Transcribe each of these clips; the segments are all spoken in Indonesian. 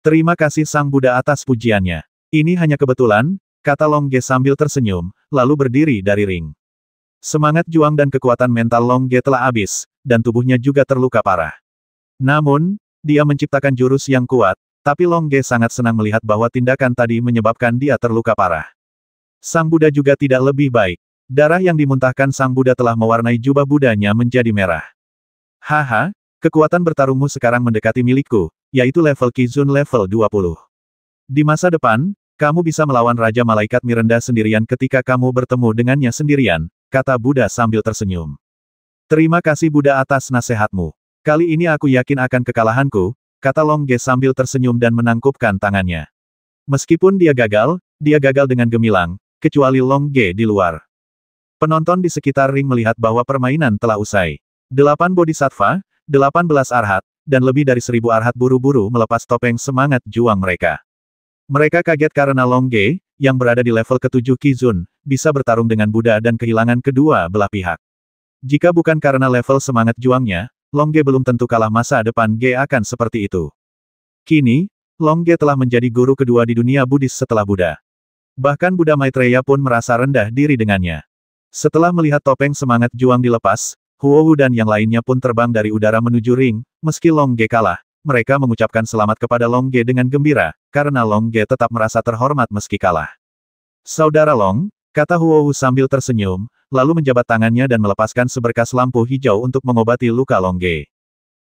Terima kasih Sang Buddha atas pujiannya. Ini hanya kebetulan, kata Long Ge sambil tersenyum, lalu berdiri dari ring. Semangat juang dan kekuatan mental Long Ge telah habis, dan tubuhnya juga terluka parah. Namun, dia menciptakan jurus yang kuat, tapi Long Ge sangat senang melihat bahwa tindakan tadi menyebabkan dia terluka parah. Sang Buddha juga tidak lebih baik. Darah yang dimuntahkan Sang Buddha telah mewarnai jubah Budanya menjadi merah. Haha, kekuatan bertarungmu sekarang mendekati milikku, yaitu level Qizun level 20. Di masa depan, kamu bisa melawan Raja Malaikat Miranda sendirian ketika kamu bertemu dengannya sendirian, kata Buddha sambil tersenyum. Terima kasih Buddha atas nasihatmu. Kali ini aku yakin akan kekalahanku, kata Long Ge sambil tersenyum dan menangkupkan tangannya. Meskipun dia gagal dengan gemilang, kecuali Long Ge di luar. Penonton di sekitar ring melihat bahwa permainan telah usai. 8 Bodhisattva, 18 Arhat, dan lebih dari 1000 Arhat buru-buru melepas topeng semangat juang mereka. Mereka kaget karena Long Ge, yang berada di level ke-7 Qizun, bisa bertarung dengan Buddha dan kehilangan kedua belah pihak. Jika bukan karena level semangat juangnya, Long Ge belum tentu kalah masa depan Ge akan seperti itu. Kini, Long Ge telah menjadi guru kedua di dunia Buddhis setelah Buddha. Bahkan Buddha Maitreya pun merasa rendah diri dengannya. Setelah melihat topeng semangat juang dilepas, Huowu dan yang lainnya pun terbang dari udara menuju ring, meski Long Ge kalah, mereka mengucapkan selamat kepada Long Ge dengan gembira, karena Long Ge tetap merasa terhormat meski kalah. Saudara Long, kata Huowu sambil tersenyum, lalu menjabat tangannya dan melepaskan seberkas lampu hijau untuk mengobati luka Long Ge.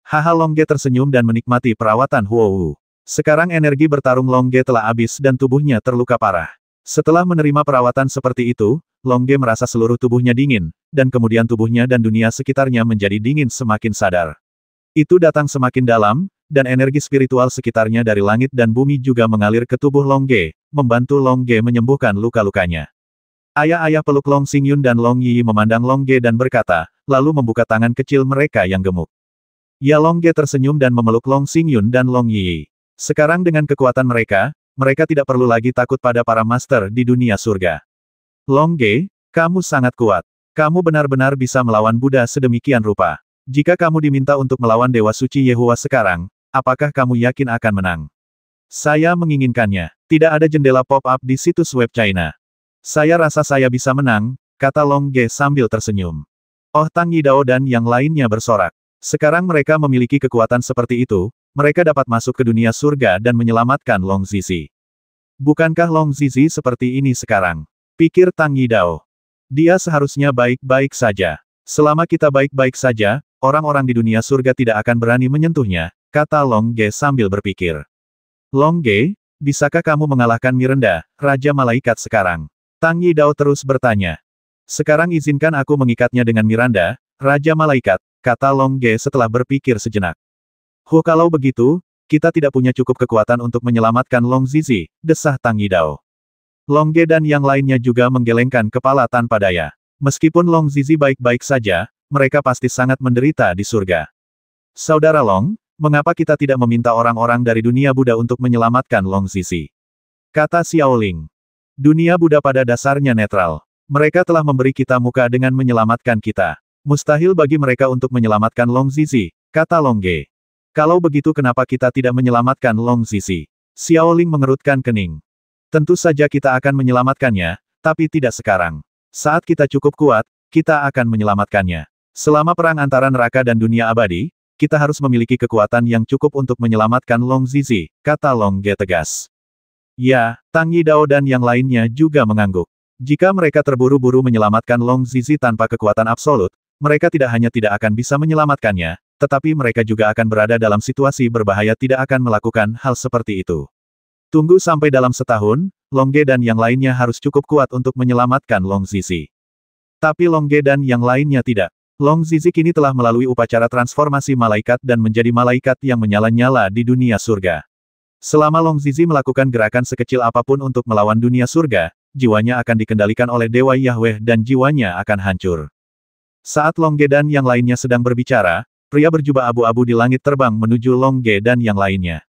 Haha Long Ge tersenyum dan menikmati perawatan Huowu. Sekarang energi bertarung Long Ge telah habis dan tubuhnya terluka parah. Setelah menerima perawatan seperti itu, Long Ge merasa seluruh tubuhnya dingin, dan kemudian tubuhnya dan dunia sekitarnya menjadi dingin semakin sadar. Itu datang semakin dalam, dan energi spiritual sekitarnya dari langit dan bumi juga mengalir ke tubuh Long Ge, membantu Long Ge menyembuhkan luka-lukanya. Ayah-ayah peluk Long Xingyun dan Long Yi memandang Long Ge dan berkata, lalu membuka tangan kecil mereka yang gemuk. Ya Long Ge tersenyum dan memeluk Long Xingyun dan Long Yi. Sekarang dengan kekuatan mereka tidak perlu lagi takut pada para master di dunia surga. Long Ge, kamu sangat kuat. Kamu benar-benar bisa melawan Buddha sedemikian rupa. Jika kamu diminta untuk melawan Dewa Suci Yehua sekarang, apakah kamu yakin akan menang? Saya menginginkannya. Tidak ada jendela pop-up di situs web China. Saya rasa saya bisa menang, kata Long Ge sambil tersenyum. Oh Tang Yidao dan yang lainnya bersorak. Sekarang mereka memiliki kekuatan seperti itu, mereka dapat masuk ke dunia surga dan menyelamatkan Long Zizi. Bukankah Long Zizi seperti ini sekarang? Pikir Tang Yidao. Dia seharusnya baik-baik saja. Selama kita baik-baik saja, orang-orang di dunia surga tidak akan berani menyentuhnya, kata Long Ge sambil berpikir. Long Ge, bisakah kamu mengalahkan Miranda, Raja Malaikat sekarang? Tang Yidao terus bertanya. Sekarang izinkan aku mengikatnya dengan Miranda, Raja Malaikat, kata Long Ge setelah berpikir sejenak. Kalau begitu, kita tidak punya cukup kekuatan untuk menyelamatkan Long Zizi, desah Tang Yidao. Long Ge dan yang lainnya juga menggelengkan kepala tanpa daya. Meskipun Long Zizi baik-baik saja, mereka pasti sangat menderita di surga. Saudara Long, mengapa kita tidak meminta orang-orang dari dunia Buddha untuk menyelamatkan Long Zizi? Kata Xiao Ling. Dunia Buddha pada dasarnya netral. Mereka telah memberi kita muka dengan menyelamatkan kita. Mustahil bagi mereka untuk menyelamatkan Long Zizi, kata Long Ge. Kalau begitu kenapa kita tidak menyelamatkan Long Zizi? Xiao Ling mengerutkan kening. Tentu saja kita akan menyelamatkannya, tapi tidak sekarang. Saat kita cukup kuat, kita akan menyelamatkannya. Selama perang antara neraka dan dunia abadi, kita harus memiliki kekuatan yang cukup untuk menyelamatkan Long Zizi, kata Long Ge tegas. Ya, Tang Yidao dan yang lainnya juga mengangguk. Jika mereka terburu-buru menyelamatkan Long Zizi tanpa kekuatan absolut, mereka tidak hanya tidak akan bisa menyelamatkannya, tetapi mereka juga akan berada dalam situasi berbahaya tidak akan melakukan hal seperti itu. Tunggu sampai dalam setahun, Long Ge dan yang lainnya harus cukup kuat untuk menyelamatkan Long Zizi. Tapi Long Ge dan yang lainnya tidak. Long Zizi kini telah melalui upacara transformasi malaikat dan menjadi malaikat yang menyala-nyala di dunia surga. Selama Long Zizi melakukan gerakan sekecil apapun untuk melawan dunia surga, jiwanya akan dikendalikan oleh Dewa Yahweh dan jiwanya akan hancur. Saat Long Ge dan yang lainnya sedang berbicara, pria berjubah abu-abu di langit terbang menuju Long Ge dan yang lainnya.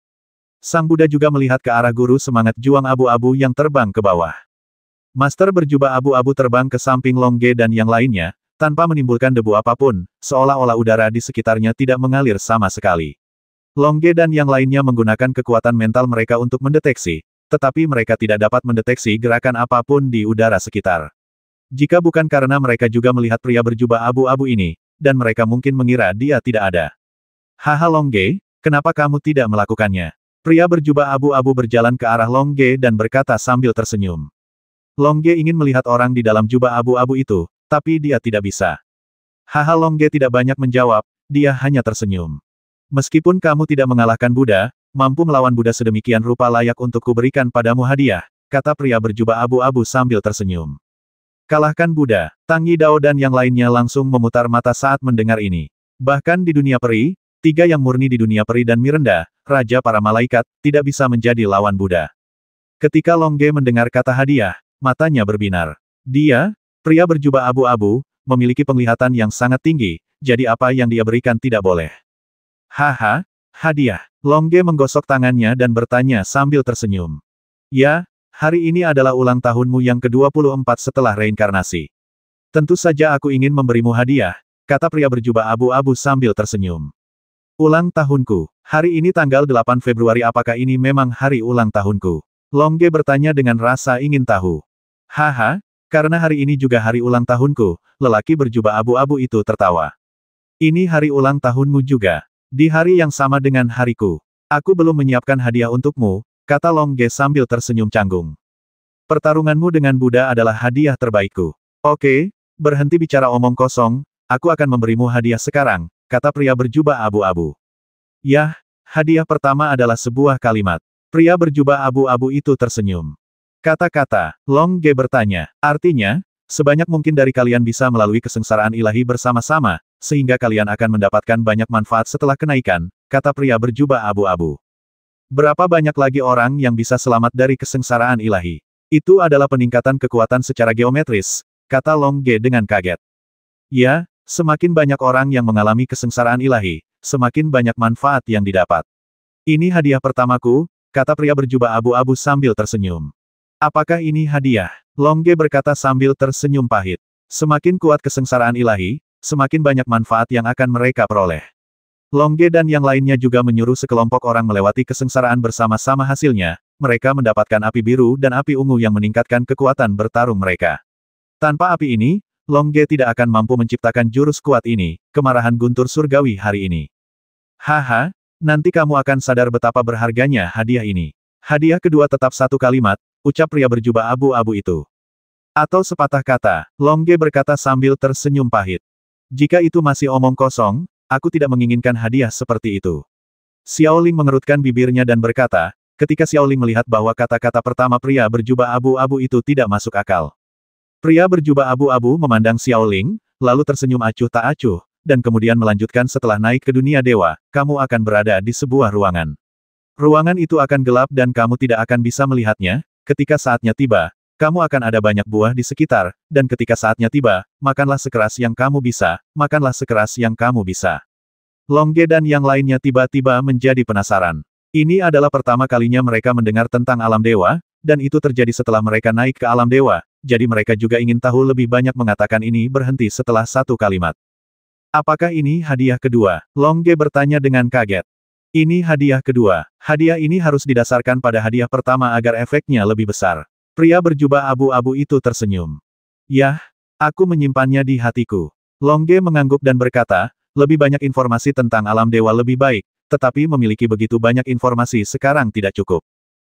Sang Buddha juga melihat ke arah guru semangat juang abu-abu yang terbang ke bawah. Master berjubah abu-abu terbang ke samping Long Ge dan yang lainnya, tanpa menimbulkan debu apapun, seolah-olah udara di sekitarnya tidak mengalir sama sekali. Long Ge dan yang lainnya menggunakan kekuatan mental mereka untuk mendeteksi, tetapi mereka tidak dapat mendeteksi gerakan apapun di udara sekitar. Jika bukan karena mereka juga melihat pria berjubah abu-abu ini, dan mereka mungkin mengira dia tidak ada. Haha Long Ge, kenapa kamu tidak melakukannya? Pria berjubah abu-abu berjalan ke arah Long Ge dan berkata sambil tersenyum. Long Ge ingin melihat orang di dalam jubah abu-abu itu, tapi dia tidak bisa. Haha Long Ge tidak banyak menjawab, dia hanya tersenyum. Meskipun kamu tidak mengalahkan Buddha, mampu melawan Buddha sedemikian rupa layak untuk kuberikan padamu hadiah, kata pria berjubah abu-abu sambil tersenyum. Kalahkan Buddha, Tang Yidao dan yang lainnya langsung memutar mata saat mendengar ini. Bahkan di dunia peri, 3 yang murni di dunia peri dan Miranda, Raja para Malaikat, tidak bisa menjadi lawan Buddha. Ketika Long Ge mendengar kata hadiah, matanya berbinar. Dia, pria berjubah abu-abu, memiliki penglihatan yang sangat tinggi, jadi apa yang dia berikan tidak boleh. Haha, hadiah. Long Ge menggosok tangannya dan bertanya sambil tersenyum. Ya, hari ini adalah ulang tahunmu yang ke-24 setelah reinkarnasi. Tentu saja aku ingin memberimu hadiah, kata pria berjubah abu-abu sambil tersenyum. Ulang tahunku. Hari ini tanggal 8 Februari apakah ini memang hari ulang tahunku? Long Ge bertanya dengan rasa ingin tahu. Haha, karena hari ini juga hari ulang tahunku, lelaki berjubah abu-abu itu tertawa. Ini hari ulang tahunmu juga. Di hari yang sama dengan hariku. Aku belum menyiapkan hadiah untukmu, kata Long Ge sambil tersenyum canggung. Pertarunganmu dengan Buddha adalah hadiah terbaikku. Oke, berhenti bicara omong kosong, aku akan memberimu hadiah sekarang, kata pria berjubah abu-abu. Yah, hadiah pertama adalah sebuah kalimat. Pria berjubah abu-abu itu tersenyum. Kata-kata, Long Ge bertanya, artinya, sebanyak mungkin dari kalian bisa melalui kesengsaraan ilahi bersama-sama, sehingga kalian akan mendapatkan banyak manfaat setelah kenaikan, kata pria berjubah abu-abu. Berapa banyak lagi orang yang bisa selamat dari kesengsaraan ilahi? Itu adalah peningkatan kekuatan secara geometris, kata Long Ge dengan kaget. Ya, semakin banyak orang yang mengalami kesengsaraan ilahi, semakin banyak manfaat yang didapat. Ini hadiah pertamaku, kata pria berjubah abu-abu sambil tersenyum. Apakah ini hadiah? Long Ge berkata sambil tersenyum pahit. Semakin kuat kesengsaraan ilahi, semakin banyak manfaat yang akan mereka peroleh. Long Ge dan yang lainnya juga menyuruh sekelompok orang melewati kesengsaraan bersama-sama hasilnya, mereka mendapatkan api biru dan api ungu yang meningkatkan kekuatan bertarung mereka. Tanpa api ini, Long Ge tidak akan mampu menciptakan jurus kuat ini, kemarahan guntur surgawi hari ini. Haha, nanti kamu akan sadar betapa berharganya hadiah ini. Hadiah kedua tetap satu kalimat, ucap pria berjubah abu-abu itu. Atau sepatah kata, Long Ge berkata sambil tersenyum pahit. Jika itu masih omong kosong, aku tidak menginginkan hadiah seperti itu. Xiaoling mengerutkan bibirnya dan berkata, ketika Xiaoling melihat bahwa kata-kata pertama pria berjubah abu-abu itu tidak masuk akal. Pria berjubah abu-abu memandang Xiaoling, lalu tersenyum acuh tak acuh, dan kemudian melanjutkan setelah naik ke dunia dewa, kamu akan berada di sebuah ruangan. Ruangan itu akan gelap dan kamu tidak akan bisa melihatnya, ketika saatnya tiba, kamu akan ada banyak buah di sekitar, dan ketika saatnya tiba, makanlah sekeras yang kamu bisa, makanlah sekeras yang kamu bisa. Long Ge dan yang lainnya tiba-tiba menjadi penasaran. Ini adalah pertama kalinya mereka mendengar tentang alam dewa, dan itu terjadi setelah mereka naik ke alam dewa, jadi mereka juga ingin tahu lebih banyak mengatakan ini berhenti setelah satu kalimat. Apakah ini hadiah kedua? Long Ge bertanya dengan kaget. Ini hadiah kedua. Hadiah ini harus didasarkan pada hadiah pertama agar efeknya lebih besar. Pria berjubah abu-abu itu tersenyum. Yah, aku menyimpannya di hatiku. Long Ge mengangguk dan berkata, lebih banyak informasi tentang alam dewa lebih baik, tetapi memiliki begitu banyak informasi sekarang tidak cukup.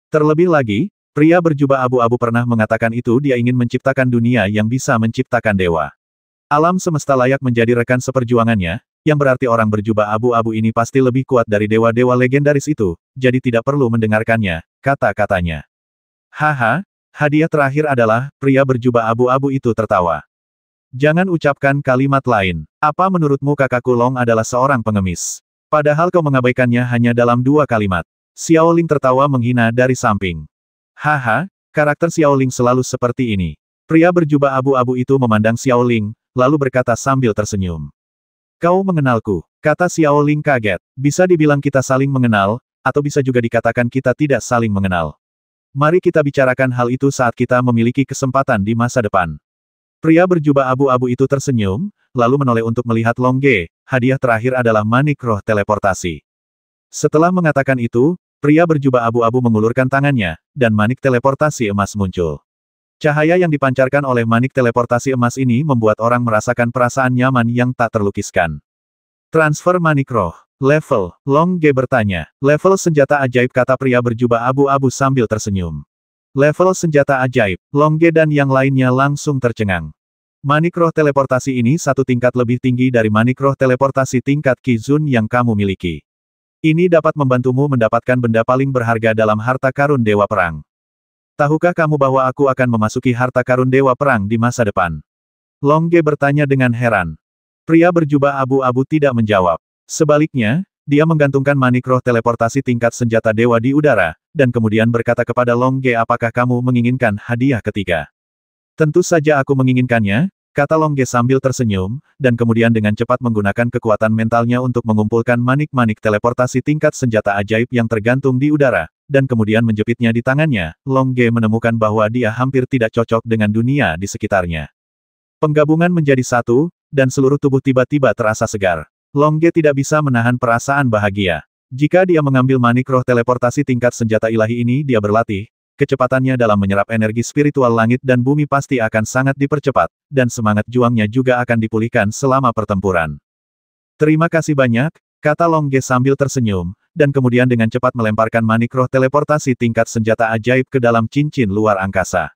Terlebih lagi, pria berjubah abu-abu pernah mengatakan itu dia ingin menciptakan dunia yang bisa menciptakan dewa. Alam semesta layak menjadi rekan seperjuangannya, yang berarti orang berjubah abu-abu ini pasti lebih kuat dari dewa-dewa legendaris itu, jadi tidak perlu mendengarkannya, kata-katanya. Haha. Hadiah terakhir adalah, pria berjubah abu-abu itu tertawa. Jangan ucapkan kalimat lain. Apa menurutmu kakakku Long adalah seorang pengemis? Padahal kau mengabaikannya hanya dalam 2 kalimat. Xiaoling tertawa menghina dari samping. Haha, karakter Xiaoling selalu seperti ini. Pria berjubah abu-abu itu memandang Xiaoling, lalu berkata sambil tersenyum. Kau mengenalku, kata Xiaoling kaget. Bisa dibilang kita saling mengenal, atau bisa juga dikatakan kita tidak saling mengenal. Mari kita bicarakan hal itu saat kita memiliki kesempatan di masa depan. Pria berjubah abu-abu itu tersenyum, lalu menoleh untuk melihat Long Ge. Hadiah terakhir adalah manik roh teleportasi. Setelah mengatakan itu, pria berjubah abu-abu mengulurkan tangannya, dan manik teleportasi emas muncul. Cahaya yang dipancarkan oleh manik teleportasi emas ini membuat orang merasakan perasaan nyaman yang tak terlukiskan. Transfer manik roh. Level, Long Ge bertanya. Level senjata ajaib, kata pria berjubah abu-abu sambil tersenyum. Level senjata ajaib, Long Ge dan yang lainnya langsung tercengang. Manik roh teleportasi ini satu tingkat lebih tinggi dari manik roh teleportasi tingkat Qizun yang kamu miliki. Ini dapat membantumu mendapatkan benda paling berharga dalam harta karun Dewa Perang. Tahukah kamu bahwa aku akan memasuki harta karun Dewa Perang di masa depan? Long Ge bertanya dengan heran. Pria berjubah abu-abu tidak menjawab. Sebaliknya, dia menggantungkan manik roh teleportasi tingkat senjata dewa di udara, dan kemudian berkata kepada Long Ge, apakah kamu menginginkan hadiah ketiga? Tentu saja aku menginginkannya, kata Long Ge sambil tersenyum, dan kemudian dengan cepat menggunakan kekuatan mentalnya untuk mengumpulkan manik-manik teleportasi tingkat senjata ajaib yang tergantung di udara, dan kemudian menjepitnya di tangannya. Long Ge menemukan bahwa dia hampir tidak cocok dengan dunia di sekitarnya. Penggabungan menjadi satu, dan seluruh tubuh tiba-tiba terasa segar. Long Ge tidak bisa menahan perasaan bahagia. Jika dia mengambil manik roh teleportasi tingkat senjata ilahi ini, dia berlatih. Kecepatannya dalam menyerap energi spiritual langit dan bumi pasti akan sangat dipercepat, dan semangat juangnya juga akan dipulihkan selama pertempuran. Terima kasih banyak, kata Long Ge sambil tersenyum, dan kemudian dengan cepat melemparkan manik roh teleportasi tingkat senjata ajaib ke dalam cincin luar angkasa.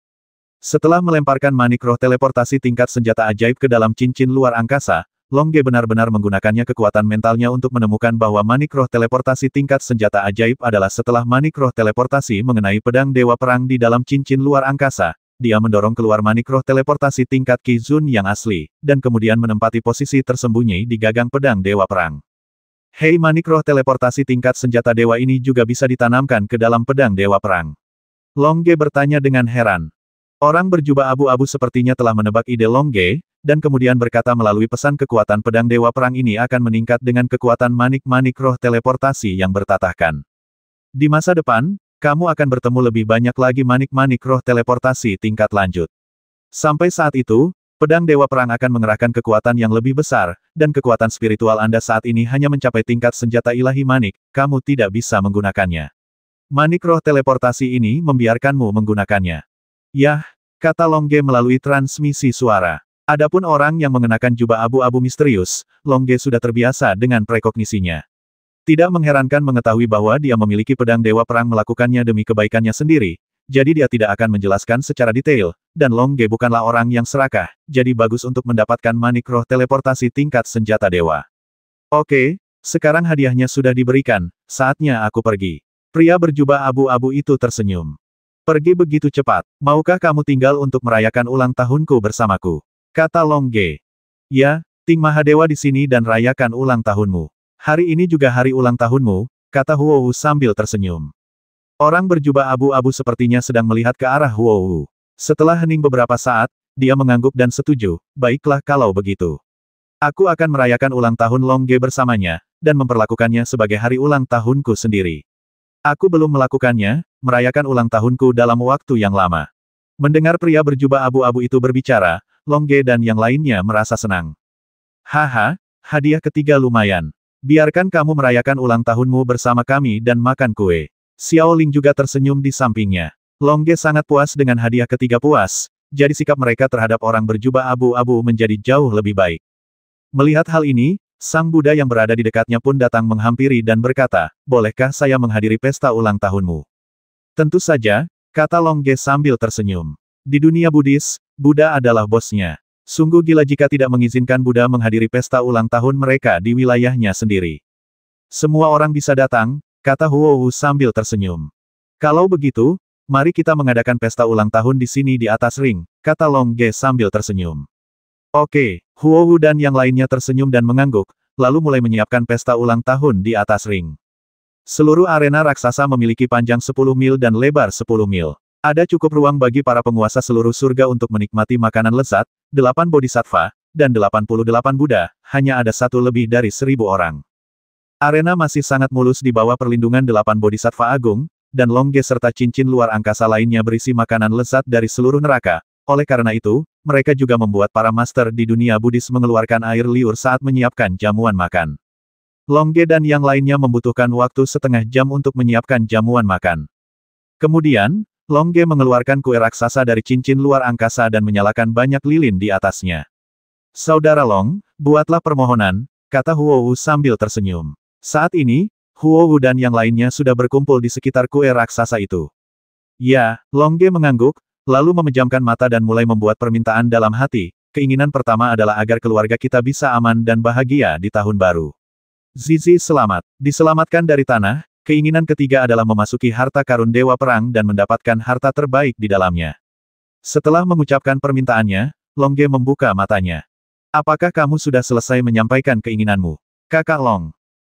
Setelah melemparkan manik roh teleportasi tingkat senjata ajaib ke dalam cincin luar angkasa, Long Ge benar-benar menggunakannya kekuatan mentalnya untuk menemukan bahwa manik roh teleportasi tingkat senjata ajaib adalah setelah manik roh teleportasi mengenai pedang Dewa Perang di dalam cincin luar angkasa. Dia mendorong keluar manik roh teleportasi tingkat Qizun yang asli, dan kemudian menempati posisi tersembunyi di gagang pedang Dewa Perang. Hei, manik roh teleportasi tingkat senjata dewa ini juga bisa ditanamkan ke dalam pedang Dewa Perang. Long Ge bertanya dengan heran. Orang berjubah abu-abu sepertinya telah menebak ide Long Ge, dan kemudian berkata melalui pesan kekuatan pedang Dewa Perang ini akan meningkat dengan kekuatan manik-manik roh teleportasi yang bertatahkan. Di masa depan, kamu akan bertemu lebih banyak lagi manik-manik roh teleportasi tingkat lanjut. Sampai saat itu, pedang Dewa Perang akan mengerahkan kekuatan yang lebih besar, dan kekuatan spiritual Anda saat ini hanya mencapai tingkat senjata ilahi manik, kamu tidak bisa menggunakannya. Manik roh teleportasi ini membiarkanmu menggunakannya. Yah, kata Long Ge melalui transmisi suara. Adapun orang yang mengenakan jubah abu-abu misterius, Long Ge sudah terbiasa dengan prekognisinya. Tidak mengherankan mengetahui bahwa dia memiliki pedang Dewa Perang melakukannya demi kebaikannya sendiri, jadi dia tidak akan menjelaskan secara detail, dan Long Ge bukanlah orang yang serakah, jadi bagus untuk mendapatkan manik roh teleportasi tingkat senjata dewa. Oke, sekarang hadiahnya sudah diberikan, saatnya aku pergi. Pria berjubah abu-abu itu tersenyum. Pergi begitu cepat, maukah kamu tinggal untuk merayakan ulang tahunku bersamaku? Kata Long Ge. Ya, Ting Mahadewa di sini dan rayakan ulang tahunmu. Hari ini juga hari ulang tahunmu, kata Huowu sambil tersenyum. Orang berjubah abu-abu sepertinya sedang melihat ke arah Huowu. Setelah hening beberapa saat, dia mengangguk dan setuju, baiklah kalau begitu. Aku akan merayakan ulang tahun Long Ge bersamanya, dan memperlakukannya sebagai hari ulang tahunku sendiri. Aku belum melakukannya, merayakan ulang tahunku dalam waktu yang lama. Mendengar pria berjubah abu-abu itu berbicara, Long Ge dan yang lainnya merasa senang. Haha, hadiah ketiga lumayan. Biarkan kamu merayakan ulang tahunmu bersama kami dan makan kue. Xiao Ling juga tersenyum di sampingnya. Long Ge sangat puas dengan hadiah ketiga puas, jadi sikap mereka terhadap orang berjubah abu-abu menjadi jauh lebih baik. Melihat hal ini, sang Buddha yang berada di dekatnya pun datang menghampiri dan berkata, bolehkah saya menghadiri pesta ulang tahunmu? Tentu saja, kata Long Ge sambil tersenyum. Di dunia Buddhis, Buddha adalah bosnya. Sungguh gila jika tidak mengizinkan Buddha menghadiri pesta ulang tahun mereka di wilayahnya sendiri. Semua orang bisa datang, kata Huowu sambil tersenyum. Kalau begitu, mari kita mengadakan pesta ulang tahun di sini di atas ring, kata Long Ge sambil tersenyum. Oke, Huowu dan yang lainnya tersenyum dan mengangguk, lalu mulai menyiapkan pesta ulang tahun di atas ring. Seluruh arena raksasa memiliki panjang 10 mil dan lebar 10 mil. Ada cukup ruang bagi para penguasa seluruh surga untuk menikmati makanan lezat, 8 bodhisattva, dan 88 Buddha, hanya ada satu lebih dari 1000 orang. Arena masih sangat mulus di bawah perlindungan 8 bodhisattva agung, dan Long Ge serta cincin luar angkasa lainnya berisi makanan lezat dari seluruh neraka. Oleh karena itu, mereka juga membuat para master di dunia Buddhis mengeluarkan air liur saat menyiapkan jamuan makan. Long Ge dan yang lainnya membutuhkan waktu setengah jam untuk menyiapkan jamuan makan. Kemudian, Long Ge mengeluarkan kue raksasa dari cincin luar angkasa dan menyalakan banyak lilin di atasnya. Saudara Long, buatlah permohonan, kata Huowu sambil tersenyum. Saat ini, Huowu dan yang lainnya sudah berkumpul di sekitar kue raksasa itu. Ya, Long Ge mengangguk, lalu memejamkan mata dan mulai membuat permintaan dalam hati. Keinginan pertama adalah agar keluarga kita bisa aman dan bahagia di tahun baru. Zizi selamat. Diselamatkan dari tanah, keinginan ketiga adalah memasuki harta karun Dewa Perang dan mendapatkan harta terbaik di dalamnya. Setelah mengucapkan permintaannya, Long Ge membuka matanya. Apakah kamu sudah selesai menyampaikan keinginanmu? Kakak Long.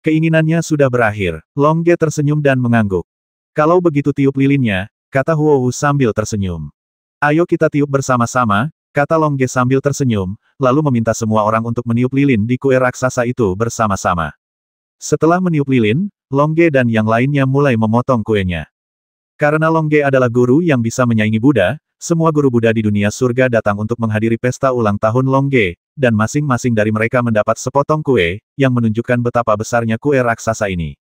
Keinginannya sudah berakhir. Long Ge tersenyum dan mengangguk. Kalau begitu tiup lilinnya, kata Huowu sambil tersenyum. Ayo kita tiup bersama-sama, kata Long Ge sambil tersenyum, lalu meminta semua orang untuk meniup lilin di kue raksasa itu bersama-sama. Setelah meniup lilin, Long Ge dan yang lainnya mulai memotong kuenya. Karena Long Ge adalah guru yang bisa menyaingi Buddha, semua guru Buddha di dunia surga datang untuk menghadiri pesta ulang tahun Long Ge, dan masing-masing dari mereka mendapat sepotong kue, yang menunjukkan betapa besarnya kue raksasa ini.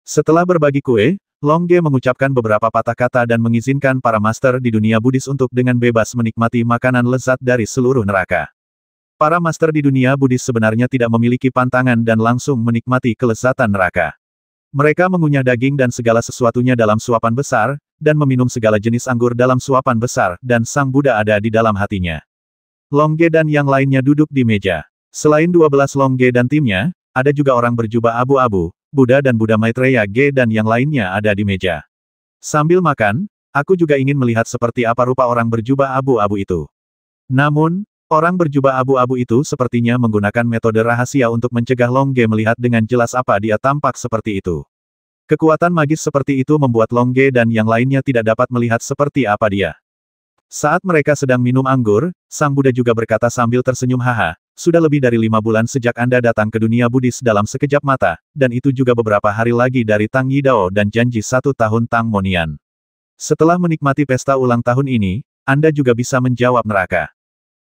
Setelah berbagi kue, Long Ge mengucapkan beberapa patah kata dan mengizinkan para master di dunia Buddhis untuk dengan bebas menikmati makanan lezat dari seluruh neraka. Para master di dunia Buddhis sebenarnya tidak memiliki pantangan dan langsung menikmati kelezatan neraka. Mereka mengunyah daging dan segala sesuatunya dalam suapan besar, dan meminum segala jenis anggur dalam suapan besar, dan Sang Buddha ada di dalam hatinya. Long Ge dan yang lainnya duduk di meja. Selain 12 Long Ge dan timnya, ada juga orang berjubah abu-abu, Buddha dan Buddha Maitreya Ge dan yang lainnya ada di meja. Sambil makan, aku juga ingin melihat seperti apa rupa orang berjubah abu-abu itu. Namun, orang berjubah abu-abu itu sepertinya menggunakan metode rahasia untuk mencegah Long Ge melihat dengan jelas apa dia tampak seperti itu. Kekuatan magis seperti itu membuat Long Ge dan yang lainnya tidak dapat melihat seperti apa dia. Saat mereka sedang minum anggur, Sang Buddha juga berkata sambil tersenyum, haha, sudah lebih dari 5 bulan sejak Anda datang ke dunia Buddhis dalam sekejap mata, dan itu juga beberapa hari lagi dari Tang Yidao dan janji 1 tahun Tang Monian. Setelah menikmati pesta ulang tahun ini, Anda juga bisa menjawab neraka.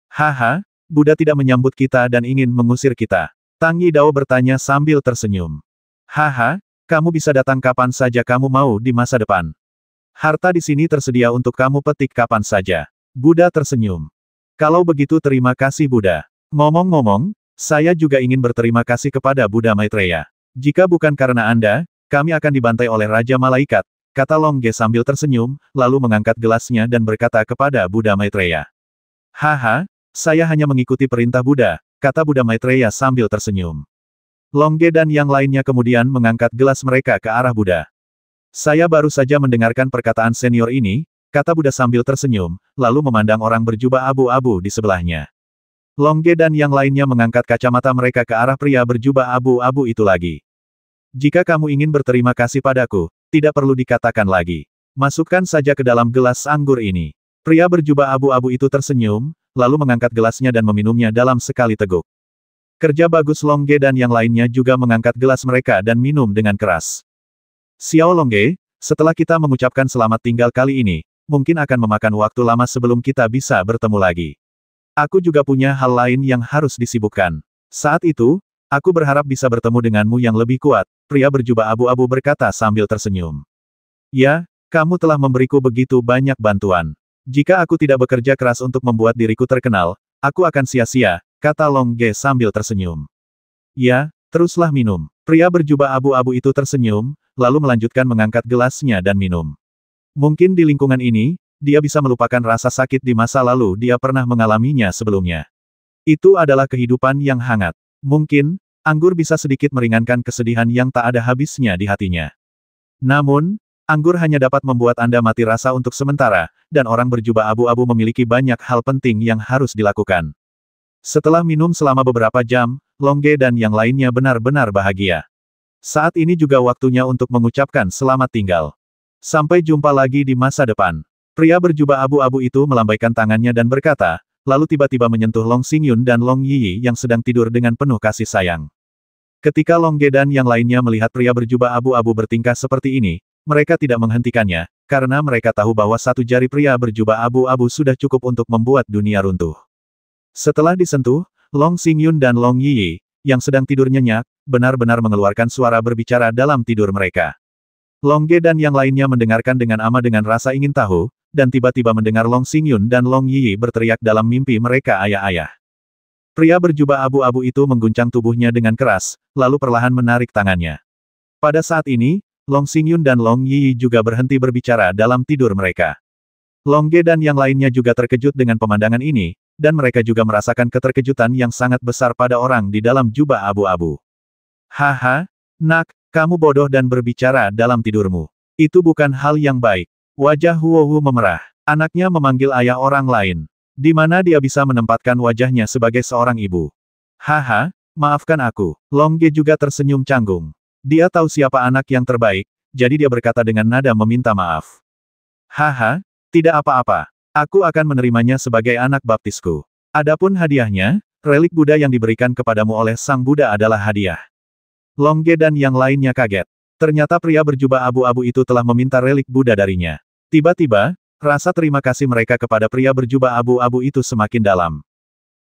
Haha, Buddha tidak menyambut kita dan ingin mengusir kita. Tang Yidao bertanya sambil tersenyum. Haha, kamu bisa datang kapan saja kamu mau di masa depan. Harta di sini tersedia untuk kamu petik kapan saja. Buddha tersenyum. Kalau begitu terima kasih Buddha. Ngomong-ngomong, saya juga ingin berterima kasih kepada Buddha Maitreya. Jika bukan karena Anda, kami akan dibantai oleh Raja Malaikat, kata Long Ge sambil tersenyum, lalu mengangkat gelasnya dan berkata kepada Buddha Maitreya. Haha, saya hanya mengikuti perintah Buddha, kata Buddha Maitreya sambil tersenyum. Long Ge dan yang lainnya kemudian mengangkat gelas mereka ke arah Buddha. Saya baru saja mendengarkan perkataan senior ini, kata Buddha sambil tersenyum, lalu memandang orang berjubah abu-abu di sebelahnya. Long Ge dan yang lainnya mengangkat kacamata mereka ke arah pria berjubah abu-abu itu lagi. Jika kamu ingin berterima kasih padaku, tidak perlu dikatakan lagi. Masukkan saja ke dalam gelas anggur ini. Pria berjubah abu-abu itu tersenyum, lalu mengangkat gelasnya dan meminumnya dalam sekali teguk. Kerja bagus Long Ge dan yang lainnya juga mengangkat gelas mereka dan minum dengan keras. Xiao Long Ge, setelah kita mengucapkan selamat tinggal kali ini, mungkin akan memakan waktu lama sebelum kita bisa bertemu lagi. Aku juga punya hal lain yang harus disibukkan. Saat itu, aku berharap bisa bertemu denganmu yang lebih kuat, pria berjubah abu-abu berkata sambil tersenyum. Ya, kamu telah memberiku begitu banyak bantuan. Jika aku tidak bekerja keras untuk membuat diriku terkenal, aku akan sia-sia, kata Long Ge sambil tersenyum. Ya, teruslah minum. Pria berjubah abu-abu itu tersenyum, lalu melanjutkan mengangkat gelasnya dan minum. Mungkin di lingkungan ini, dia bisa melupakan rasa sakit di masa lalu dia pernah mengalaminya sebelumnya. Itu adalah kehidupan yang hangat. Mungkin, anggur bisa sedikit meringankan kesedihan yang tak ada habisnya di hatinya. Namun, anggur hanya dapat membuat Anda mati rasa untuk sementara, dan orang berjubah abu-abu memiliki banyak hal penting yang harus dilakukan. Setelah minum selama beberapa jam, Long Ge dan yang lainnya benar-benar bahagia. Saat ini juga waktunya untuk mengucapkan selamat tinggal. Sampai jumpa lagi di masa depan. Pria berjubah abu-abu itu melambaikan tangannya dan berkata, lalu tiba-tiba menyentuh Long Xingyun dan Long Yiyi yang sedang tidur dengan penuh kasih sayang. Ketika Long Ge dan yang lainnya melihat pria berjubah abu-abu bertingkah seperti ini, mereka tidak menghentikannya, karena mereka tahu bahwa satu jari pria berjubah abu-abu sudah cukup untuk membuat dunia runtuh. Setelah disentuh, Long Xingyun dan Long Yiyi, yang sedang tidur nyenyak, benar-benar mengeluarkan suara berbicara dalam tidur mereka. Long Ge dan yang lainnya mendengarkan dengan ama dengan rasa ingin tahu, dan tiba-tiba mendengar Long Xingyun dan Long Yiyi berteriak dalam mimpi mereka ayah-ayah. Pria berjubah abu-abu itu mengguncang tubuhnya dengan keras, lalu perlahan menarik tangannya. Pada saat ini, Long Xingyun dan Long Yiyi juga berhenti berbicara dalam tidur mereka. Long Ge dan yang lainnya juga terkejut dengan pemandangan ini, dan mereka juga merasakan keterkejutan yang sangat besar pada orang di dalam jubah abu-abu. Haha, nak, kamu bodoh dan berbicara dalam tidurmu. Itu bukan hal yang baik. Wajah Huohu memerah. Anaknya memanggil ayah orang lain. Di mana dia bisa menempatkan wajahnya sebagai seorang ibu? Haha, maafkan aku. Long Ge juga tersenyum canggung. Dia tahu siapa anak yang terbaik, jadi dia berkata dengan nada meminta maaf. Haha, tidak apa-apa. Aku akan menerimanya sebagai anak baptisku. Adapun hadiahnya, relik Buddha yang diberikan kepadamu oleh Sang Buddha adalah hadiah. Long Ge dan yang lainnya kaget. Ternyata pria berjubah abu-abu itu telah meminta relik Buddha darinya. Tiba-tiba, rasa terima kasih mereka kepada pria berjubah abu-abu itu semakin dalam.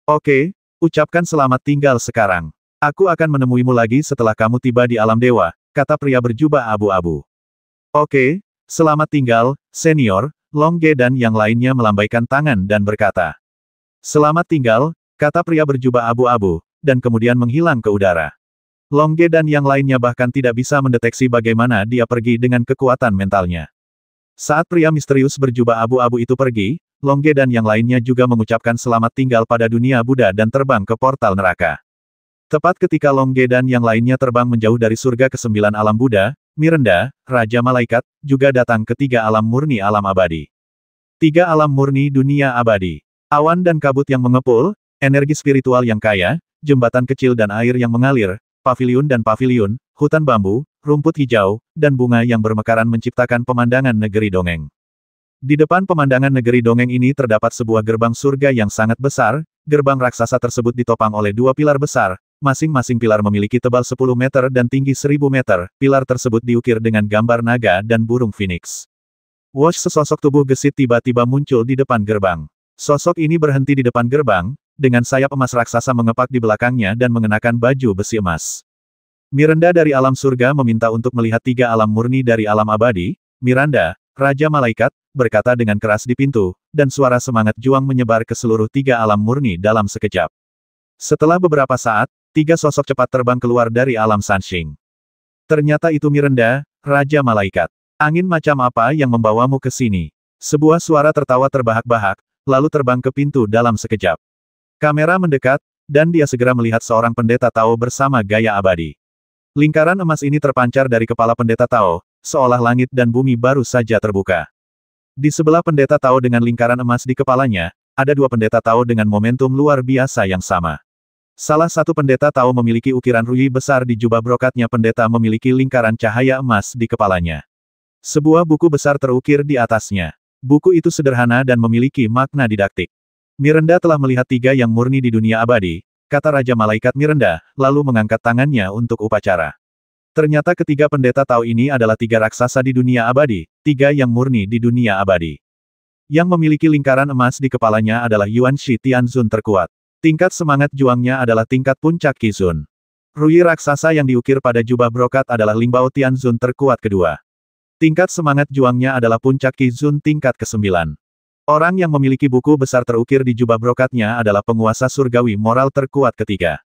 Oke, ucapkan selamat tinggal sekarang. Aku akan menemuimu lagi setelah kamu tiba di alam dewa, kata pria berjubah abu-abu. Oke, selamat tinggal, senior. Long Ge dan yang lainnya melambaikan tangan dan berkata. Selamat tinggal, kata pria berjubah abu-abu, dan kemudian menghilang ke udara. Long Ge dan yang lainnya bahkan tidak bisa mendeteksi bagaimana dia pergi dengan kekuatan mentalnya. Saat pria misterius berjubah abu-abu itu pergi, Long Ge dan yang lainnya juga mengucapkan selamat tinggal pada dunia Buddha dan terbang ke portal neraka. Tepat ketika Long Ge dan yang lainnya terbang menjauh dari surga ke-9 alam Buddha, Miranda, Raja Malaikat, juga datang ke 3 alam murni alam abadi. 3 alam murni dunia abadi. Awan dan kabut yang mengepul, energi spiritual yang kaya, jembatan kecil dan air yang mengalir, paviliun dan paviliun, hutan bambu, rumput hijau, dan bunga yang bermekaran menciptakan pemandangan negeri dongeng. Di depan pemandangan negeri dongeng ini terdapat sebuah gerbang surga yang sangat besar, gerbang raksasa tersebut ditopang oleh 2 pilar besar, masing-masing pilar memiliki tebal 10 meter dan tinggi 1000 meter, pilar tersebut diukir dengan gambar naga dan burung phoenix. Wosh, sesosok tubuh gesit tiba-tiba muncul di depan gerbang. Sosok ini berhenti di depan gerbang, dengan sayap emas raksasa mengepak di belakangnya dan mengenakan baju besi emas. Miranda dari alam surga meminta untuk melihat 3 alam murni dari alam abadi. Miranda, Raja Malaikat, berkata dengan keras di pintu, dan suara semangat juang menyebar ke seluruh 3 alam murni dalam sekejap. Setelah beberapa saat, 3 sosok cepat terbang keluar dari alam Sanxing. Ternyata itu Miranda, Raja Malaikat. Angin macam apa yang membawamu ke sini? Sebuah suara tertawa terbahak-bahak, lalu terbang ke pintu dalam sekejap. Kamera mendekat, dan dia segera melihat seorang pendeta Tao bersama gaya abadi. Lingkaran emas ini terpancar dari kepala pendeta Tao, seolah langit dan bumi baru saja terbuka. Di sebelah pendeta Tao dengan lingkaran emas di kepalanya, ada 2 pendeta Tao dengan momentum luar biasa yang sama. Salah satu pendeta Tao memiliki ukiran ruyi besar di jubah brokatnya, pendeta memiliki lingkaran cahaya emas di kepalanya. Sebuah buku besar terukir di atasnya. Buku itu sederhana dan memiliki makna didaktik. Miranda telah melihat 3 yang murni di dunia abadi, kata Raja Malaikat Miranda, lalu mengangkat tangannya untuk upacara. Ternyata ketiga pendeta Tao ini adalah 3 raksasa di dunia abadi, 3 yang murni di dunia abadi. Yang memiliki lingkaran emas di kepalanya adalah Yuan Shi Tianzun terkuat. Tingkat semangat juangnya adalah tingkat puncak Qizun. Ruyi raksasa yang diukir pada jubah brokat adalah Lingbao Tianzun terkuat kedua. Tingkat semangat juangnya adalah puncak Qizun tingkat ke-9. Orang yang memiliki buku besar terukir di jubah brokatnya adalah penguasa surgawi moral terkuat ketiga.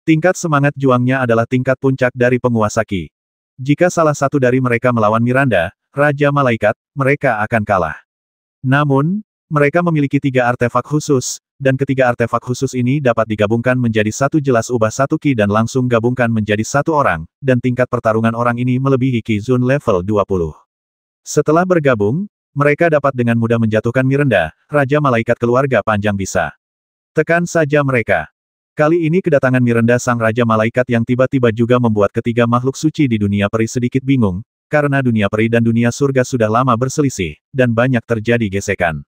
Tingkat semangat juangnya adalah tingkat puncak dari penguasa Qi. Jika salah satu dari mereka melawan Miranda, Raja Malaikat, mereka akan kalah. Namun, mereka memiliki 3 artefak khusus, dan ketiga artefak khusus ini dapat digabungkan menjadi satu, jelas ubah satu Qi dan langsung gabungkan menjadi satu orang, dan tingkat pertarungan orang ini melebihi Qizun level 20. Setelah bergabung, mereka dapat dengan mudah menjatuhkan Miranda, Raja Malaikat keluarga panjang bisa. Tekan saja mereka. Kali ini kedatangan Miranda sang Raja Malaikat yang tiba-tiba juga membuat ketiga makhluk suci di dunia peri sedikit bingung, karena dunia peri dan dunia surga sudah lama berselisih, dan banyak terjadi gesekan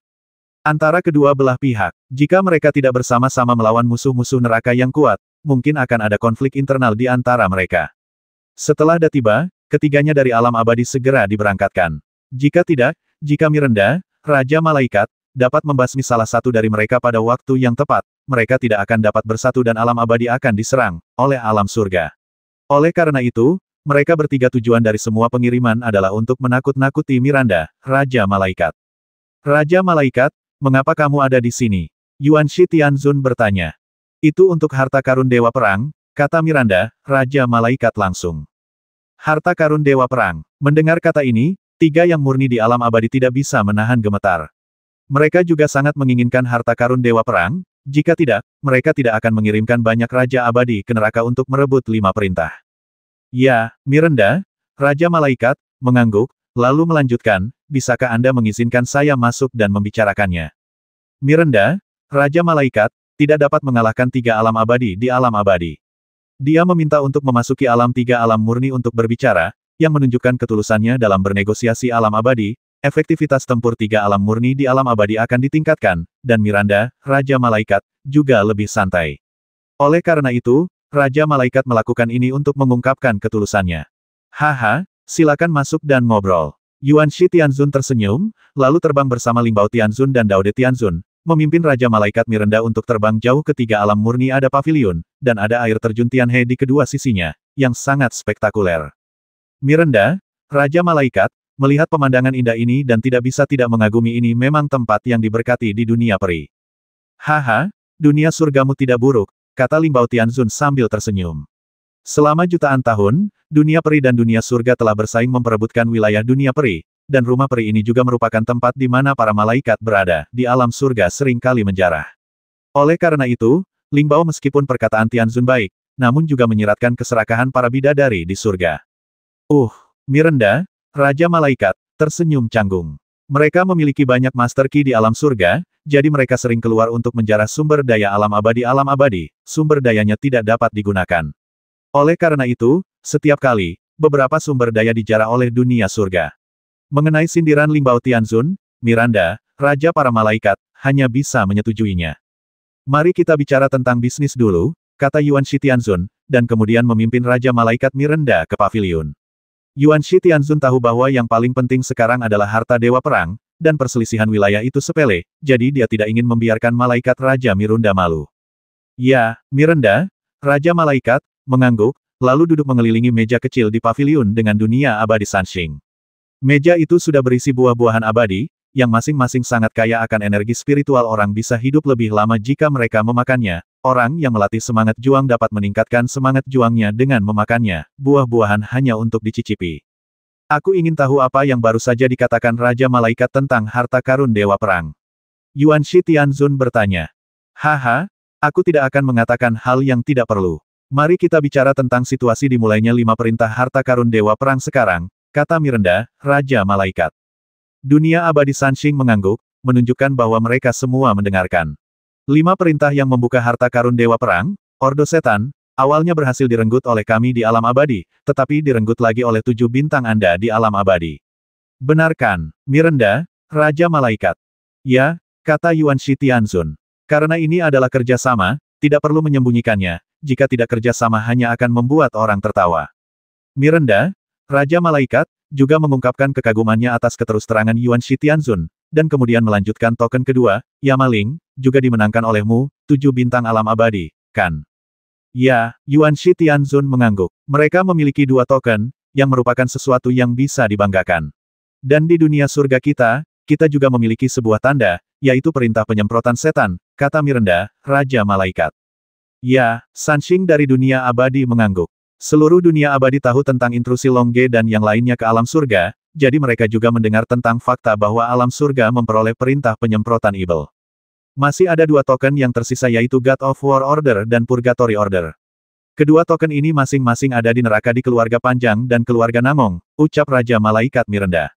antara kedua belah pihak. Jika mereka tidak bersama-sama melawan musuh-musuh neraka yang kuat, mungkin akan ada konflik internal di antara mereka. Setelah tiba, ketiganya dari alam abadi segera diberangkatkan. Jika tidak, jika Miranda, Raja Malaikat, dapat membasmi salah satu dari mereka pada waktu yang tepat, mereka tidak akan dapat bersatu dan alam abadi akan diserang oleh alam surga. Oleh karena itu, mereka bertiga tujuan dari semua pengiriman adalah untuk menakut-nakuti Miranda, Raja Malaikat. Raja Malaikat, mengapa kamu ada di sini? Yuan Shi Tianzun bertanya. Itu untuk harta karun Dewa Perang, kata Miranda, Raja Malaikat langsung. Harta karun Dewa Perang. Mendengar kata ini, tiga yang murni di alam abadi tidak bisa menahan gemetar. Mereka juga sangat menginginkan harta karun Dewa Perang, jika tidak, mereka tidak akan mengirimkan banyak Raja Abadi ke neraka untuk merebut 5 perintah. Ya, Miranda, Raja Malaikat, mengangguk, lalu melanjutkan, bisakah Anda mengizinkan saya masuk dan membicarakannya? Miranda, Raja Malaikat, tidak dapat mengalahkan 3 alam abadi di alam abadi. Dia meminta untuk memasuki alam 3 alam murni untuk berbicara, yang menunjukkan ketulusannya dalam bernegosiasi alam abadi. Efektivitas tempur 3 alam murni di alam abadi akan ditingkatkan, dan Miranda, Raja Malaikat, juga lebih santai. Oleh karena itu, Raja Malaikat melakukan ini untuk mengungkapkan ketulusannya. Haha, silakan masuk dan ngobrol. Yuan Shi Tianzun tersenyum, lalu terbang bersama Ling Bao Tianzun dan Dao De Tianzun, memimpin Raja Malaikat Miranda untuk terbang jauh ke 3 alam murni. Ada pavilion, dan ada air terjun Tianhe di kedua sisinya, yang sangat spektakuler. Miranda, Raja Malaikat, melihat pemandangan indah ini dan tidak bisa tidak mengagumi. Ini memang tempat yang diberkati di dunia peri. Haha, dunia surgamu tidak buruk, kata Ling Bao Tianzun sambil tersenyum. Selama jutaan tahun, dunia peri dan dunia surga telah bersaing memperebutkan wilayah dunia peri, dan rumah peri ini juga merupakan tempat di mana para malaikat berada, di alam surga sering kali menjarah. Oleh karena itu, Ling Bao meskipun perkataan Tianzun baik, namun juga menyiratkan keserakahan para bidadari di surga. Miranda, Raja Malaikat, tersenyum canggung. Mereka memiliki banyak master key di alam surga, jadi mereka sering keluar untuk menjarah sumber daya alam abadi, sumber dayanya tidak dapat digunakan. Oleh karena itu, setiap kali, beberapa sumber daya dijarah oleh dunia surga. Mengenai sindiran Ling Bao Tianzun, Miranda, Raja para Malaikat, hanya bisa menyetujuinya. Mari kita bicara tentang bisnis dulu, kata Yuan Shi Tianzun, dan kemudian memimpin Raja Malaikat Miranda ke pavilion. Yuan Shi Tianzun tahu bahwa yang paling penting sekarang adalah harta Dewa Perang, dan perselisihan wilayah itu sepele, jadi dia tidak ingin membiarkan Malaikat Raja Miranda malu. Ya, Miranda, Raja Malaikat, mengangguk, lalu duduk mengelilingi meja kecil di pavilion dengan dunia abadi Sanxing. Meja itu sudah berisi buah-buahan abadi, yang masing-masing sangat kaya akan energi spiritual. Orang bisa hidup lebih lama jika mereka memakannya. Orang yang melatih semangat juang dapat meningkatkan semangat juangnya dengan memakannya. Buah-buahan hanya untuk dicicipi. Aku ingin tahu apa yang baru saja dikatakan Raja Malaikat tentang harta karun Dewa Perang. Yuan Shi Tianzun bertanya. Haha, aku tidak akan mengatakan hal yang tidak perlu. Mari kita bicara tentang situasi dimulainya 5 perintah harta karun Dewa Perang sekarang, kata Miranda, Raja Malaikat. Dunia abadi Sanxing mengangguk, menunjukkan bahwa mereka semua mendengarkan. 5 perintah yang membuka harta karun Dewa Perang, Ordo Setan, awalnya berhasil direnggut oleh kami di alam abadi, tetapi direnggut lagi oleh 7 bintang Anda di alam abadi. Benarkan, Miranda, Raja Malaikat? Ya, kata Yuan Shi Tianzun. Karena ini adalah kerjasama, tidak perlu menyembunyikannya, jika tidak kerjasama hanya akan membuat orang tertawa. Miranda, Raja Malaikat, juga mengungkapkan kekagumannya atas keterus-terangan Yuan Shi Tianzun, dan kemudian melanjutkan token kedua, Yamaling, juga dimenangkan olehmu, 7 bintang alam abadi, kan? Ya, Yuan Shi Tianzun mengangguk. Mereka memiliki 2 token, yang merupakan sesuatu yang bisa dibanggakan. Dan di dunia surga kita juga memiliki sebuah tanda, yaitu perintah penyemprotan setan, kata Miranda, Raja Malaikat. Ya, Sanxing dari dunia abadi mengangguk. Seluruh dunia abadi tahu tentang intrusi Longge dan yang lainnya ke alam surga, jadi mereka juga mendengar tentang fakta bahwa alam surga memperoleh perintah penyemprotan Evil. Masih ada 2 token yang tersisa yaitu God of War Order dan Purgatory Order. Kedua token ini masing-masing ada di neraka di keluarga Panjang dan keluarga Namong, ucap Raja Malaikat Miranda.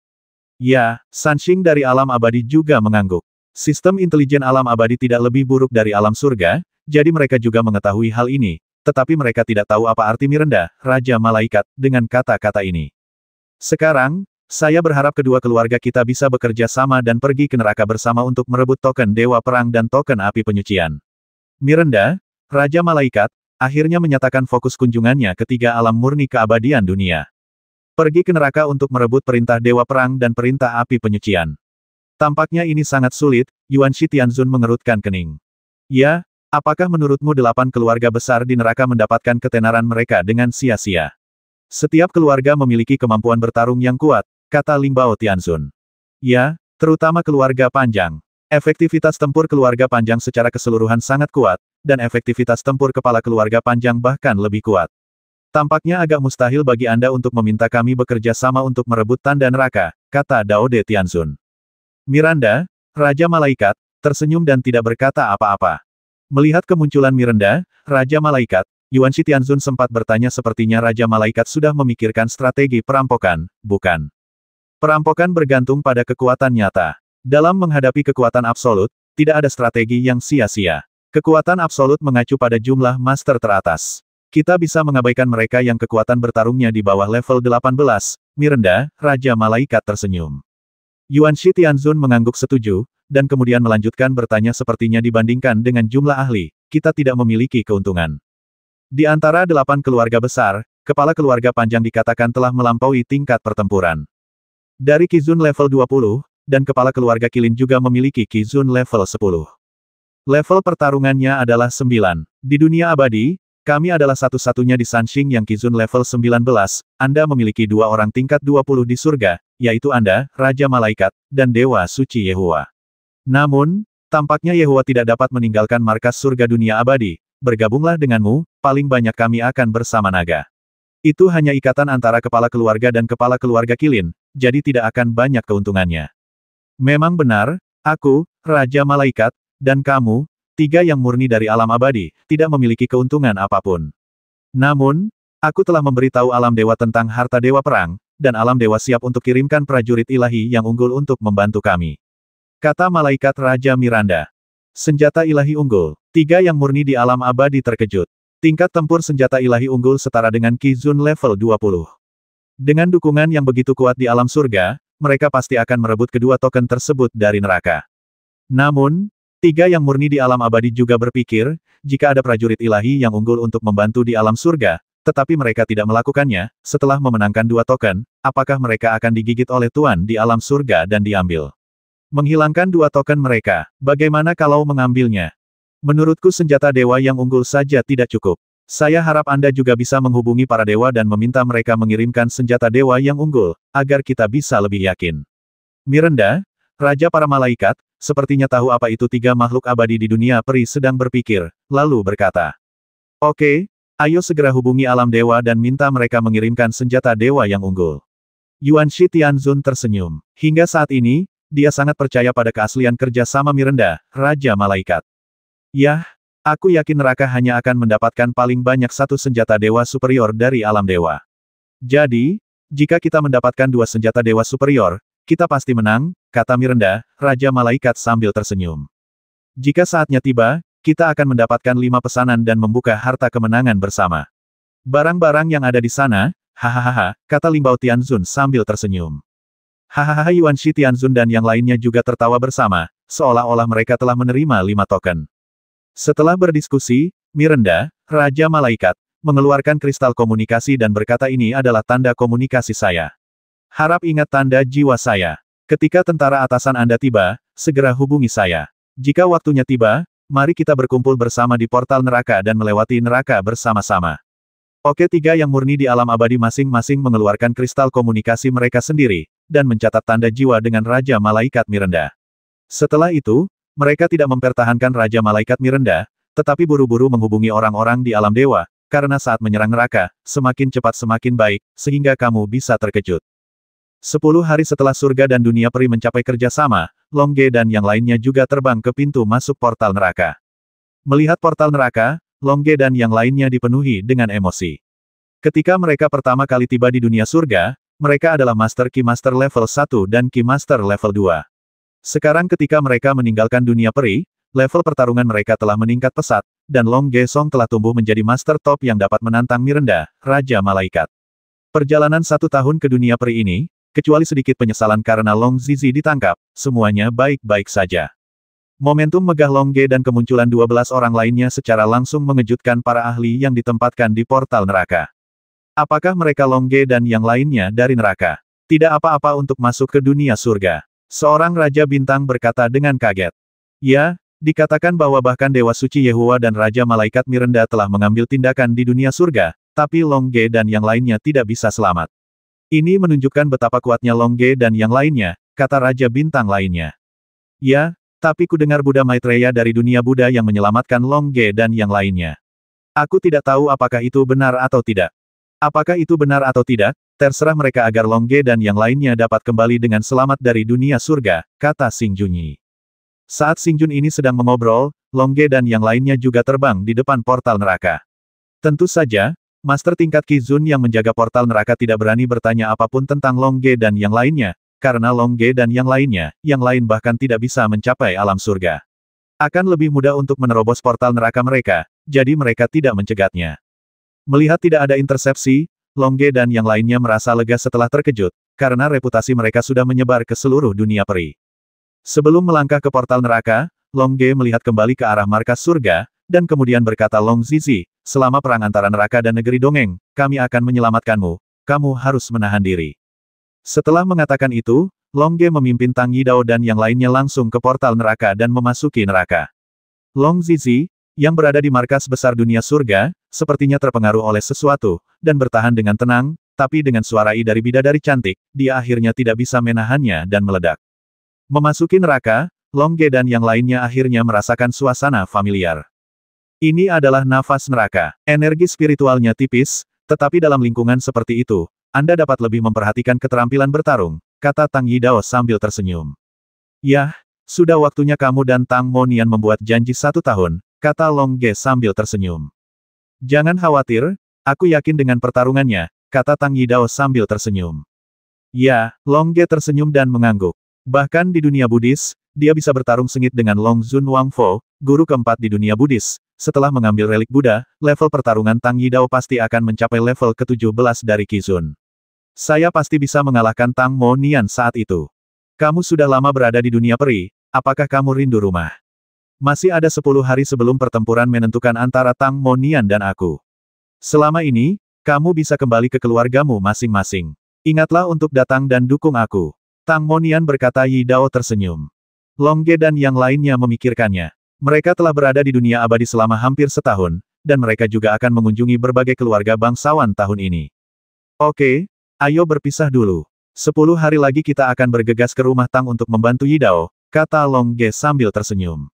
Ya, Sanxing dari alam abadi juga mengangguk. Sistem intelijen alam abadi tidak lebih buruk dari alam surga, jadi mereka juga mengetahui hal ini. Tetapi mereka tidak tahu apa arti Miranda, Raja Malaikat, dengan kata-kata ini. Sekarang, saya berharap kedua keluarga kita bisa bekerja sama dan pergi ke neraka bersama untuk merebut token Dewa Perang dan token Api Penyucian. Miranda, Raja Malaikat, akhirnya menyatakan fokus kunjungannya ke 3 alam murni keabadian dunia. Pergi ke neraka untuk merebut perintah Dewa Perang dan perintah Api Penyucian. Tampaknya ini sangat sulit, Yuan Shi Tianzun mengerutkan kening. Ya, apakah menurutmu 8 keluarga besar di neraka mendapatkan ketenaran mereka dengan sia-sia? Setiap keluarga memiliki kemampuan bertarung yang kuat, kata Lingbao Tianzun. Ya, terutama keluarga Panjang. Efektivitas tempur keluarga Panjang secara keseluruhan sangat kuat, dan efektivitas tempur kepala keluarga Panjang bahkan lebih kuat. Tampaknya agak mustahil bagi Anda untuk meminta kami bekerja sama untuk merebut tanda neraka, kata Dao De Tianzun. Miranda, Raja Malaikat, tersenyum dan tidak berkata apa-apa. Melihat kemunculan Miranda, Raja Malaikat, Yuan Shi Tianzun sempat bertanya sepertinya Raja Malaikat sudah memikirkan strategi perampokan, bukan? Perampokan bergantung pada kekuatan nyata. Dalam menghadapi kekuatan absolut, tidak ada strategi yang sia-sia. Kekuatan absolut mengacu pada jumlah master teratas. Kita bisa mengabaikan mereka yang kekuatan bertarungnya di bawah level 18, Miranda, Raja Malaikat tersenyum. Yuan Shi Tianzun mengangguk setuju, dan kemudian melanjutkan bertanya sepertinya dibandingkan dengan jumlah ahli, kita tidak memiliki keuntungan. Di antara 8 keluarga besar, kepala keluarga Panjang dikatakan telah melampaui tingkat pertempuran. Dari Qizun level 20, dan kepala keluarga Qilin juga memiliki Qizun level 10. Level pertarungannya adalah 9. Di dunia abadi, kami adalah satu-satunya di Sanxing yang Qizun level 19, Anda memiliki 2 orang tingkat 20 di surga, yaitu Anda, Raja Malaikat, dan Dewa Suci Yehua. Namun, tampaknya Yehua tidak dapat meninggalkan markas surga dunia abadi, bergabunglah denganmu, paling banyak kami akan bersama naga. Itu hanya ikatan antara kepala keluarga dan kepala keluarga Qilin, jadi tidak akan banyak keuntungannya. Memang benar, aku, Raja Malaikat, dan kamu, 3 yang murni dari alam abadi, tidak memiliki keuntungan apapun. Namun, aku telah memberitahu alam dewa tentang harta dewa perang, dan alam dewa siap untuk kirimkan prajurit ilahi yang unggul untuk membantu kami. Kata Malaikat Raja Miranda. Senjata ilahi unggul. 3 yang murni di alam abadi terkejut. Tingkat tempur senjata ilahi unggul setara dengan Qizun level 20. Dengan dukungan yang begitu kuat di alam surga, mereka pasti akan merebut kedua token tersebut dari neraka. Namun, 3 yang murni di alam abadi juga berpikir, jika ada prajurit ilahi yang unggul untuk membantu di alam surga, tetapi mereka tidak melakukannya, setelah memenangkan 2 token, apakah mereka akan digigit oleh Tuan di alam surga dan diambil? Menghilangkan 2 token mereka, bagaimana kalau mengambilnya? Menurutku senjata dewa yang unggul saja tidak cukup. Saya harap Anda juga bisa menghubungi para dewa dan meminta mereka mengirimkan senjata dewa yang unggul, agar kita bisa lebih yakin. Miranda, Raja para Malaikat, sepertinya tahu apa itu 3 makhluk abadi di dunia peri sedang berpikir, lalu berkata. Oke, ayo segera hubungi alam dewa dan minta mereka mengirimkan senjata dewa yang unggul. Yuan Shi Tianzun tersenyum. Hingga saat ini, dia sangat percaya pada keaslian kerja sama Miranda, Raja Malaikat. Yah, aku yakin neraka hanya akan mendapatkan paling banyak 1 senjata dewa superior dari alam dewa. Jadi, jika kita mendapatkan 2 senjata dewa superior, kita pasti menang, kata Miranda, Raja Malaikat sambil tersenyum. Jika saatnya tiba, kita akan mendapatkan 5 pesanan dan membuka harta kemenangan bersama. Barang-barang yang ada di sana, hahaha, kata Lingbao Tianzun sambil tersenyum. Hahaha Yuan Shi Tianzun dan yang lainnya juga tertawa bersama, seolah-olah mereka telah menerima 5 token. Setelah berdiskusi, Miranda, Raja Malaikat, mengeluarkan kristal komunikasi dan berkata ini adalah tanda komunikasi saya. Harap ingat tanda jiwa saya. Ketika tentara atasan Anda tiba, segera hubungi saya. Jika waktunya tiba, mari kita berkumpul bersama di portal neraka dan melewati neraka bersama-sama. Oke 3 yang murni di alam abadi masing-masing mengeluarkan kristal komunikasi mereka sendiri, dan mencatat tanda jiwa dengan Raja Malaikat Miranda. Setelah itu, mereka tidak mempertahankan Raja Malaikat Miranda, tetapi buru-buru menghubungi orang-orang di alam dewa, karena saat menyerang neraka, semakin cepat semakin baik, sehingga kamu bisa terkejut. 10 hari setelah surga dan dunia peri mencapai kerjasama, Long Ge dan yang lainnya juga terbang ke pintu masuk portal neraka. Melihat portal neraka, Long Ge dan yang lainnya dipenuhi dengan emosi. Ketika mereka pertama kali tiba di dunia surga, mereka adalah Master Ki Master level 1 dan Ki Master level 2. Sekarang ketika mereka meninggalkan dunia peri, level pertarungan mereka telah meningkat pesat, dan Long Ge Song telah tumbuh menjadi Master Top yang dapat menantang Miranda, Raja Malaikat. Perjalanan 1 tahun ke dunia peri ini, kecuali sedikit penyesalan karena Long Zizi ditangkap, semuanya baik-baik saja. Momentum megah Long Ge dan kemunculan 12 orang lainnya secara langsung mengejutkan para ahli yang ditempatkan di portal neraka. Apakah mereka Long Ge dan yang lainnya dari neraka? Tidak apa-apa untuk masuk ke dunia surga. Seorang Raja Bintang berkata dengan kaget. Ya, dikatakan bahwa bahkan Dewa Suci Yehua dan Raja Malaikat Miranda telah mengambil tindakan di dunia surga, tapi Long Ge dan yang lainnya tidak bisa selamat. Ini menunjukkan betapa kuatnya Long Ge dan yang lainnya, kata Raja Bintang lainnya. Ya, tapi ku dengar Buddha Maitreya dari dunia Buddha yang menyelamatkan Long Ge dan yang lainnya. Aku tidak tahu apakah itu benar atau tidak. Apakah itu benar atau tidak, terserah mereka agar Long Ge dan yang lainnya dapat kembali dengan selamat dari dunia surga, kata Xing Junyi. Saat Xing Jun ini sedang mengobrol, Long Ge dan yang lainnya juga terbang di depan portal neraka. Tentu saja, Master tingkat Qi Zun yang menjaga portal neraka tidak berani bertanya apapun tentang Long Ge dan yang lainnya, karena Long Ge dan yang lainnya, yang lain bahkan tidak bisa mencapai alam surga. Akan lebih mudah untuk menerobos portal neraka mereka, jadi mereka tidak mencegatnya. Melihat tidak ada intersepsi, Long Ge dan yang lainnya merasa lega setelah terkejut, karena reputasi mereka sudah menyebar ke seluruh dunia peri. Sebelum melangkah ke portal neraka, Long Ge melihat kembali ke arah markas surga, dan kemudian berkata Long Zizi, selama perang antara neraka dan negeri dongeng, kami akan menyelamatkanmu, kamu harus menahan diri. Setelah mengatakan itu, Long Ge memimpin Tang Yidao dan yang lainnya langsung ke portal neraka dan memasuki neraka. Long Zizi, yang berada di markas besar dunia surga, sepertinya terpengaruh oleh sesuatu, dan bertahan dengan tenang, tapi dengan suara dari bidadari cantik, dia akhirnya tidak bisa menahannya dan meledak. Memasuki neraka, Long Ge dan yang lainnya akhirnya merasakan suasana familiar. Ini adalah nafas neraka. Energi spiritualnya tipis, tetapi dalam lingkungan seperti itu, Anda dapat lebih memperhatikan keterampilan bertarung, kata Tang Yidao sambil tersenyum. Yah, sudah waktunya kamu dan Tang Monian membuat janji 1 tahun, kata Long Ge sambil tersenyum. Jangan khawatir, aku yakin dengan pertarungannya, kata Tang Yidao sambil tersenyum. Ya, Long Ge tersenyum dan mengangguk. Bahkan di dunia Buddhis, dia bisa bertarung sengit dengan Long Zun Wangfo, guru keempat di dunia Buddhis. Setelah mengambil relik Buddha, level pertarungan Tang Yidao pasti akan mencapai level ke-17 dari Qi Zun. Saya pasti bisa mengalahkan Tang Mo Nian saat itu. Kamu sudah lama berada di dunia peri, apakah kamu rindu rumah? Masih ada 10 hari sebelum pertempuran menentukan antara Tang Mo Nian dan aku. Selama ini, kamu bisa kembali ke keluargamu masing-masing. Ingatlah untuk datang dan dukung aku. Tang Mo Nian berkata. Yidao tersenyum. Long Ge dan yang lainnya memikirkannya. Mereka telah berada di dunia abadi selama hampir setahun, dan mereka juga akan mengunjungi berbagai keluarga bangsawan tahun ini. Oke, ayo berpisah dulu. 10 hari lagi kita akan bergegas ke rumah Tang untuk membantu Yidao, kata Long Ge sambil tersenyum.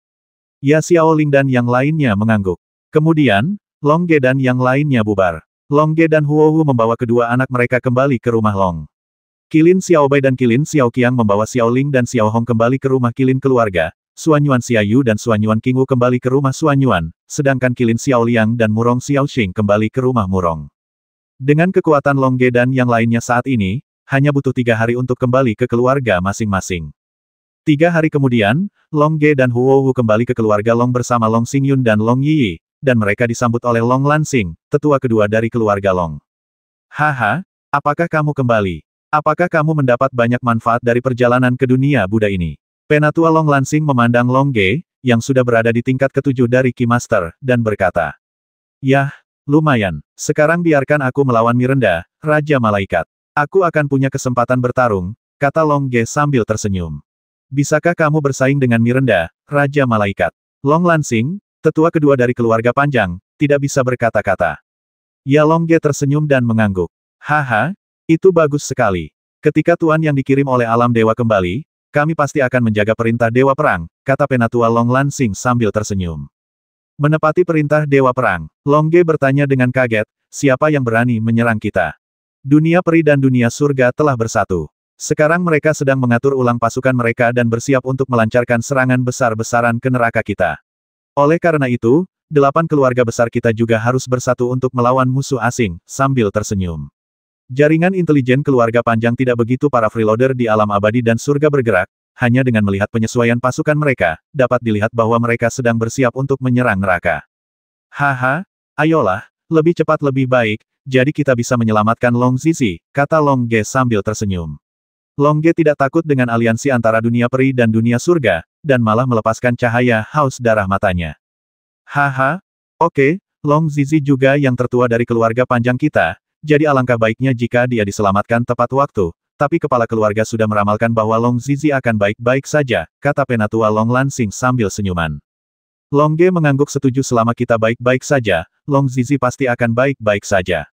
Ya Xiaoling dan yang lainnya mengangguk. Kemudian, Long Ge dan yang lainnya bubar. Long Ge dan Huohu membawa kedua anak mereka kembali ke rumah Long. Qilin Xiaobai dan Qilin Xiaoqiang membawa Xiaoling dan Xiaohong kembali ke rumah Qilin keluarga. Suanyuan Xiaoyu dan Suanyuan Qingwu kembali ke rumah Suanyuan, sedangkan Qilin Xiaoliang dan Murong Xiaoxing kembali ke rumah Murong. Dengan kekuatan Long Ge dan yang lainnya saat ini, hanya butuh 3 hari untuk kembali ke keluarga masing-masing. 3 hari kemudian, Long Ge dan Huohu kembali ke keluarga Long bersama Long Xingyun dan Long Yiyi, dan mereka disambut oleh Long Lansing, tetua kedua dari keluarga Long. Haha, apakah kamu kembali? Apakah kamu mendapat banyak manfaat dari perjalanan ke dunia Buddha ini? Penatua Long Lansing memandang Long Ge, yang sudah berada di tingkat ke-7 dari Qi Master, dan berkata. Yah, lumayan. Sekarang biarkan aku melawan Miranda, Raja Malaikat. Aku akan punya kesempatan bertarung, kata Long Ge sambil tersenyum. Bisakah kamu bersaing dengan Miranda, Raja Malaikat? Long Lansing, tetua kedua dari keluarga panjang, tidak bisa berkata-kata. Ya Long Ge tersenyum dan mengangguk. Haha, itu bagus sekali. Ketika Tuan yang dikirim oleh alam dewa kembali, kami pasti akan menjaga perintah Dewa Perang, kata Penatua Long Lansing sambil tersenyum. Menepati perintah Dewa Perang, Long Ge bertanya dengan kaget, siapa yang berani menyerang kita? Dunia peri dan dunia surga telah bersatu. Sekarang mereka sedang mengatur ulang pasukan mereka dan bersiap untuk melancarkan serangan besar-besaran ke neraka kita. Oleh karena itu, 8 keluarga besar kita juga harus bersatu untuk melawan musuh asing, sambil tersenyum. Jaringan intelijen keluarga panjang tidak begitu para freeloader di alam abadi dan surga bergerak, hanya dengan melihat penyesuaian pasukan mereka, dapat dilihat bahwa mereka sedang bersiap untuk menyerang neraka. Haha, ayolah, lebih cepat lebih baik, jadi kita bisa menyelamatkan Long Zizi, kata Long Ge sambil tersenyum. Long Ge tidak takut dengan aliansi antara dunia peri dan dunia surga, dan malah melepaskan cahaya haus darah matanya. Haha, oke, Long Zizi juga yang tertua dari keluarga panjang kita, jadi alangkah baiknya jika dia diselamatkan tepat waktu, tapi kepala keluarga sudah meramalkan bahwa Long Zizi akan baik-baik saja, kata Penatua Long Lansing sambil senyuman. Long Ge mengangguk setuju selama kita baik-baik saja, Long Zizi pasti akan baik-baik saja.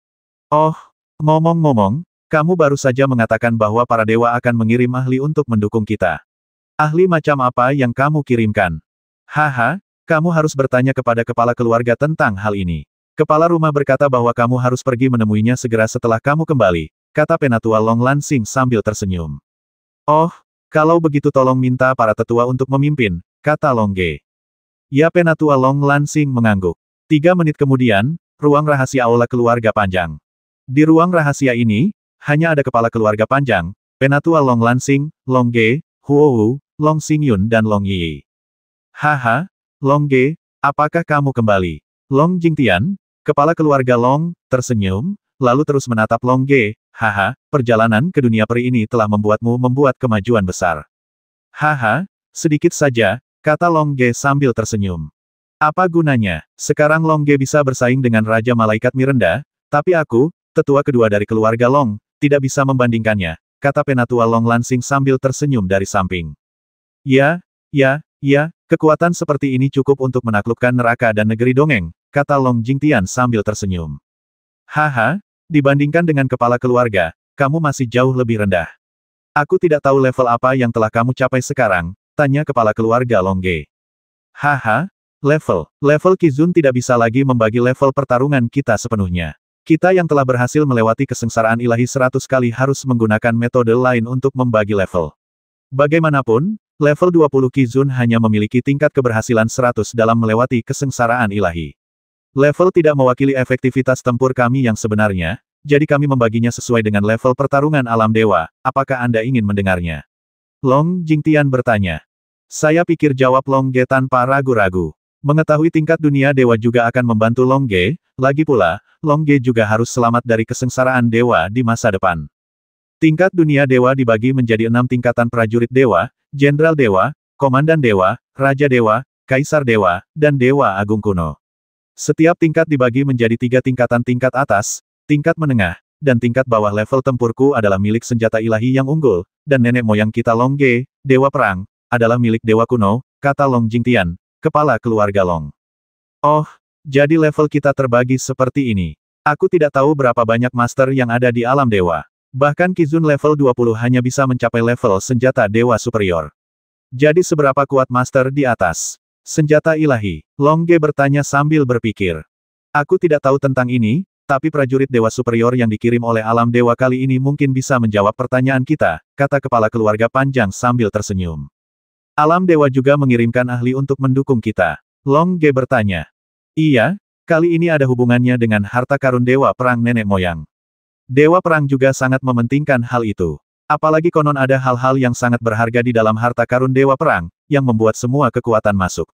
Oh, ngomong-ngomong, kamu baru saja mengatakan bahwa para dewa akan mengirim ahli untuk mendukung kita. Ahli macam apa yang kamu kirimkan? Haha, kamu harus bertanya kepada kepala keluarga tentang hal ini. Kepala rumah berkata bahwa kamu harus pergi menemuinya segera setelah kamu kembali, kata Penatua Long Lansing sambil tersenyum. Oh, kalau begitu tolong minta para tetua untuk memimpin, kata Long Ge. Ya, Penatua Long Lansing mengangguk. 3 menit kemudian, ruang rahasia aula keluarga panjang. Di ruang rahasia ini, hanya ada kepala keluarga panjang, Penatua Long Lansing, Long Ge, Huowu, Long Xingyun dan Long Yi. Haha, Long Ge, apakah kamu kembali? Long Jingtian, kepala keluarga Long, tersenyum, lalu terus menatap Long Ge. Haha, perjalanan ke dunia peri ini telah membuatmu membuat kemajuan besar. Haha, sedikit saja, kata Long Ge sambil tersenyum. Apa gunanya? Sekarang Long Ge bisa bersaing dengan Raja Malaikat Miranda, tapi aku, tetua kedua dari keluarga Long, tidak bisa membandingkannya, kata Penatua Long Lansing sambil tersenyum dari samping. Ya, kekuatan seperti ini cukup untuk menaklukkan neraka dan negeri dongeng, kata Long Jingtian sambil tersenyum. Haha, dibandingkan dengan kepala keluarga, kamu masih jauh lebih rendah. Aku tidak tahu level apa yang telah kamu capai sekarang, tanya kepala keluarga Long Ge. Haha, level Qizun tidak bisa lagi membagi level pertarungan kita sepenuhnya. Kita yang telah berhasil melewati kesengsaraan ilahi 100 kali harus menggunakan metode lain untuk membagi level. Bagaimanapun, level 20 Qizun hanya memiliki tingkat keberhasilan 100 dalam melewati kesengsaraan ilahi. Level tidak mewakili efektivitas tempur kami yang sebenarnya, jadi kami membaginya sesuai dengan level pertarungan alam dewa. Apakah Anda ingin mendengarnya? Long Jingtian bertanya. Saya pikir, jawab Long Ge tanpa ragu-ragu. Mengetahui tingkat dunia dewa juga akan membantu Long Ge, lagi pula, Long Ge juga harus selamat dari kesengsaraan dewa di masa depan. Tingkat dunia dewa dibagi menjadi 6 tingkatan prajurit dewa, jenderal dewa, komandan dewa, raja dewa, kaisar dewa, dan dewa agung kuno. Setiap tingkat dibagi menjadi 3 tingkatan: tingkat atas, tingkat menengah, dan tingkat bawah. Level tempurku adalah milik senjata ilahi yang unggul, dan nenek moyang kita Long Ge, dewa perang, adalah milik dewa kuno, kata Long Jingtian, kepala keluarga Long. Oh, jadi level kita terbagi seperti ini. Aku tidak tahu berapa banyak master yang ada di alam dewa. Bahkan Qizun level 20 hanya bisa mencapai level senjata dewa superior. Jadi seberapa kuat master di atas senjata ilahi? Long Ge bertanya sambil berpikir. Aku tidak tahu tentang ini, tapi prajurit dewa superior yang dikirim oleh alam dewa kali ini mungkin bisa menjawab pertanyaan kita, kata kepala keluarga panjang sambil tersenyum. Alam dewa juga mengirimkan ahli untuk mendukung kita. Long Ge bertanya. Iya, kali ini ada hubungannya dengan harta karun dewa perang nenek moyang. Dewa perang juga sangat mementingkan hal itu. Apalagi konon ada hal-hal yang sangat berharga di dalam harta karun dewa perang, yang membuat semua kekuatan masuk.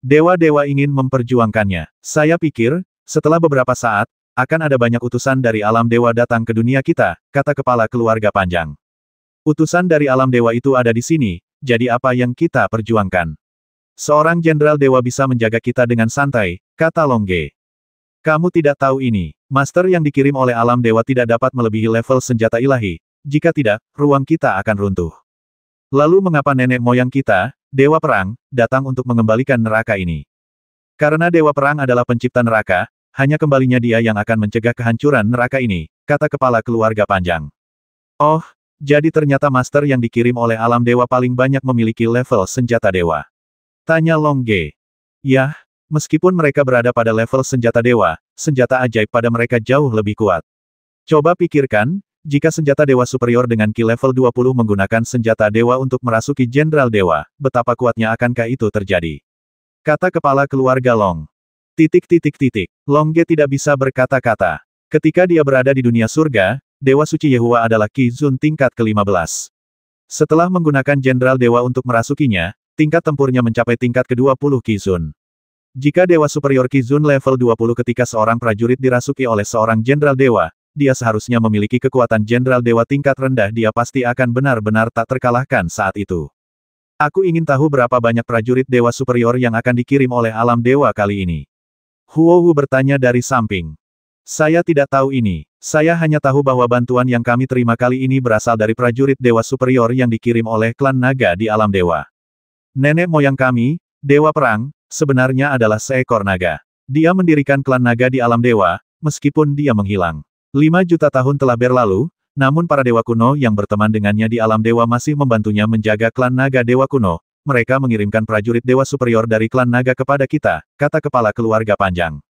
Dewa-dewa ingin memperjuangkannya. Saya pikir, setelah beberapa saat, akan ada banyak utusan dari alam dewa datang ke dunia kita, kata kepala keluarga panjang. Utusan dari alam dewa itu ada di sini, jadi apa yang kita perjuangkan? Seorang jenderal dewa bisa menjaga kita dengan santai, kata Long Ge. Kamu tidak tahu ini, master yang dikirim oleh alam dewa tidak dapat melebihi level senjata ilahi. Jika tidak, ruang kita akan runtuh. Lalu mengapa nenek moyang kita, dewa perang, datang untuk mengembalikan neraka ini? Karena dewa perang adalah pencipta neraka, hanya kembalinya dia yang akan mencegah kehancuran neraka ini, kata kepala keluarga panjang. Oh, jadi ternyata master yang dikirim oleh alam dewa paling banyak memiliki level senjata dewa. Tanya Long Ge. Yah, meskipun mereka berada pada level senjata dewa, senjata ajaib pada mereka jauh lebih kuat. Coba pikirkan, jika senjata dewa superior dengan ki level 20 menggunakan senjata dewa untuk merasuki jenderal dewa, betapa kuatnya akankah itu terjadi? Kata kepala keluarga Long. Long Ge tidak bisa berkata-kata. Ketika dia berada di dunia surga, Dewa Suci Yehua adalah Qizun tingkat ke-15. Setelah menggunakan jenderal dewa untuk merasukinya, tingkat tempurnya mencapai tingkat ke-20 Qizun. Jika Dewa Superior Qizun level 20 ketika seorang prajurit dirasuki oleh seorang jenderal dewa, dia seharusnya memiliki kekuatan jenderal dewa tingkat rendah. Dia pasti akan benar-benar tak terkalahkan saat itu. Aku ingin tahu berapa banyak prajurit dewa superior yang akan dikirim oleh alam dewa kali ini. Huowu bertanya dari samping. Saya tidak tahu ini. Saya hanya tahu bahwa bantuan yang kami terima kali ini berasal dari prajurit dewa superior yang dikirim oleh klan naga di alam dewa. Nenek moyang kami, dewa perang, sebenarnya adalah seekor naga. Dia mendirikan klan naga di alam dewa, meskipun dia menghilang. 5 juta tahun telah berlalu, namun para dewa kuno yang berteman dengannya di alam dewa masih membantunya menjaga klan naga dewa kuno. Mereka mengirimkan prajurit dewa superior dari klan naga kepada kita, kata kepala keluarga panjang.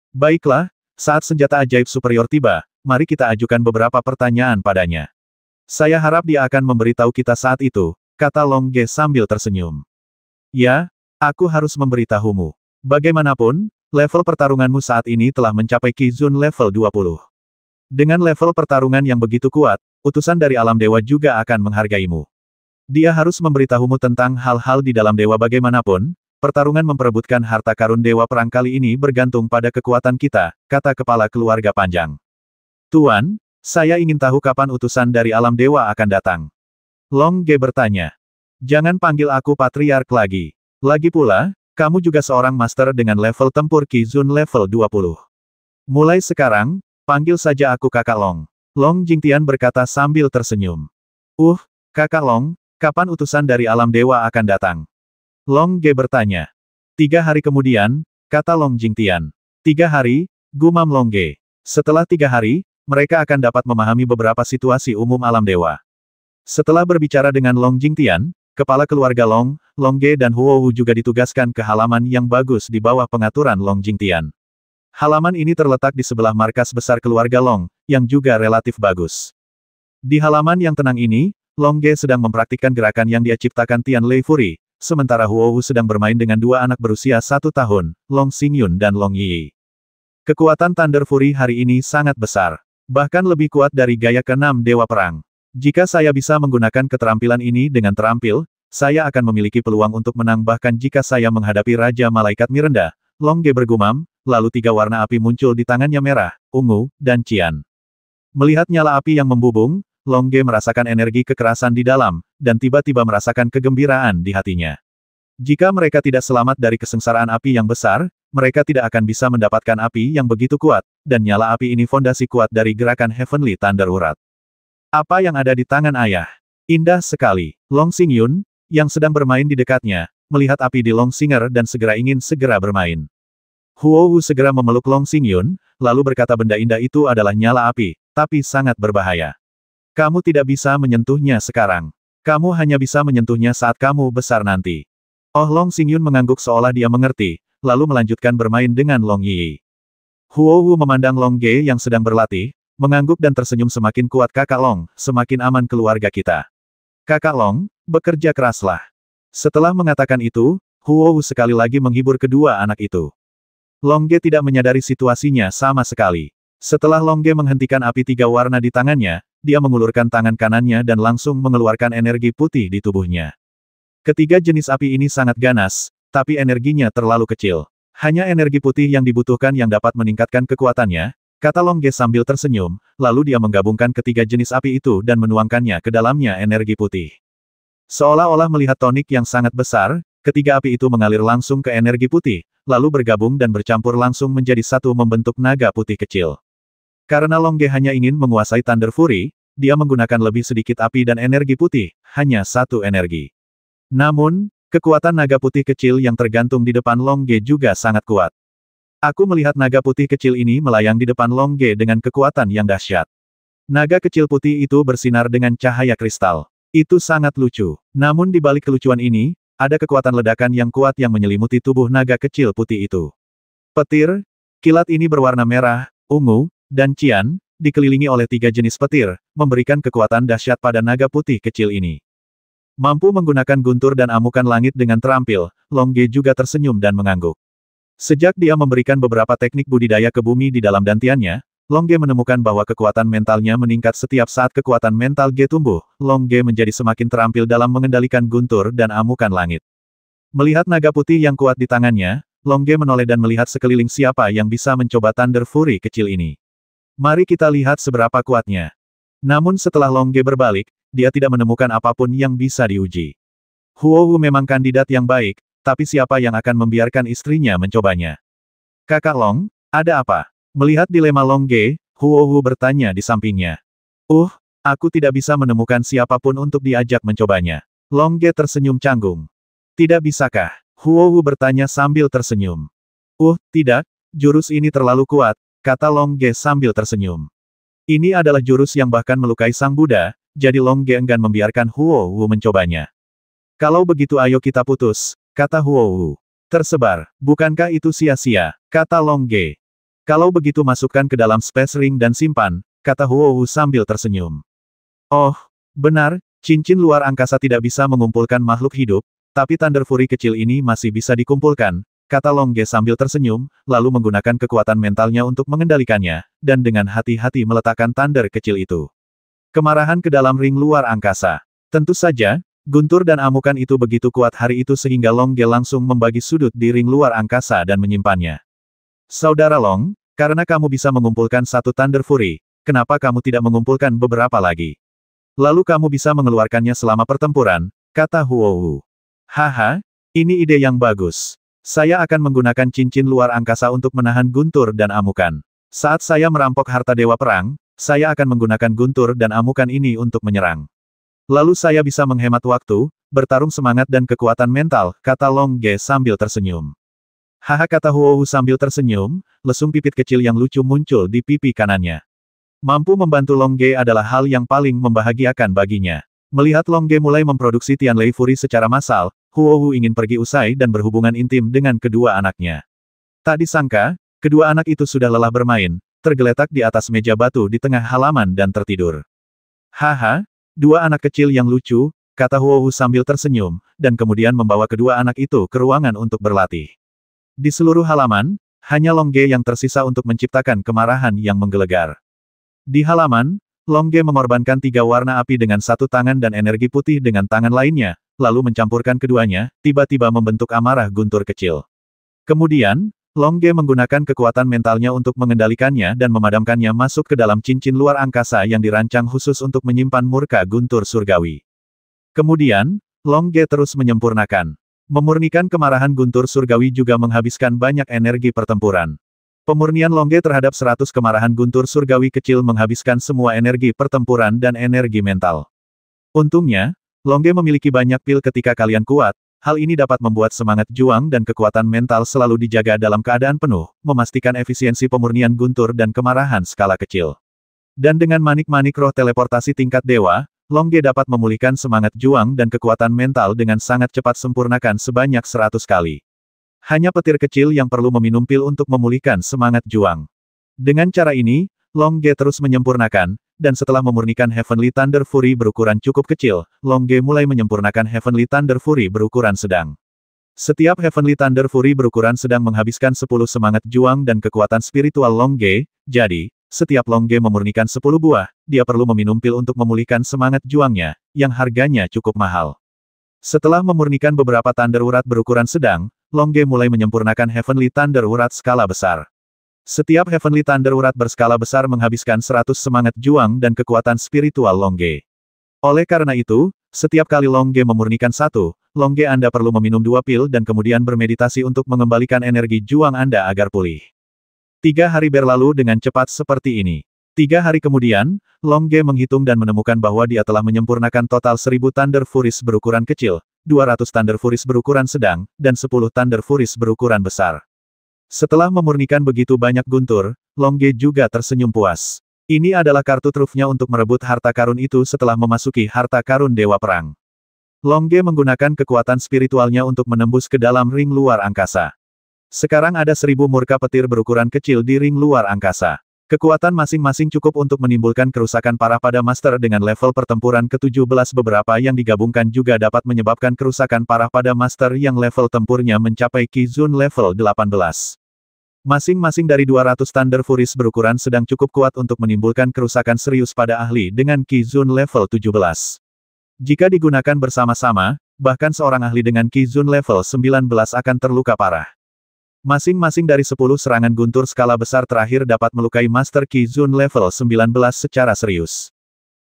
Baiklah, saat senjata ajaib superior tiba, mari kita ajukan beberapa pertanyaan padanya. Saya harap dia akan memberitahu kita saat itu, kata Long Ge sambil tersenyum. Ya, aku harus memberitahumu. Bagaimanapun, level pertarunganmu saat ini telah mencapai Qizun level 20. Dengan level pertarungan yang begitu kuat, utusan dari alam dewa juga akan menghargaimu. Dia harus memberitahumu tentang hal-hal di dalam dewa bagaimanapun. Pertarungan memperebutkan harta karun dewa perang kali ini bergantung pada kekuatan kita, kata kepala keluarga panjang. Tuan, saya ingin tahu kapan utusan dari alam dewa akan datang. Long Ge bertanya. Jangan panggil aku patriark lagi. Lagi pula, kamu juga seorang master dengan level tempur Qizun level 20. Mulai sekarang, panggil saja aku kakak Long. Long Jingtian berkata sambil tersenyum. Kakak Long, kapan utusan dari alam dewa akan datang? Long Ge bertanya. 3 hari kemudian, kata Long Jingtian. 3 hari, gumam Long Ge. Setelah 3 hari, mereka akan dapat memahami beberapa situasi umum alam dewa. Setelah berbicara dengan Long Jingtian, kepala keluarga Long, Long Ge dan Huo Wu juga ditugaskan ke halaman yang bagus di bawah pengaturan Long Jingtian. Halaman ini terletak di sebelah markas besar keluarga Long, yang juga relatif bagus. Di halaman yang tenang ini, Long Ge sedang mempraktikkan gerakan yang dia ciptakan Tian Lei Fury. Sementara Huo Wu sedang bermain dengan 2 anak berusia 1 tahun, Long Xingyun dan Long Yi. Kekuatan Thunder Fury hari ini sangat besar. Bahkan lebih kuat dari gaya ke-6 Dewa Perang. Jika saya bisa menggunakan keterampilan ini dengan terampil, saya akan memiliki peluang untuk menang bahkan jika saya menghadapi Raja Malaikat Miranda. Long Ge bergumam, lalu 3 warna api muncul di tangannya merah, ungu, dan cian. Melihat nyala api yang membubung, Long Ge merasakan energi kekerasan di dalam, dan tiba-tiba merasakan kegembiraan di hatinya. Jika mereka tidak selamat dari kesengsaraan api yang besar, mereka tidak akan bisa mendapatkan api yang begitu kuat, dan nyala api ini fondasi kuat dari gerakan Heavenly Thunder Urat. Apa yang ada di tangan ayah? Indah sekali. Long Xingyun, yang sedang bermain di dekatnya, melihat api di Long Xinger dan segera ingin segera bermain. Huo Wu segera memeluk Long Xingyun, lalu berkata benda indah itu adalah nyala api, tapi sangat berbahaya. Kamu tidak bisa menyentuhnya sekarang. Kamu hanya bisa menyentuhnya saat kamu besar nanti. Oh, Long Xingyun mengangguk seolah dia mengerti, lalu melanjutkan bermain dengan Long Yi. Huo Wu memandang Long Ge yang sedang berlatih, mengangguk dan tersenyum. Semakin kuat kakak Long, semakin aman keluarga kita. Kakak Long, bekerja keraslah. Setelah mengatakan itu, Huo Wu sekali lagi menghibur kedua anak itu. Long Ge tidak menyadari situasinya sama sekali. Setelah Long Ge menghentikan api 3 warna di tangannya, dia mengulurkan tangan kanannya dan langsung mengeluarkan energi putih di tubuhnya. Ketiga jenis api ini sangat ganas, tapi energinya terlalu kecil. Hanya energi putih yang dibutuhkan yang dapat meningkatkan kekuatannya, kata Long Ge sambil tersenyum, lalu dia menggabungkan ketiga jenis api itu dan menuangkannya ke dalamnya energi putih. Seolah-olah melihat tonik yang sangat besar, ketiga api itu mengalir langsung ke energi putih, lalu bergabung dan bercampur langsung menjadi satu membentuk naga putih kecil. Karena Long Ge hanya ingin menguasai Thunder Fury, dia menggunakan lebih sedikit api dan energi putih, hanya 1 energi. Namun, kekuatan naga putih kecil yang tergantung di depan Long Ge juga sangat kuat. Aku melihat naga putih kecil ini melayang di depan Long Ge dengan kekuatan yang dahsyat. Naga kecil putih itu bersinar dengan cahaya kristal. Itu sangat lucu. Namun di balik kelucuan ini, ada kekuatan ledakan yang kuat yang menyelimuti tubuh naga kecil putih itu. Petir, kilat ini berwarna merah, ungu, dan cian, dikelilingi oleh 3 jenis petir, memberikan kekuatan dahsyat pada naga putih kecil ini. Mampu menggunakan guntur dan amukan langit dengan terampil, Long Ge juga tersenyum dan mengangguk. Sejak dia memberikan beberapa teknik budidaya ke bumi di dalam dantiannya, Long Ge menemukan bahwa kekuatan mentalnya meningkat setiap saat kekuatan mental Ge tumbuh. Long Ge menjadi semakin terampil dalam mengendalikan guntur dan amukan langit. Melihat naga putih yang kuat di tangannya, Long Ge menoleh dan melihat sekeliling siapa yang bisa mencoba Thunder Fury kecil ini. Mari kita lihat seberapa kuatnya. Namun setelah Long Ge berbalik, dia tidak menemukan apapun yang bisa diuji. Huo Wu memang kandidat yang baik, tapi siapa yang akan membiarkan istrinya mencobanya? Kakak Long, ada apa? Melihat dilema Long Ge, Huo Wu bertanya di sampingnya. Aku tidak bisa menemukan siapapun untuk diajak mencobanya. Long Ge tersenyum canggung. Tidak bisakah? Huo Wu bertanya sambil tersenyum. Tidak, jurus ini terlalu kuat, kata Long Ge sambil tersenyum. Ini adalah jurus yang bahkan melukai Sang Buddha, jadi Long Ge enggan membiarkan Huo Wu mencobanya. Kalau begitu ayo kita putus, kata Huo Wu. Tersebar, bukankah itu sia-sia, kata Long Ge. Kalau begitu masukkan ke dalam Space Ring dan simpan, kata Huo Wu sambil tersenyum. Oh, benar, cincin luar angkasa tidak bisa mengumpulkan makhluk hidup, tapi Thunder Fury kecil ini masih bisa dikumpulkan, kata Long Ge sambil tersenyum, lalu menggunakan kekuatan mentalnya untuk mengendalikannya, dan dengan hati-hati meletakkan Thunder kecil itu. Kemarahan ke dalam ring luar angkasa. Tentu saja, guntur dan amukan itu begitu kuat hari itu sehingga Long Ge langsung membagi sudut di ring luar angkasa dan menyimpannya. Saudara Long, karena kamu bisa mengumpulkan satu Thunder Fury, kenapa kamu tidak mengumpulkan beberapa lagi? Lalu kamu bisa mengeluarkannya selama pertempuran, kata Huo Wu. Haha, ini ide yang bagus. Saya akan menggunakan cincin luar angkasa untuk menahan guntur dan amukan. Saat saya merampok harta Dewa Perang, saya akan menggunakan guntur dan amukan ini untuk menyerang. Lalu saya bisa menghemat waktu, bertarung semangat dan kekuatan mental, kata Long Ge sambil tersenyum. Haha, kata Huo Wu sambil tersenyum, lesung pipit kecil yang lucu muncul di pipi kanannya. Mampu membantu Long Ge adalah hal yang paling membahagiakan baginya. Melihat Long Ge mulai memproduksi Tianlei Fury secara massal, Huo Wu ingin pergi usai dan berhubungan intim dengan kedua anaknya. Tak disangka, kedua anak itu sudah lelah bermain, tergeletak di atas meja batu di tengah halaman dan tertidur. Haha, dua anak kecil yang lucu, kata Huo Wu sambil tersenyum, dan kemudian membawa kedua anak itu ke ruangan untuk berlatih. Di seluruh halaman, hanya Long Ge yang tersisa untuk menciptakan kemarahan yang menggelegar. Di halaman, Long Ge mengorbankan 3 warna api dengan satu tangan dan energi putih dengan tangan lainnya, lalu mencampurkan keduanya, tiba-tiba membentuk amarah guntur kecil. Kemudian, Long Ge menggunakan kekuatan mentalnya untuk mengendalikannya dan memadamkannya masuk ke dalam cincin luar angkasa yang dirancang khusus untuk menyimpan murka guntur surgawi. Kemudian, Long Ge terus menyempurnakan. Memurnikan kemarahan guntur surgawi juga menghabiskan banyak energi pertempuran. Pemurnian Long Ge terhadap 100 kemarahan guntur surgawi kecil menghabiskan semua energi pertempuran dan energi mental. Untungnya, Long Ge memiliki banyak pil ketika kalian kuat, hal ini dapat membuat semangat juang dan kekuatan mental selalu dijaga dalam keadaan penuh, memastikan efisiensi pemurnian guntur dan kemarahan skala kecil. Dan dengan manik-manik roh teleportasi tingkat dewa, Long Ge dapat memulihkan semangat juang dan kekuatan mental dengan sangat cepat sempurnakan sebanyak 100 kali. Hanya petir kecil yang perlu meminum pil untuk memulihkan semangat juang. Dengan cara ini, Long Ge terus menyempurnakan, dan setelah memurnikan Heavenly Thunder Fury berukuran cukup kecil, Long Ge mulai menyempurnakan Heavenly Thunder Fury berukuran sedang. Setiap Heavenly Thunder Fury berukuran sedang menghabiskan 10 semangat juang dan kekuatan spiritual Long Ge, jadi, setiap Long Ge memurnikan 10 buah, dia perlu meminum pil untuk memulihkan semangat juangnya, yang harganya cukup mahal. Setelah memurnikan beberapa Thunder Urat berukuran sedang, Long Ge mulai menyempurnakan Heavenly Thunder Urat skala besar. Setiap Heavenly Thunder Urat berskala besar menghabiskan 100 semangat juang dan kekuatan spiritual Long Ge. Oleh karena itu, setiap kali Long Ge memurnikan satu, Long Ge Anda perlu meminum 2 pil dan kemudian bermeditasi untuk mengembalikan energi juang Anda agar pulih. 3 hari berlalu dengan cepat seperti ini. 3 hari kemudian, Long Ge menghitung dan menemukan bahwa dia telah menyempurnakan total 1000 Thunder Furies berukuran kecil, 200 Thunder Furies berukuran sedang, dan 10 Thunder Furies berukuran besar. Setelah memurnikan begitu banyak guntur, Long Ge juga tersenyum puas. Ini adalah kartu trufnya untuk merebut harta karun itu setelah memasuki harta karun Dewa Perang. Long Ge menggunakan kekuatan spiritualnya untuk menembus ke dalam ring luar angkasa. Sekarang ada 1000 murka petir berukuran kecil di ring luar angkasa. Kekuatan masing-masing cukup untuk menimbulkan kerusakan parah pada master dengan level pertempuran ke-17. Beberapa yang digabungkan juga dapat menyebabkan kerusakan parah pada master yang level tempurnya mencapai Qizun level 18. Masing-masing dari 200 Thunder Furies berukuran sedang cukup kuat untuk menimbulkan kerusakan serius pada ahli dengan Qizun level 17. Jika digunakan bersama-sama, bahkan seorang ahli dengan Qizun level 19 akan terluka parah. Masing-masing dari 10 serangan guntur skala besar terakhir dapat melukai Master Qizun level 19 secara serius.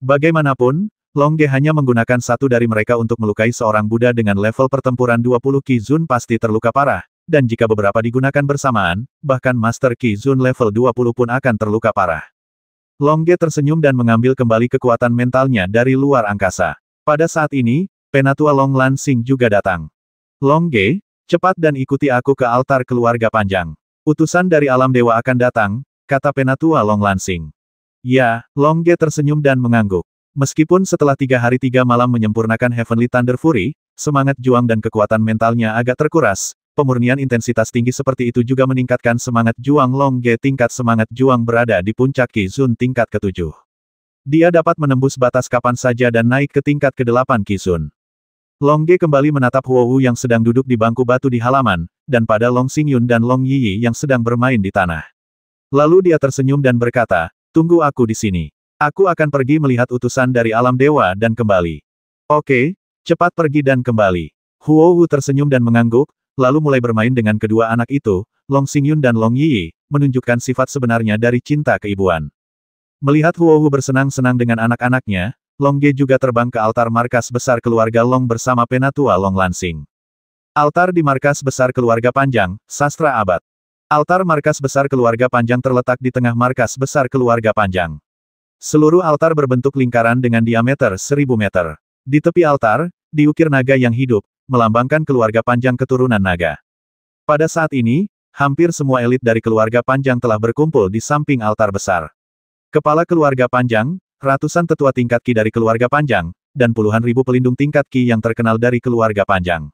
Bagaimanapun, Long Ge hanya menggunakan satu dari mereka untuk melukai seorang Buddha dengan level pertempuran 20 Qizun pasti terluka parah, dan jika beberapa digunakan bersamaan, bahkan Master Qi Zun level 20 pun akan terluka parah. Long Ge tersenyum dan mengambil kembali kekuatan mentalnya dari luar angkasa. Pada saat ini, Penatua Long Lansing juga datang. Long Ge, cepat dan ikuti aku ke altar keluarga panjang. Utusan dari alam dewa akan datang, kata Penatua Long Lansing. Ya, Long Ge tersenyum dan mengangguk. Meskipun setelah 3 hari 3 malam menyempurnakan Heavenly Thunder Fury, semangat juang dan kekuatan mentalnya agak terkuras, pemurnian intensitas tinggi seperti itu juga meningkatkan semangat juang Long Ge. Tingkat semangat juang berada di puncak Qi Zun tingkat ke-7. Dia dapat menembus batas kapan saja dan naik ke tingkat ke-8 Qi Zun. Long Ge kembali menatap Huo Wu yang sedang duduk di bangku batu di halaman, dan pada Long Xingyun dan Long Yiyi yang sedang bermain di tanah. Lalu dia tersenyum dan berkata, "Tunggu aku di sini. Aku akan pergi melihat utusan dari alam dewa dan kembali." "Oke, cepat pergi dan kembali." Huo Wu tersenyum dan mengangguk, lalu mulai bermain dengan kedua anak itu, Long Xingyun dan Long Yiyi, menunjukkan sifat sebenarnya dari cinta keibuan. Melihat Huo Wu bersenang-senang dengan anak-anaknya, Long Ge juga terbang ke altar markas besar keluarga Long bersama Penatua Long Lansing. Altar di markas besar keluarga panjang, sastra abad. Altar markas besar keluarga panjang terletak di tengah markas besar keluarga panjang. Seluruh altar berbentuk lingkaran dengan diameter 1000 meter. Di tepi altar, diukir naga yang hidup, melambangkan keluarga panjang keturunan naga. Pada saat ini, hampir semua elit dari keluarga panjang telah berkumpul di samping altar besar. Kepala keluarga panjang, ratusan tetua tingkat Qi dari keluarga panjang, dan puluhan ribu pelindung tingkat Qi yang terkenal dari keluarga panjang.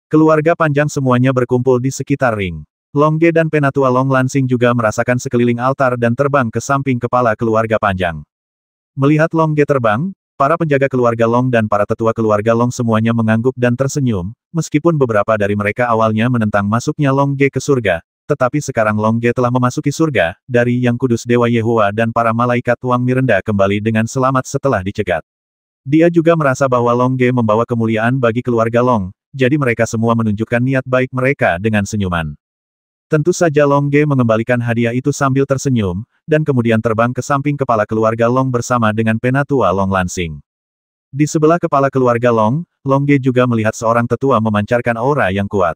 Keluarga panjang semuanya berkumpul di sekitar ring. Long Ge dan Penatua Long Lansing juga merasakan sekeliling altar dan terbang ke samping kepala keluarga panjang. Melihat Long Ge terbang, para penjaga keluarga Long dan para tetua keluarga Long semuanya mengangguk dan tersenyum, meskipun beberapa dari mereka awalnya menentang masuknya Long Ge ke surga, tetapi sekarang Long Ge telah memasuki surga, dari Yang Kudus Dewa Yehua dan para malaikat Wang Mirenda kembali dengan selamat setelah dicegat. Dia juga merasa bahwa Long Ge membawa kemuliaan bagi keluarga Long, jadi mereka semua menunjukkan niat baik mereka dengan senyuman. Tentu saja Long Ge mengembalikan hadiah itu sambil tersenyum, dan kemudian terbang ke samping kepala keluarga Long bersama dengan Penatua Long Lansing. Di sebelah kepala keluarga Long, Long Ge juga melihat seorang tetua memancarkan aura yang kuat.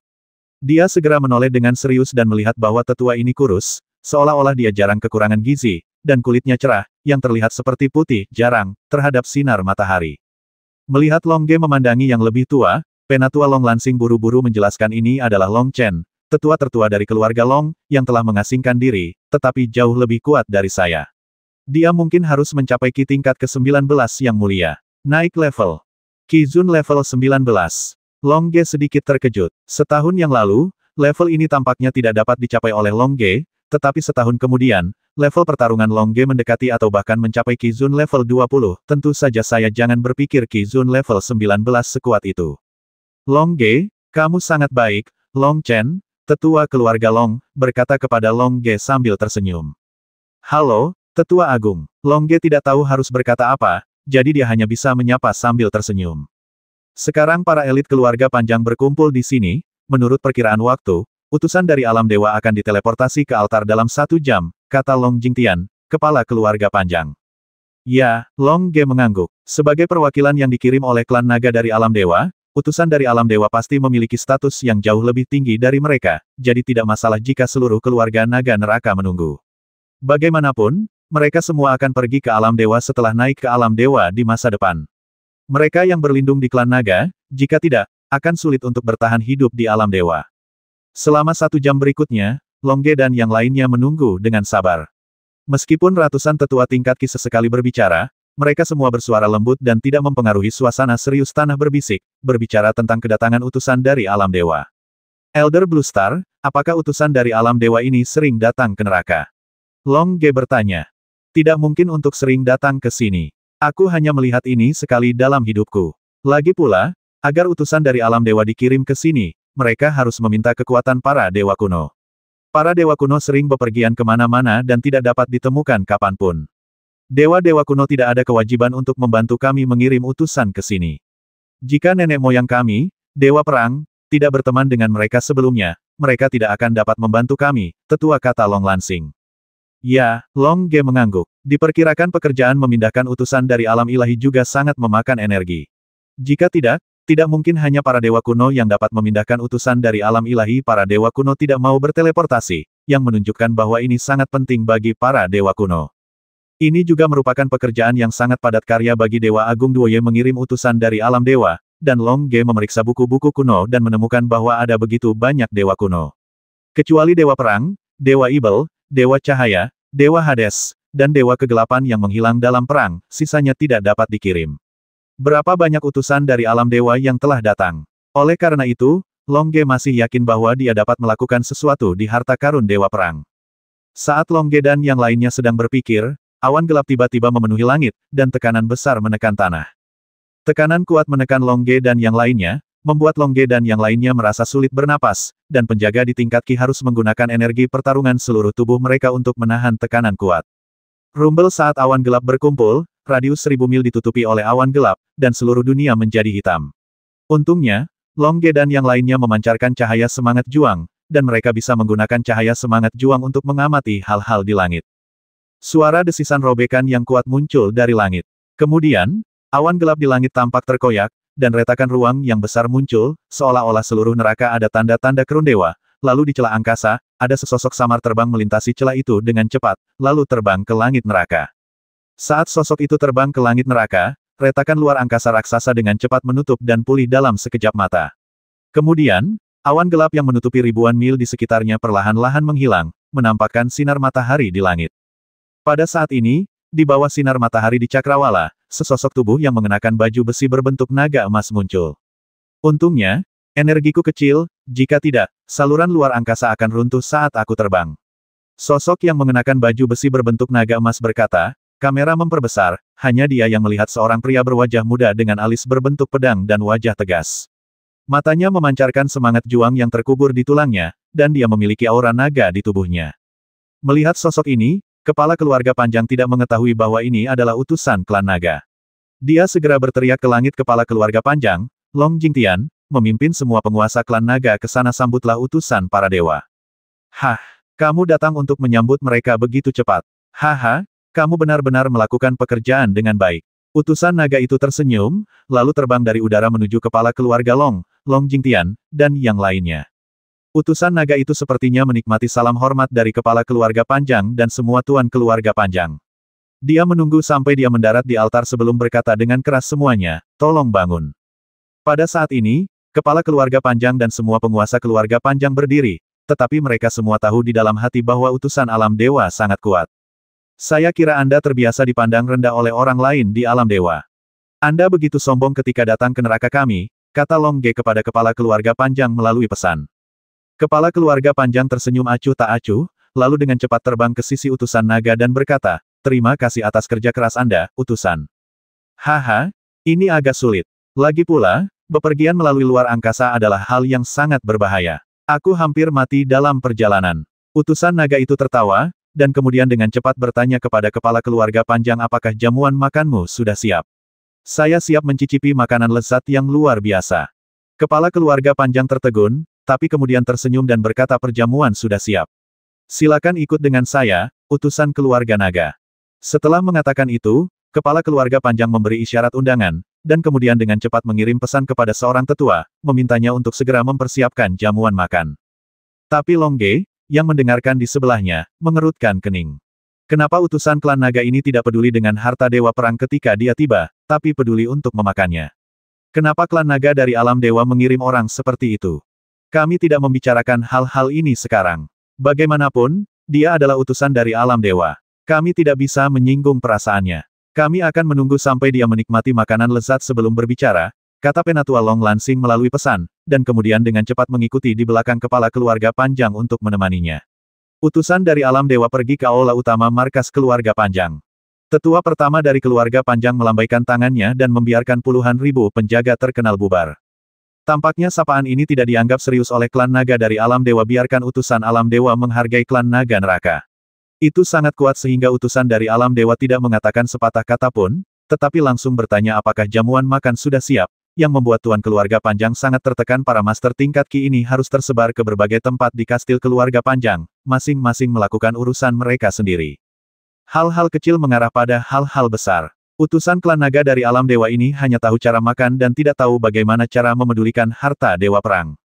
Dia segera menoleh dengan serius dan melihat bahwa tetua ini kurus, seolah-olah dia jarang kekurangan gizi, dan kulitnya cerah, yang terlihat seperti putih, jarang, terhadap sinar matahari. Melihat Long Ge memandangi yang lebih tua, Penatua Long Lansing buru-buru menjelaskan ini adalah Long Chen, tetua tertua dari keluarga Long, yang telah mengasingkan diri, tetapi jauh lebih kuat dari saya. Dia mungkin harus mencapai Qi tingkat ke-19 yang mulia. Naik level. Qi Zun level 19. Long Ge sedikit terkejut. Setahun yang lalu, level ini tampaknya tidak dapat dicapai oleh Long Ge, tetapi setahun kemudian, level pertarungan Long Ge mendekati atau bahkan mencapai Qi Zun level 20, tentu saja saya jangan berpikir Qi Zun level 19 sekuat itu. Long Ge, kamu sangat baik, Long Chen, tetua keluarga Long, berkata kepada Long Ge sambil tersenyum. Halo, tetua agung. Long Ge tidak tahu harus berkata apa, jadi dia hanya bisa menyapa sambil tersenyum. Sekarang para elit keluarga panjang berkumpul di sini, menurut perkiraan waktu, utusan dari alam dewa akan diteleportasi ke altar dalam 1 jam, kata Long Jingtian, kepala keluarga panjang. Ya, Long Ge mengangguk. Sebagai perwakilan yang dikirim oleh klan naga dari alam dewa, utusan dari alam dewa pasti memiliki status yang jauh lebih tinggi dari mereka, jadi tidak masalah jika seluruh keluarga naga neraka menunggu. Bagaimanapun, mereka semua akan pergi ke alam dewa setelah naik ke alam dewa di masa depan. Mereka yang berlindung di klan naga, jika tidak, akan sulit untuk bertahan hidup di alam dewa. Selama 1 jam berikutnya, Long Ge dan yang lainnya menunggu dengan sabar. Meskipun ratusan tetua tingkat Qi sesekali berbicara, mereka semua bersuara lembut dan tidak mempengaruhi suasana serius tanah berbisik, berbicara tentang kedatangan utusan dari alam dewa. Elder Blue Star, apakah utusan dari alam dewa ini sering datang ke neraka? Long Ge bertanya. Tidak mungkin untuk sering datang ke sini. Aku hanya melihat ini sekali dalam hidupku. Lagi pula, agar utusan dari alam dewa dikirim ke sini, mereka harus meminta kekuatan para dewa kuno. Para dewa kuno sering bepergian kemana-mana dan tidak dapat ditemukan kapanpun. Dewa-dewa kuno tidak ada kewajiban untuk membantu kami mengirim utusan ke sini. Jika nenek moyang kami, dewa perang, tidak berteman dengan mereka sebelumnya, mereka tidak akan dapat membantu kami, tetua kata Long Lansing. Ya, Long Ge mengangguk. Diperkirakan pekerjaan memindahkan utusan dari alam ilahi juga sangat memakan energi. Jika tidak, Tidak mungkin hanya para dewa kuno yang dapat memindahkan utusan dari alam ilahi. Para dewa kuno tidak mau berteleportasi, yang menunjukkan bahwa ini sangat penting bagi para dewa kuno. Ini juga merupakan pekerjaan yang sangat padat karya bagi Dewa Agung Duoye mengirim utusan dari alam dewa, dan Long Ge memeriksa buku-buku kuno dan menemukan bahwa ada begitu banyak dewa kuno. Kecuali Dewa Perang, Dewa Ibel, Dewa Cahaya, Dewa Hades, dan Dewa Kegelapan yang menghilang dalam perang, sisanya tidak dapat dikirim. Berapa banyak utusan dari alam dewa yang telah datang? Oleh karena itu, Long Ge masih yakin bahwa dia dapat melakukan sesuatu di harta karun Dewa Perang. Saat Long Ge dan yang lainnya sedang berpikir, awan gelap tiba-tiba memenuhi langit, dan tekanan besar menekan tanah. Tekanan kuat menekan Long Ge dan yang lainnya, membuat Long Ge dan yang lainnya merasa sulit bernapas, dan penjaga di tingkat Qi harus menggunakan energi pertarungan seluruh tubuh mereka untuk menahan tekanan kuat. Rumbel saat awan gelap berkumpul, radius 1000 mil ditutupi oleh awan gelap, dan seluruh dunia menjadi hitam. Untungnya, Long Ge dan yang lainnya memancarkan cahaya semangat juang, dan mereka bisa menggunakan cahaya semangat juang untuk mengamati hal-hal di langit. Suara desisan robekan yang kuat muncul dari langit. Kemudian, awan gelap di langit tampak terkoyak, dan retakan ruang yang besar muncul, seolah-olah seluruh neraka ada tanda-tanda kerun dewa. Lalu di celah angkasa, ada sesosok samar terbang melintasi celah itu dengan cepat, lalu terbang ke langit neraka. Saat sosok itu terbang ke langit neraka, retakan luar angkasa raksasa dengan cepat menutup dan pulih dalam sekejap mata. Kemudian, awan gelap yang menutupi ribuan mil di sekitarnya perlahan-lahan menghilang, menampakkan sinar matahari di langit. Pada saat ini, di bawah sinar matahari di Cakrawala, sesosok tubuh yang mengenakan baju besi berbentuk naga emas muncul. Untungnya, energiku kecil, jika tidak, saluran luar angkasa akan runtuh saat aku terbang. Sosok yang mengenakan baju besi berbentuk naga emas berkata, kamera memperbesar, hanya dia yang melihat seorang pria berwajah muda dengan alis berbentuk pedang dan wajah tegas. Matanya memancarkan semangat juang yang terkubur di tulangnya, dan dia memiliki aura naga di tubuhnya. Melihat sosok ini, kepala keluarga panjang tidak mengetahui bahwa ini adalah utusan klan naga. Dia segera berteriak ke langit. Kepala keluarga panjang, Long Jingtian, memimpin semua penguasa klan naga ke sana. Sambutlah utusan para dewa. Hah, kamu datang untuk menyambut mereka begitu cepat. Haha, kamu benar-benar melakukan pekerjaan dengan baik. Utusan naga itu tersenyum, lalu terbang dari udara menuju kepala keluarga Long Jingtian, dan yang lainnya. Utusan naga itu sepertinya menikmati salam hormat dari kepala keluarga panjang dan semua tuan keluarga panjang. Dia menunggu sampai dia mendarat di altar sebelum berkata dengan keras, semuanya, tolong bangun. Pada saat ini, kepala keluarga panjang dan semua penguasa keluarga panjang berdiri, tetapi mereka semua tahu di dalam hati bahwa utusan alam dewa sangat kuat. Saya kira Anda terbiasa dipandang rendah oleh orang lain di alam dewa. Anda begitu sombong ketika datang ke neraka kami, kata Long Ge kepada kepala keluarga panjang melalui pesan. Kepala keluarga panjang tersenyum acuh tak acuh, lalu dengan cepat terbang ke sisi utusan naga dan berkata, terima kasih atas kerja keras Anda, utusan. Haha, ini agak sulit. Lagi pula, bepergian melalui luar angkasa adalah hal yang sangat berbahaya. Aku hampir mati dalam perjalanan. Utusan naga itu tertawa, dan kemudian dengan cepat bertanya kepada kepala keluarga panjang, apakah jamuan makanmu sudah siap? Saya siap mencicipi makanan lezat yang luar biasa. Kepala keluarga panjang tertegun, tapi kemudian tersenyum dan berkata, perjamuan sudah siap. Silakan ikut dengan saya, utusan keluarga naga. Setelah mengatakan itu, kepala keluarga panjang memberi isyarat undangan, dan kemudian dengan cepat mengirim pesan kepada seorang tetua, memintanya untuk segera mempersiapkan jamuan makan. Tapi Long Ge, yang mendengarkan di sebelahnya, mengerutkan kening. Kenapa utusan klan naga ini tidak peduli dengan harta dewa perang ketika dia tiba, tapi peduli untuk memakannya? Kenapa klan naga dari alam dewa mengirim orang seperti itu? Kami tidak membicarakan hal-hal ini sekarang. Bagaimanapun, dia adalah utusan dari alam dewa. Kami tidak bisa menyinggung perasaannya. Kami akan menunggu sampai dia menikmati makanan lezat sebelum berbicara, kata Penatua Long Lansing melalui pesan, dan kemudian dengan cepat mengikuti di belakang kepala keluarga panjang untuk menemaninya. Utusan dari alam dewa pergi ke aula utama markas keluarga panjang. Tetua pertama dari keluarga panjang melambaikan tangannya dan membiarkan puluhan ribu penjaga terkenal bubar. Tampaknya sapaan ini tidak dianggap serius oleh klan naga dari alam dewa. Biarkan utusan alam dewa menghargai klan naga neraka. Itu sangat kuat sehingga utusan dari alam dewa tidak mengatakan sepatah kata pun, tetapi langsung bertanya apakah jamuan makan sudah siap, yang membuat tuan keluarga panjang sangat tertekan. Para master tingkat Qi ini harus tersebar ke berbagai tempat di kastil keluarga panjang, masing-masing melakukan urusan mereka sendiri. Hal-hal kecil mengarah pada hal-hal besar. Utusan klan naga dari alam dewa ini hanya tahu cara makan dan tidak tahu bagaimana cara memedulikan harta dewa perang.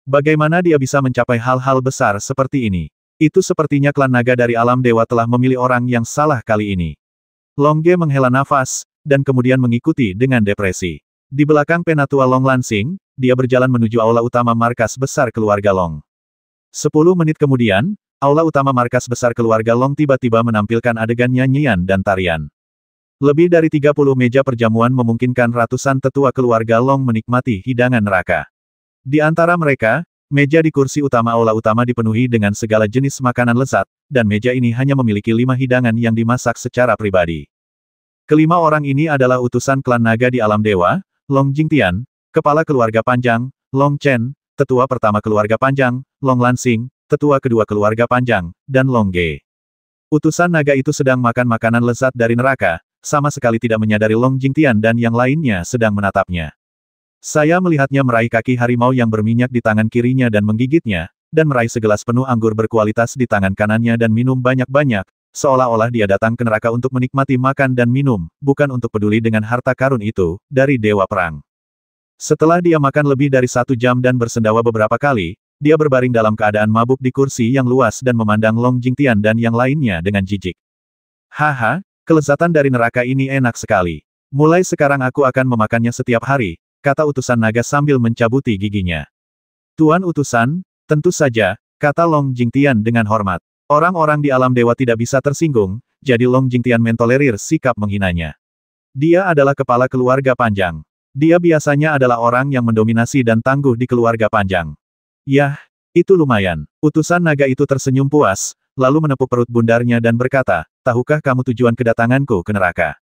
Bagaimana dia bisa mencapai hal-hal besar seperti ini? Itu sepertinya klan naga dari alam dewa telah memilih orang yang salah kali ini. Long Ge menghela nafas, dan kemudian mengikuti dengan depresi. Di belakang penatua Long Lansing, dia berjalan menuju aula utama markas besar keluarga Long. 10 menit kemudian, aula utama markas besar keluarga Long tiba-tiba menampilkan adegan nyanyian dan tarian. Lebih dari 30 meja perjamuan memungkinkan ratusan tetua keluarga Long menikmati hidangan neraka. Di antara mereka, meja di kursi utama aula utama dipenuhi dengan segala jenis makanan lezat, dan meja ini hanya memiliki 5 hidangan yang dimasak secara pribadi. Kelima orang ini adalah utusan klan naga di alam dewa, Long Jingtian, kepala keluarga panjang, Long Chen, tetua pertama keluarga panjang, Long Lansing, tetua kedua keluarga panjang, dan Long Ge. Utusan naga itu sedang makan makanan lezat dari neraka, sama sekali tidak menyadari Long Jingtian dan yang lainnya sedang menatapnya. Saya melihatnya meraih kaki harimau yang berminyak di tangan kirinya dan menggigitnya, dan meraih segelas penuh anggur berkualitas di tangan kanannya dan minum banyak-banyak, seolah-olah dia datang ke neraka untuk menikmati makan dan minum, bukan untuk peduli dengan harta karun itu, dari dewa perang. Setelah dia makan lebih dari 1 jam dan bersendawa beberapa kali, dia berbaring dalam keadaan mabuk di kursi yang luas dan memandang Long Jingtian dan yang lainnya dengan jijik. Haha, kelezatan dari neraka ini enak sekali. Mulai sekarang aku akan memakannya setiap hari, kata utusan naga sambil mencabuti giginya. Tuan utusan, tentu saja, kata Long Jingtian dengan hormat. Orang-orang di alam dewa tidak bisa tersinggung, jadi Long Jingtian mentolerir sikap menghinanya. Dia adalah kepala keluarga panjang. Dia biasanya adalah orang yang mendominasi dan tangguh di keluarga panjang. Yah, itu lumayan. Utusan naga itu tersenyum puas, lalu menepuk perut bundarnya dan berkata, tahukah kamu tujuan kedatanganku ke neraka?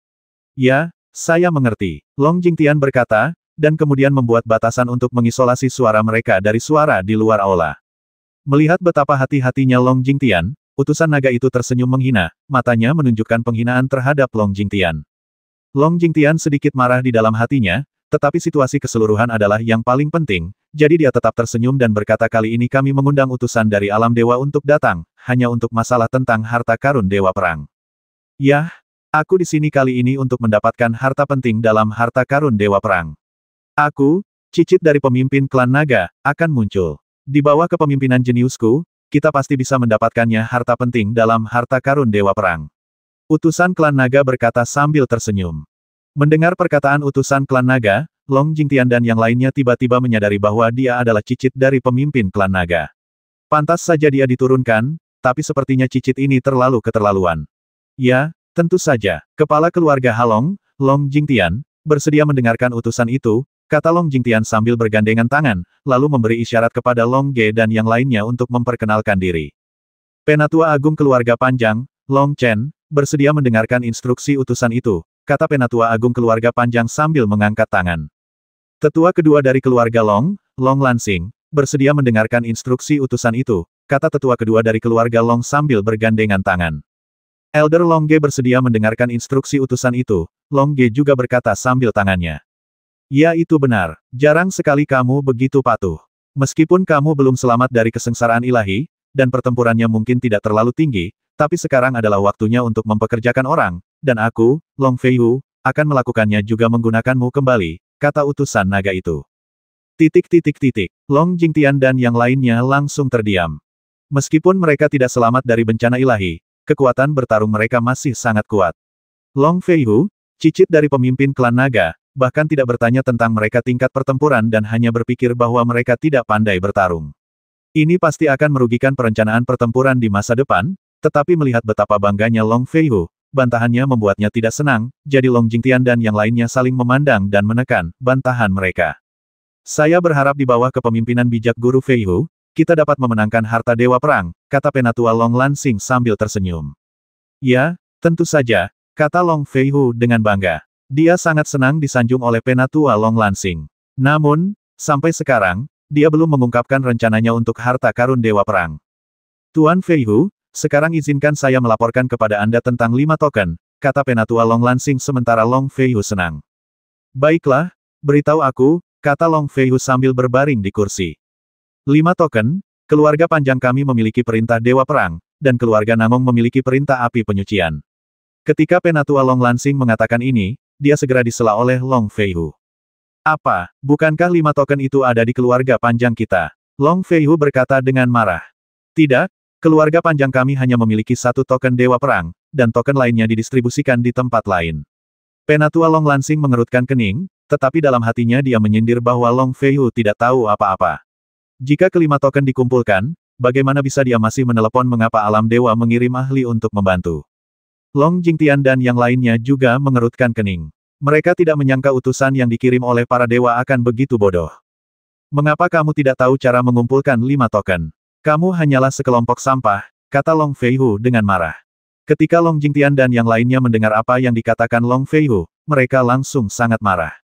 Ya, saya mengerti. Long Jingtian berkata, dan kemudian membuat batasan untuk mengisolasi suara mereka dari suara di luar aula. Melihat betapa hati-hatinya Long Jingtian, utusan naga itu tersenyum menghina, matanya menunjukkan penghinaan terhadap Long Jingtian. Long Jingtian sedikit marah di dalam hatinya, tetapi situasi keseluruhan adalah yang paling penting, jadi dia tetap tersenyum dan berkata kali ini kami mengundang utusan dari alam dewa untuk datang, hanya untuk masalah tentang harta karun dewa perang. Yah, aku di sini kali ini untuk mendapatkan harta penting dalam harta karun dewa perang. Aku, cicit dari pemimpin klan naga, akan muncul. Di bawah kepemimpinan jeniusku, kita pasti bisa mendapatkannya harta penting dalam harta karun dewa perang. Utusan klan naga berkata sambil tersenyum. Mendengar perkataan utusan klan naga, Long Jingtian dan yang lainnya tiba-tiba menyadari bahwa dia adalah cicit dari pemimpin klan naga. Pantas saja dia diturunkan, tapi sepertinya cicit ini terlalu keterlaluan. Ya, tentu saja, kepala keluarga Halong, Long Jingtian, bersedia mendengarkan utusan itu, kata Long Jingtian sambil bergandengan tangan, lalu memberi isyarat kepada Long Ge dan yang lainnya untuk memperkenalkan diri. Penatua Agung Keluarga Panjang, Long Chen, bersedia mendengarkan instruksi utusan itu, kata Penatua Agung Keluarga Panjang sambil mengangkat tangan. Tetua kedua dari keluarga Long, Long Lansing, bersedia mendengarkan instruksi utusan itu, kata tetua kedua dari keluarga Long sambil bergandengan tangan. Elder Long Ge bersedia mendengarkan instruksi utusan itu, Long Ge juga berkata sambil tangannya. Ya itu benar, jarang sekali kamu begitu patuh. Meskipun kamu belum selamat dari kesengsaraan ilahi, dan pertempurannya mungkin tidak terlalu tinggi, tapi sekarang adalah waktunya untuk mempekerjakan orang, dan aku, Long Feihu, akan melakukannya juga menggunakanmu kembali, kata utusan naga itu. Long Jingtian dan yang lainnya langsung terdiam. Meskipun mereka tidak selamat dari bencana ilahi, kekuatan bertarung mereka masih sangat kuat. Long Feihu, cicit dari pemimpin klan naga, bahkan tidak bertanya tentang mereka tingkat pertempuran dan hanya berpikir bahwa mereka tidak pandai bertarung. Ini pasti akan merugikan perencanaan pertempuran di masa depan, tetapi melihat betapa bangganya Long Feihu, bantahannya membuatnya tidak senang, jadi Long Jingtian dan yang lainnya saling memandang dan menekan bantahan mereka. Saya berharap di bawah kepemimpinan bijak Guru Feihu, kita dapat memenangkan harta dewa perang, kata Penatua Long Lansing sambil tersenyum. Ya, tentu saja, kata Long Feihu dengan bangga. Dia sangat senang disanjung oleh Penatua Long Lansing. Namun, sampai sekarang, dia belum mengungkapkan rencananya untuk harta karun dewa perang. Tuan Feihu, sekarang izinkan saya melaporkan kepada Anda tentang 5 token, kata Penatua Long Lansing sementara Long Feihu senang. Baiklah, beritahu aku, kata Long Feihu sambil berbaring di kursi. 5 token, keluarga panjang kami memiliki perintah dewa perang, dan keluarga Namong memiliki perintah api penyucian. Ketika Penatua Long Lansing mengatakan ini, dia segera disela oleh Long Feihu. Apa, bukankah 5 token itu ada di keluarga panjang kita? Long Feihu berkata dengan marah. Tidak, keluarga panjang kami hanya memiliki 1 token Dewa Perang, dan token lainnya didistribusikan di tempat lain. Penatua Long Lansing mengerutkan kening, tetapi dalam hatinya dia menyindir bahwa Long Feihu tidak tahu apa-apa. Jika kelima token dikumpulkan, bagaimana bisa dia masih menelepon mengapa alam dewa mengirim ahli untuk membantu? Long Jingtian dan yang lainnya juga mengerutkan kening. Mereka tidak menyangka utusan yang dikirim oleh para dewa akan begitu bodoh. Mengapa kamu tidak tahu cara mengumpulkan 5 token? Kamu hanyalah sekelompok sampah, kata Long Feihu dengan marah. Ketika Long Jingtian dan yang lainnya mendengar apa yang dikatakan Long Feihu, mereka langsung sangat marah.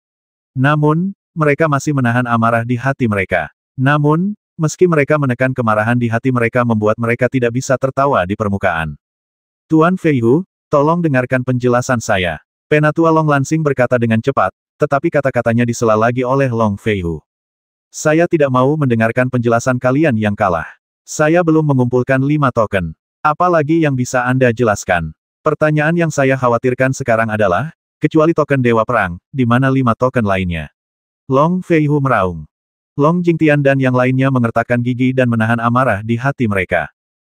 Namun, mereka masih menahan amarah di hati mereka. Namun, meski mereka menekan kemarahan di hati mereka membuat mereka tidak bisa tertawa di permukaan. Tuan Feihu, tolong dengarkan penjelasan saya. Penatua Long Lansing berkata dengan cepat, tetapi kata-katanya disela lagi oleh Long Feihu. Saya tidak mau mendengarkan penjelasan kalian yang kalah. Saya belum mengumpulkan 5 token. Apalagi yang bisa Anda jelaskan? Pertanyaan yang saya khawatirkan sekarang adalah, kecuali token Dewa Perang, di mana 5 token lainnya? Long Feihu meraung. Long Jingtian dan yang lainnya mengertakkan gigi dan menahan amarah di hati mereka.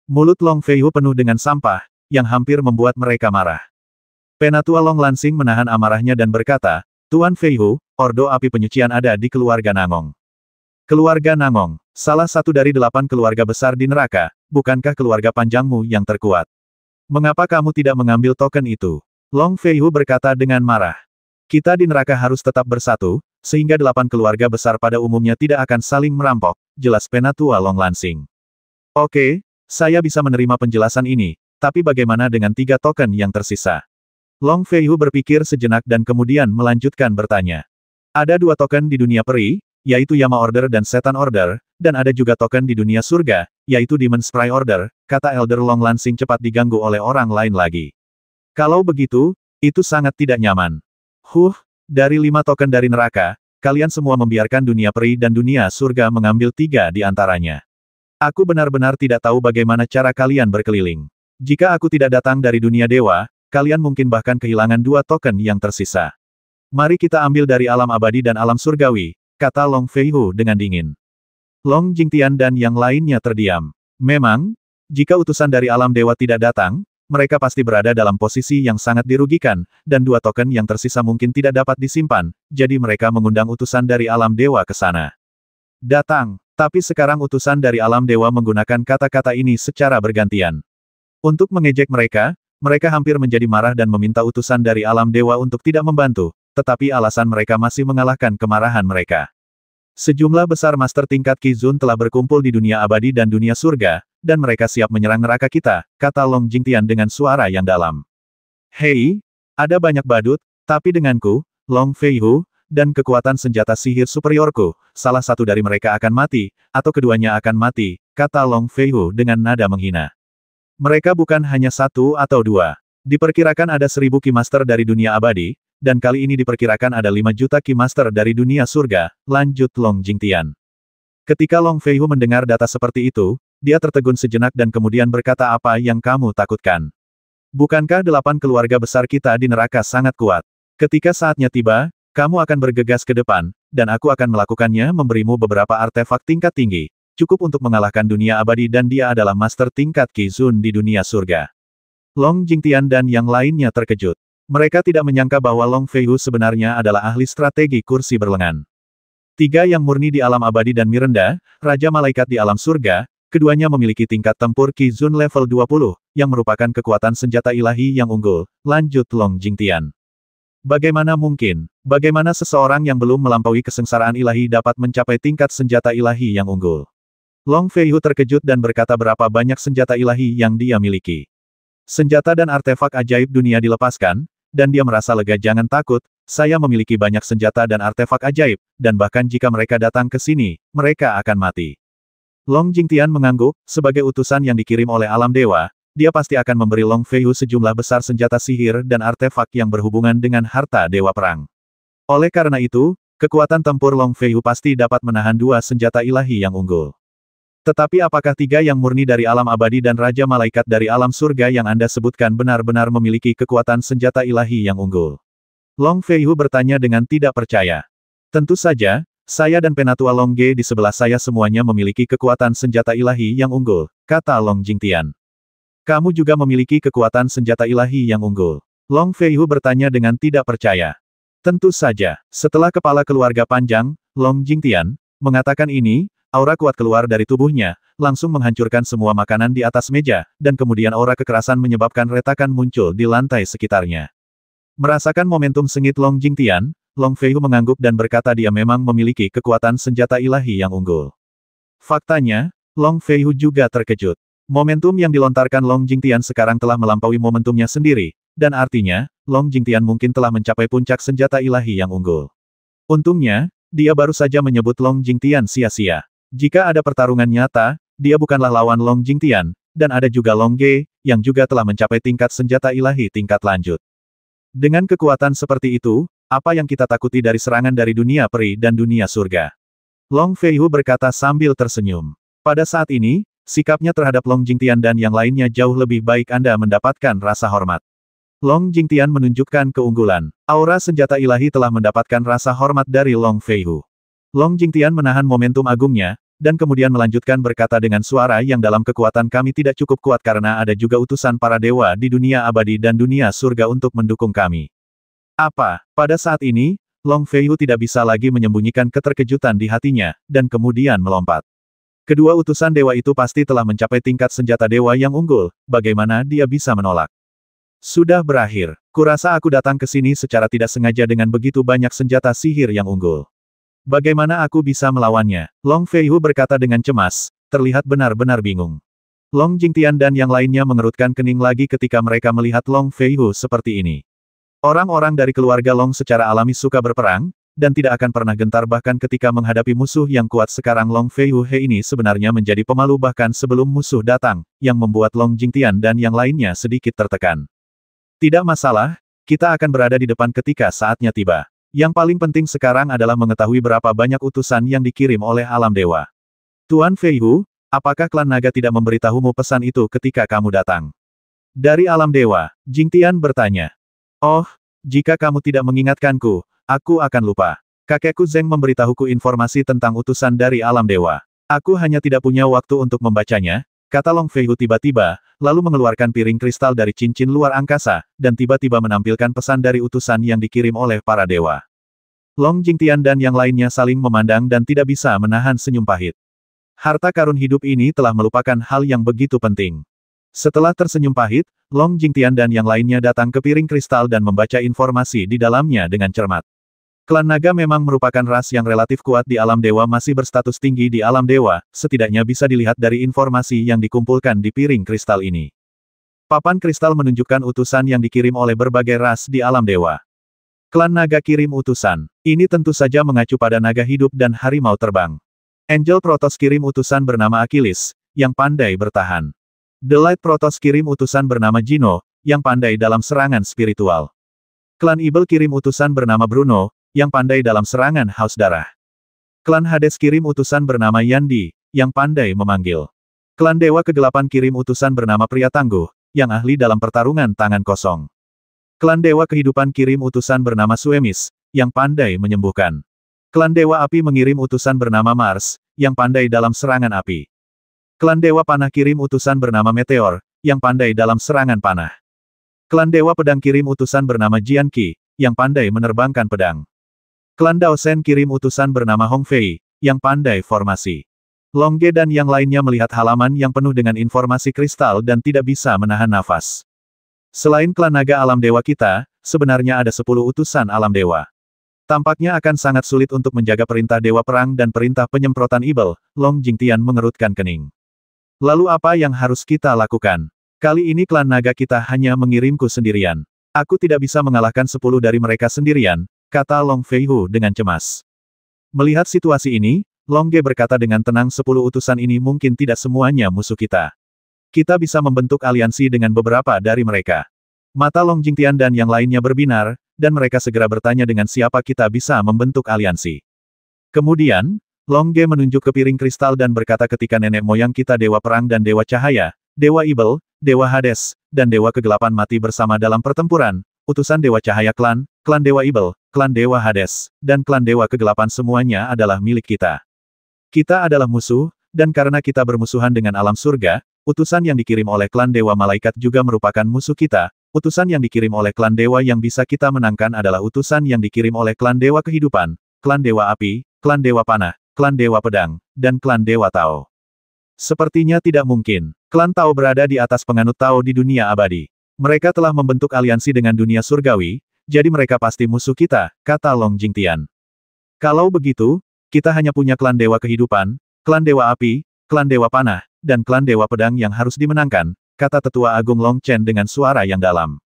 Mulut Long Feihu penuh dengan sampah, yang hampir membuat mereka marah. Penatua Long Lansing menahan amarahnya dan berkata, Tuan Feihu, Ordo Api Penyucian ada di keluarga Nangong. Keluarga Nangong, salah satu dari 8 keluarga besar di neraka, bukankah keluarga panjangmu yang terkuat? Mengapa kamu tidak mengambil token itu? Long Feihu berkata dengan marah. Kita di neraka harus tetap bersatu, sehingga 8 keluarga besar pada umumnya tidak akan saling merampok, jelas Penatua Long Lansing. Oke, saya bisa menerima penjelasan ini, tapi bagaimana dengan 3 token yang tersisa? Long Feihu berpikir sejenak dan kemudian melanjutkan bertanya. Ada 2 token di dunia peri, yaitu Yama Order dan Setan Order, dan ada juga token di dunia surga, yaitu Demon Spray Order, kata Elder Long Lansing cepat diganggu oleh orang lain lagi. Kalau begitu, itu sangat tidak nyaman. Dari 5 token dari neraka, kalian semua membiarkan dunia peri dan dunia surga mengambil 3 di antaranya. Aku benar-benar tidak tahu bagaimana cara kalian berkeliling. Jika aku tidak datang dari dunia dewa, kalian mungkin bahkan kehilangan 2 token yang tersisa. Mari kita ambil dari alam abadi dan alam surgawi, kata Long Feihu dengan dingin. Long Jingtian dan yang lainnya terdiam. Memang, jika utusan dari alam dewa tidak datang, mereka pasti berada dalam posisi yang sangat dirugikan, dan 2 token yang tersisa mungkin tidak dapat disimpan, jadi mereka mengundang utusan dari alam dewa ke sana. Datang, tapi sekarang utusan dari alam dewa menggunakan kata-kata ini secara bergantian. Untuk mengejek mereka, mereka hampir menjadi marah dan meminta utusan dari alam dewa untuk tidak membantu, tetapi alasan mereka masih mengalahkan kemarahan mereka. Sejumlah besar master tingkat Qizun telah berkumpul di dunia abadi dan dunia surga, dan mereka siap menyerang neraka kita, kata Long Jingtian dengan suara yang dalam. Hei, ada banyak badut, tapi denganku, Long Feihu, dan kekuatan senjata sihir superiorku, salah satu dari mereka akan mati, atau keduanya akan mati, kata Long Feihu dengan nada menghina. Mereka bukan hanya 1 atau 2. Diperkirakan ada 1000 Ki Master dari dunia abadi, dan kali ini diperkirakan ada 5 juta Ki Master dari dunia surga, lanjut Long Jingtian. Ketika Long Feihu mendengar data seperti itu, dia tertegun sejenak dan kemudian berkata apa yang kamu takutkan. Bukankah 8 keluarga besar kita di neraka sangat kuat? Ketika saatnya tiba, kamu akan bergegas ke depan, dan aku akan melakukannya memberimu beberapa artefak tingkat tinggi. Cukup untuk mengalahkan dunia abadi dan dia adalah master tingkat Qizun di dunia surga. Long Jingtian dan yang lainnya terkejut. Mereka tidak menyangka bahwa Long Feihu sebenarnya adalah ahli strategi kursi berlengan. 3 yang murni di alam abadi dan Mirenda, Raja Malaikat di alam surga, keduanya memiliki tingkat tempur Qizun level 20, yang merupakan kekuatan senjata ilahi yang unggul, lanjut Long Jingtian. Bagaimana mungkin? Bagaimana seseorang yang belum melampaui kesengsaraan ilahi dapat mencapai tingkat senjata ilahi yang unggul? Long Feihu terkejut dan berkata berapa banyak senjata ilahi yang dia miliki. Senjata dan artefak ajaib dunia dilepaskan, dan dia merasa lega. Jangan takut, saya memiliki banyak senjata dan artefak ajaib, dan bahkan jika mereka datang ke sini, mereka akan mati. Long Jingtian mengangguk, sebagai utusan yang dikirim oleh alam dewa, dia pasti akan memberi Long Feihu sejumlah besar senjata sihir dan artefak yang berhubungan dengan harta dewa perang. Oleh karena itu, kekuatan tempur Long Feihu pasti dapat menahan 2 senjata ilahi yang unggul. Tetapi apakah tiga yang murni dari alam abadi dan Raja Malaikat dari alam surga yang Anda sebutkan benar-benar memiliki kekuatan senjata ilahi yang unggul? Long Feihu bertanya dengan tidak percaya. Tentu saja, saya dan Penatua Long Ge di sebelah saya semuanya memiliki kekuatan senjata ilahi yang unggul, kata Long Jingtian. Kamu juga memiliki kekuatan senjata ilahi yang unggul. Long Feihu bertanya dengan tidak percaya. Tentu saja, setelah kepala keluarga panjang, Long Jingtian, mengatakan ini, aura kuat keluar dari tubuhnya, langsung menghancurkan semua makanan di atas meja, dan kemudian aura kekerasan menyebabkan retakan muncul di lantai sekitarnya. Merasakan momentum sengit Long Jingtian, Long Feihu mengangguk dan berkata dia memang memiliki kekuatan senjata ilahi yang unggul. Faktanya, Long Feihu juga terkejut. Momentum yang dilontarkan Long Jingtian sekarang telah melampaui momentumnya sendiri, dan artinya, Long Jingtian mungkin telah mencapai puncak senjata ilahi yang unggul. Untungnya, dia baru saja menyebut Long Jingtian sia-sia. Jika ada pertarungan nyata, dia bukanlah lawan Long Jingtian, dan ada juga Long Ge, yang juga telah mencapai tingkat senjata ilahi tingkat lanjut. Dengan kekuatan seperti itu, apa yang kita takuti dari serangan dari dunia peri dan dunia surga? Long Feihu berkata sambil tersenyum. Pada saat ini, sikapnya terhadap Long Jingtian dan yang lainnya jauh lebih baik Anda mendapatkan rasa hormat. Long Jingtian menunjukkan keunggulan. Aura senjata ilahi telah mendapatkan rasa hormat dari Long Feihu. Long Jingtian menahan momentum agungnya, dan kemudian melanjutkan berkata dengan suara yang dalam kekuatan kami tidak cukup kuat karena ada juga utusan para dewa di dunia abadi dan dunia surga untuk mendukung kami. Apa? Pada saat ini, Long Feihu tidak bisa lagi menyembunyikan keterkejutan di hatinya, dan kemudian melompat. Kedua utusan dewa itu pasti telah mencapai tingkat senjata dewa yang unggul, bagaimana dia bisa menolak? Sudah berakhir. Kurasa aku datang ke sini secara tidak sengaja dengan begitu banyak senjata sihir yang unggul. Bagaimana aku bisa melawannya? Long Feihu berkata dengan cemas, terlihat benar-benar bingung. Long Jingtian dan yang lainnya mengerutkan kening lagi ketika mereka melihat Long Feihu seperti ini. Orang-orang dari keluarga Long secara alami suka berperang, dan tidak akan pernah gentar bahkan ketika menghadapi musuh yang kuat sekarang Long Feihu He ini sebenarnya menjadi pemalu bahkan sebelum musuh datang, yang membuat Long Jingtian dan yang lainnya sedikit tertekan. Tidak masalah, kita akan berada di depan ketika saatnya tiba. Yang paling penting sekarang adalah mengetahui berapa banyak utusan yang dikirim oleh alam dewa. Tuan Feihu, apakah klan naga tidak memberitahumu pesan itu ketika kamu datang? Dari alam dewa, Jingtian bertanya. Oh, jika kamu tidak mengingatkanku, aku akan lupa. Kakekku Zeng memberitahuku informasi tentang utusan dari alam dewa. Aku hanya tidak punya waktu untuk membacanya, kata Long Feihu tiba-tiba, lalu mengeluarkan piring kristal dari cincin luar angkasa, dan tiba-tiba menampilkan pesan dari utusan yang dikirim oleh para dewa. Long Jingtian dan yang lainnya saling memandang dan tidak bisa menahan senyum pahit. Harta karun hidup ini telah melupakan hal yang begitu penting. Setelah tersenyum pahit, Long Jingtian dan yang lainnya datang ke piring kristal dan membaca informasi di dalamnya dengan cermat. Klan naga memang merupakan ras yang relatif kuat di alam dewa masih berstatus tinggi di alam dewa, setidaknya bisa dilihat dari informasi yang dikumpulkan di piring kristal ini. Papan kristal menunjukkan utusan yang dikirim oleh berbagai ras di alam dewa. Klan naga kirim utusan. Ini tentu saja mengacu pada naga hidup dan harimau terbang. Angel Protoss kirim utusan bernama Achilles, yang pandai bertahan. The Light Protoss kirim utusan bernama Gino, yang pandai dalam serangan spiritual. Klan Evil kirim utusan bernama Bruno, yang pandai dalam serangan haus darah. Klan Hades kirim utusan bernama Yandi, yang pandai memanggil. Klan Dewa Kegelapan kirim utusan bernama Pria Tangguh, yang ahli dalam pertarungan tangan kosong. Klan Dewa Kehidupan kirim utusan bernama Suemis, yang pandai menyembuhkan. Klan Dewa Api mengirim utusan bernama Mars, yang pandai dalam serangan api. Klan Dewa Panah kirim utusan bernama Meteor, yang pandai dalam serangan panah. Klan Dewa Pedang kirim utusan bernama Jianqi, yang pandai menerbangkan pedang. Klan Daosen kirim utusan bernama Hong Fei, yang pandai formasi. Long Ge dan yang lainnya melihat halaman yang penuh dengan informasi kristal dan tidak bisa menahan nafas. Selain klan naga alam dewa kita, sebenarnya ada 10 utusan alam dewa. Tampaknya akan sangat sulit untuk menjaga perintah dewa perang dan perintah penyemprotan Evil, Long Jingtian mengerutkan kening. Lalu apa yang harus kita lakukan? Kali ini klan naga kita hanya mengirimku sendirian. Aku tidak bisa mengalahkan 10 dari mereka sendirian, kata Long Feihu dengan cemas. Melihat situasi ini, Long Ge berkata dengan tenang 10 utusan ini mungkin tidak semuanya musuh kita. Kita bisa membentuk aliansi dengan beberapa dari mereka. Mata Long Jingtian dan yang lainnya berbinar, dan mereka segera bertanya dengan siapa kita bisa membentuk aliansi. Kemudian, Long Ge menunjuk ke piring kristal dan berkata ketika nenek moyang kita Dewa Perang dan Dewa Cahaya, Dewa Ibel, Dewa Hades, dan Dewa Kegelapan mati bersama dalam pertempuran, utusan Dewa Cahaya klan Dewa Ibel, klan Dewa Hades, dan klan Dewa Kegelapan semuanya adalah milik kita. Kita adalah musuh, dan karena kita bermusuhan dengan alam surga, utusan yang dikirim oleh klan Dewa Malaikat juga merupakan musuh kita. Utusan yang dikirim oleh klan Dewa yang bisa kita menangkan adalah utusan yang dikirim oleh klan Dewa Kehidupan, klan Dewa Api, klan Dewa Panah, klan Dewa Pedang, dan klan Dewa Tao. Sepertinya tidak mungkin. Klan Tao berada di atas penganut Tao di dunia abadi. Mereka telah membentuk aliansi dengan dunia surgawi, jadi mereka pasti musuh kita, kata Long Jingtian. Kalau begitu, kita hanya punya klan Dewa Kehidupan, klan Dewa Api, klan Dewa Panah, dan klan Dewa Pedang yang harus dimenangkan, kata Tetua Agung Long Chen dengan suara yang dalam.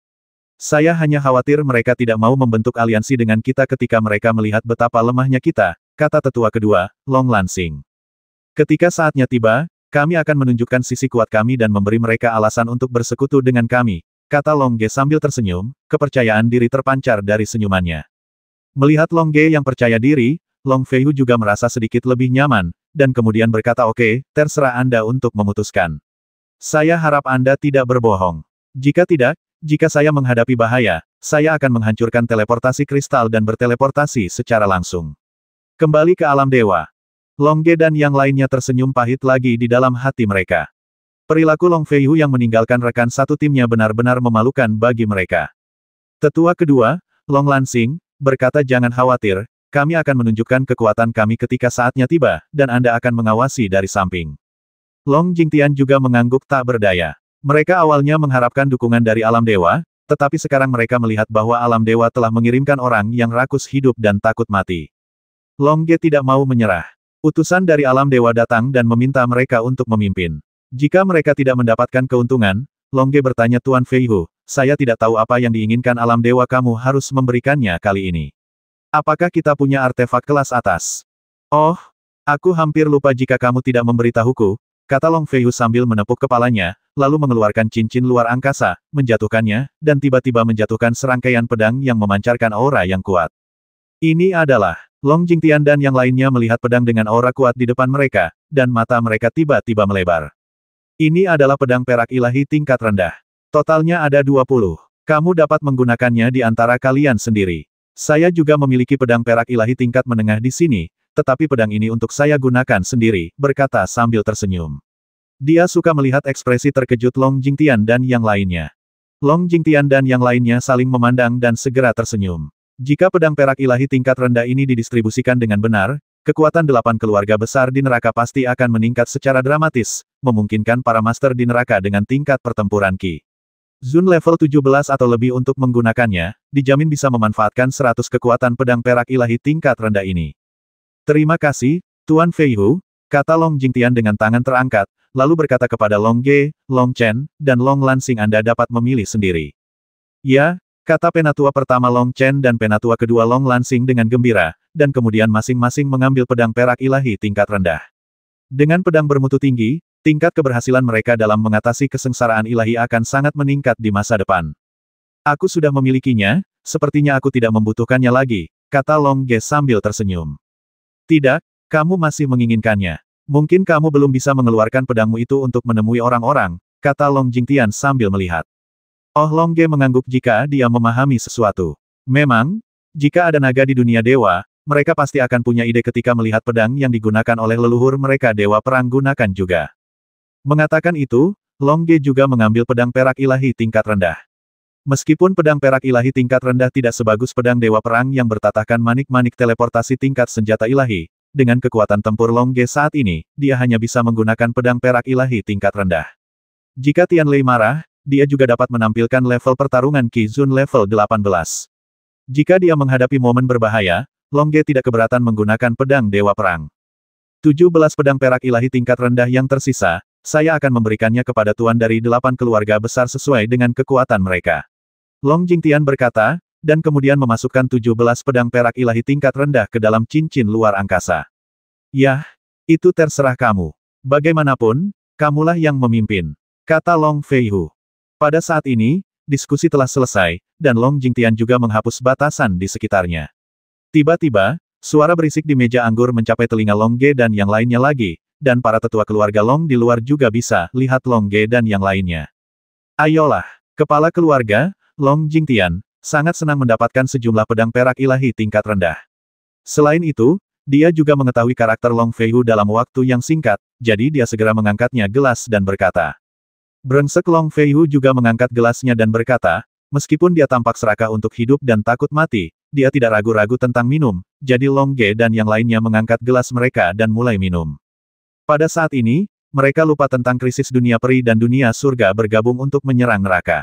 Saya hanya khawatir mereka tidak mau membentuk aliansi dengan kita ketika mereka melihat betapa lemahnya kita, kata tetua kedua, Long Lansing. Ketika saatnya tiba, kami akan menunjukkan sisi kuat kami dan memberi mereka alasan untuk bersekutu dengan kami, kata Long Ge sambil tersenyum, kepercayaan diri terpancar dari senyumannya. Melihat Long Ge yang percaya diri, Long Feihu juga merasa sedikit lebih nyaman, dan kemudian berkata oke, terserah Anda untuk memutuskan. Saya harap Anda tidak berbohong. Jika tidak, jika saya menghadapi bahaya, saya akan menghancurkan teleportasi kristal dan berteleportasi secara langsung. Kembali ke alam dewa. Long Ge dan yang lainnya tersenyum pahit lagi di dalam hati mereka. Perilaku Long Feihu yang meninggalkan rekan satu timnya benar-benar memalukan bagi mereka. Tetua kedua, Long Lansing, berkata jangan khawatir, kami akan menunjukkan kekuatan kami ketika saatnya tiba, dan Anda akan mengawasi dari samping. Long Jingtian juga mengangguk tak berdaya. Mereka awalnya mengharapkan dukungan dari alam dewa, tetapi sekarang mereka melihat bahwa alam dewa telah mengirimkan orang yang rakus hidup dan takut mati. Long Ge tidak mau menyerah. Utusan dari alam dewa datang dan meminta mereka untuk memimpin. Jika mereka tidak mendapatkan keuntungan, Long Ge bertanya Tuan Feihu, saya tidak tahu apa yang diinginkan alam dewa kamu harus memberikannya kali ini. Apakah kita punya artefak kelas atas? Oh, aku hampir lupa jika kamu tidak memberitahuku, kata Long Feihu sambil menepuk kepalanya, lalu mengeluarkan cincin luar angkasa, menjatuhkannya, dan tiba-tiba menjatuhkan serangkaian pedang yang memancarkan aura yang kuat. Ini adalah Long Jingtian dan yang lainnya melihat pedang dengan aura kuat di depan mereka, dan mata mereka tiba-tiba melebar. Ini adalah pedang perak ilahi tingkat rendah. Totalnya ada 20. Kamu dapat menggunakannya di antara kalian sendiri. Saya juga memiliki pedang perak ilahi tingkat menengah di sini, tetapi pedang ini untuk saya gunakan sendiri, berkata sambil tersenyum. Dia suka melihat ekspresi terkejut Long Jingtian dan yang lainnya. Long Jingtian dan yang lainnya saling memandang dan segera tersenyum. Jika pedang perak ilahi tingkat rendah ini didistribusikan dengan benar, kekuatan 8 keluarga besar di neraka pasti akan meningkat secara dramatis, memungkinkan para master di neraka dengan tingkat pertempuran Qi Zun level 17 atau lebih untuk menggunakannya, dijamin bisa memanfaatkan 100 kekuatan pedang perak ilahi tingkat rendah ini. Terima kasih, Tuan Feihu, kata Long Jingtian dengan tangan terangkat, lalu berkata kepada Long Ge, Long Chen, dan Long Lansing Anda dapat memilih sendiri. Ya, kata penatua pertama Long Chen dan penatua kedua Long Lansing dengan gembira, dan kemudian masing-masing mengambil pedang perak ilahi tingkat rendah. Dengan pedang bermutu tinggi, tingkat keberhasilan mereka dalam mengatasi kesengsaraan ilahi akan sangat meningkat di masa depan. Aku sudah memilikinya, sepertinya aku tidak membutuhkannya lagi, kata Long Ge sambil tersenyum. Tidak, kamu masih menginginkannya. Mungkin kamu belum bisa mengeluarkan pedangmu itu untuk menemui orang-orang, kata Long Jingtian sambil melihat. Oh Long Ge mengangguk jika dia memahami sesuatu. Memang, jika ada naga di dunia dewa, mereka pasti akan punya ide ketika melihat pedang yang digunakan oleh leluhur mereka Dewa Perang gunakan juga. Mengatakan itu, Long Ge juga mengambil pedang perak ilahi tingkat rendah. Meskipun pedang perak ilahi tingkat rendah tidak sebagus pedang Dewa Perang yang bertatahkan manik-manik teleportasi tingkat senjata ilahi, dengan kekuatan tempur Long Ge saat ini, dia hanya bisa menggunakan pedang perak ilahi tingkat rendah. Jika Tian Lei marah, dia juga dapat menampilkan level pertarungan Qi Zun level 18. Jika dia menghadapi momen berbahaya, Long Ge tidak keberatan menggunakan pedang Dewa Perang. 17 pedang perak ilahi tingkat rendah yang tersisa, saya akan memberikannya kepada tuan dari 8 keluarga besar sesuai dengan kekuatan mereka. Long Jingtian berkata, dan kemudian memasukkan 17 pedang perak ilahi tingkat rendah ke dalam cincin luar angkasa. Yah, itu terserah kamu. Bagaimanapun, kamulah yang memimpin, kata Long Feihu. Pada saat ini, diskusi telah selesai, dan Long Jingtian juga menghapus batasan di sekitarnya. Tiba-tiba, Suara berisik di meja anggur mencapai telinga Long Ge dan yang lainnya lagi, dan para tetua keluarga Long di luar juga bisa lihat Long Ge dan yang lainnya. Ayolah, kepala keluarga, Long Jingtian, sangat senang mendapatkan sejumlah pedang perak ilahi tingkat rendah. Selain itu, dia juga mengetahui karakter Long Feihu dalam waktu yang singkat, jadi dia segera mengangkatnya gelas dan berkata. Brengsek Long Feihu juga mengangkat gelasnya dan berkata, meskipun dia tampak serakah untuk hidup dan takut mati, dia tidak ragu-ragu tentang minum, jadi Long Ge dan yang lainnya mengangkat gelas mereka dan mulai minum. Pada saat ini, mereka lupa tentang krisis dunia peri dan dunia surga bergabung untuk menyerang neraka.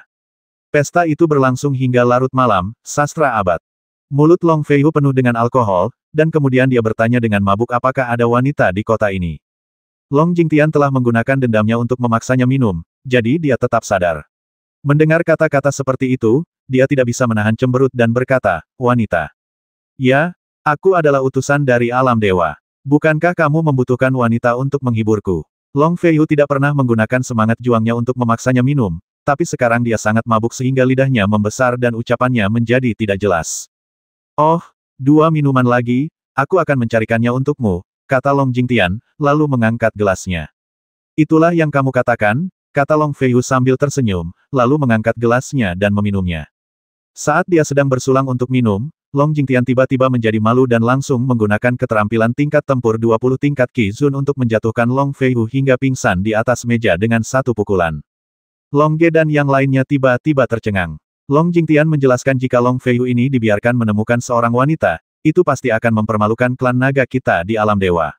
Pesta itu berlangsung hingga larut malam, sastra abad. Mulut Long Feihu penuh dengan alkohol, dan kemudian dia bertanya dengan mabuk apakah ada wanita di kota ini. Long Jingtian telah menggunakan dendamnya untuk memaksanya minum, jadi dia tetap sadar. Mendengar kata-kata seperti itu, dia tidak bisa menahan cemberut dan berkata, wanita. Ya, aku adalah utusan dari alam dewa. Bukankah kamu membutuhkan wanita untuk menghiburku? Long Feihu tidak pernah menggunakan semangat juangnya untuk memaksanya minum, tapi sekarang dia sangat mabuk sehingga lidahnya membesar dan ucapannya menjadi tidak jelas. Oh, 2 minuman lagi, aku akan mencarikannya untukmu, kata Long Jingtian, lalu mengangkat gelasnya. Itulah yang kamu katakan, kata Long Feihu sambil tersenyum, lalu mengangkat gelasnya dan meminumnya. Saat dia sedang bersulang untuk minum, Long Jingtian tiba-tiba menjadi malu dan langsung menggunakan keterampilan tingkat tempur 20 tingkat Qi Zun untuk menjatuhkan Long Feihu hingga pingsan di atas meja dengan satu pukulan. Long Ge dan yang lainnya tiba-tiba tercengang. Long Jingtian menjelaskan jika Long Feihu ini dibiarkan menemukan seorang wanita, itu pasti akan mempermalukan klan naga kita di alam dewa.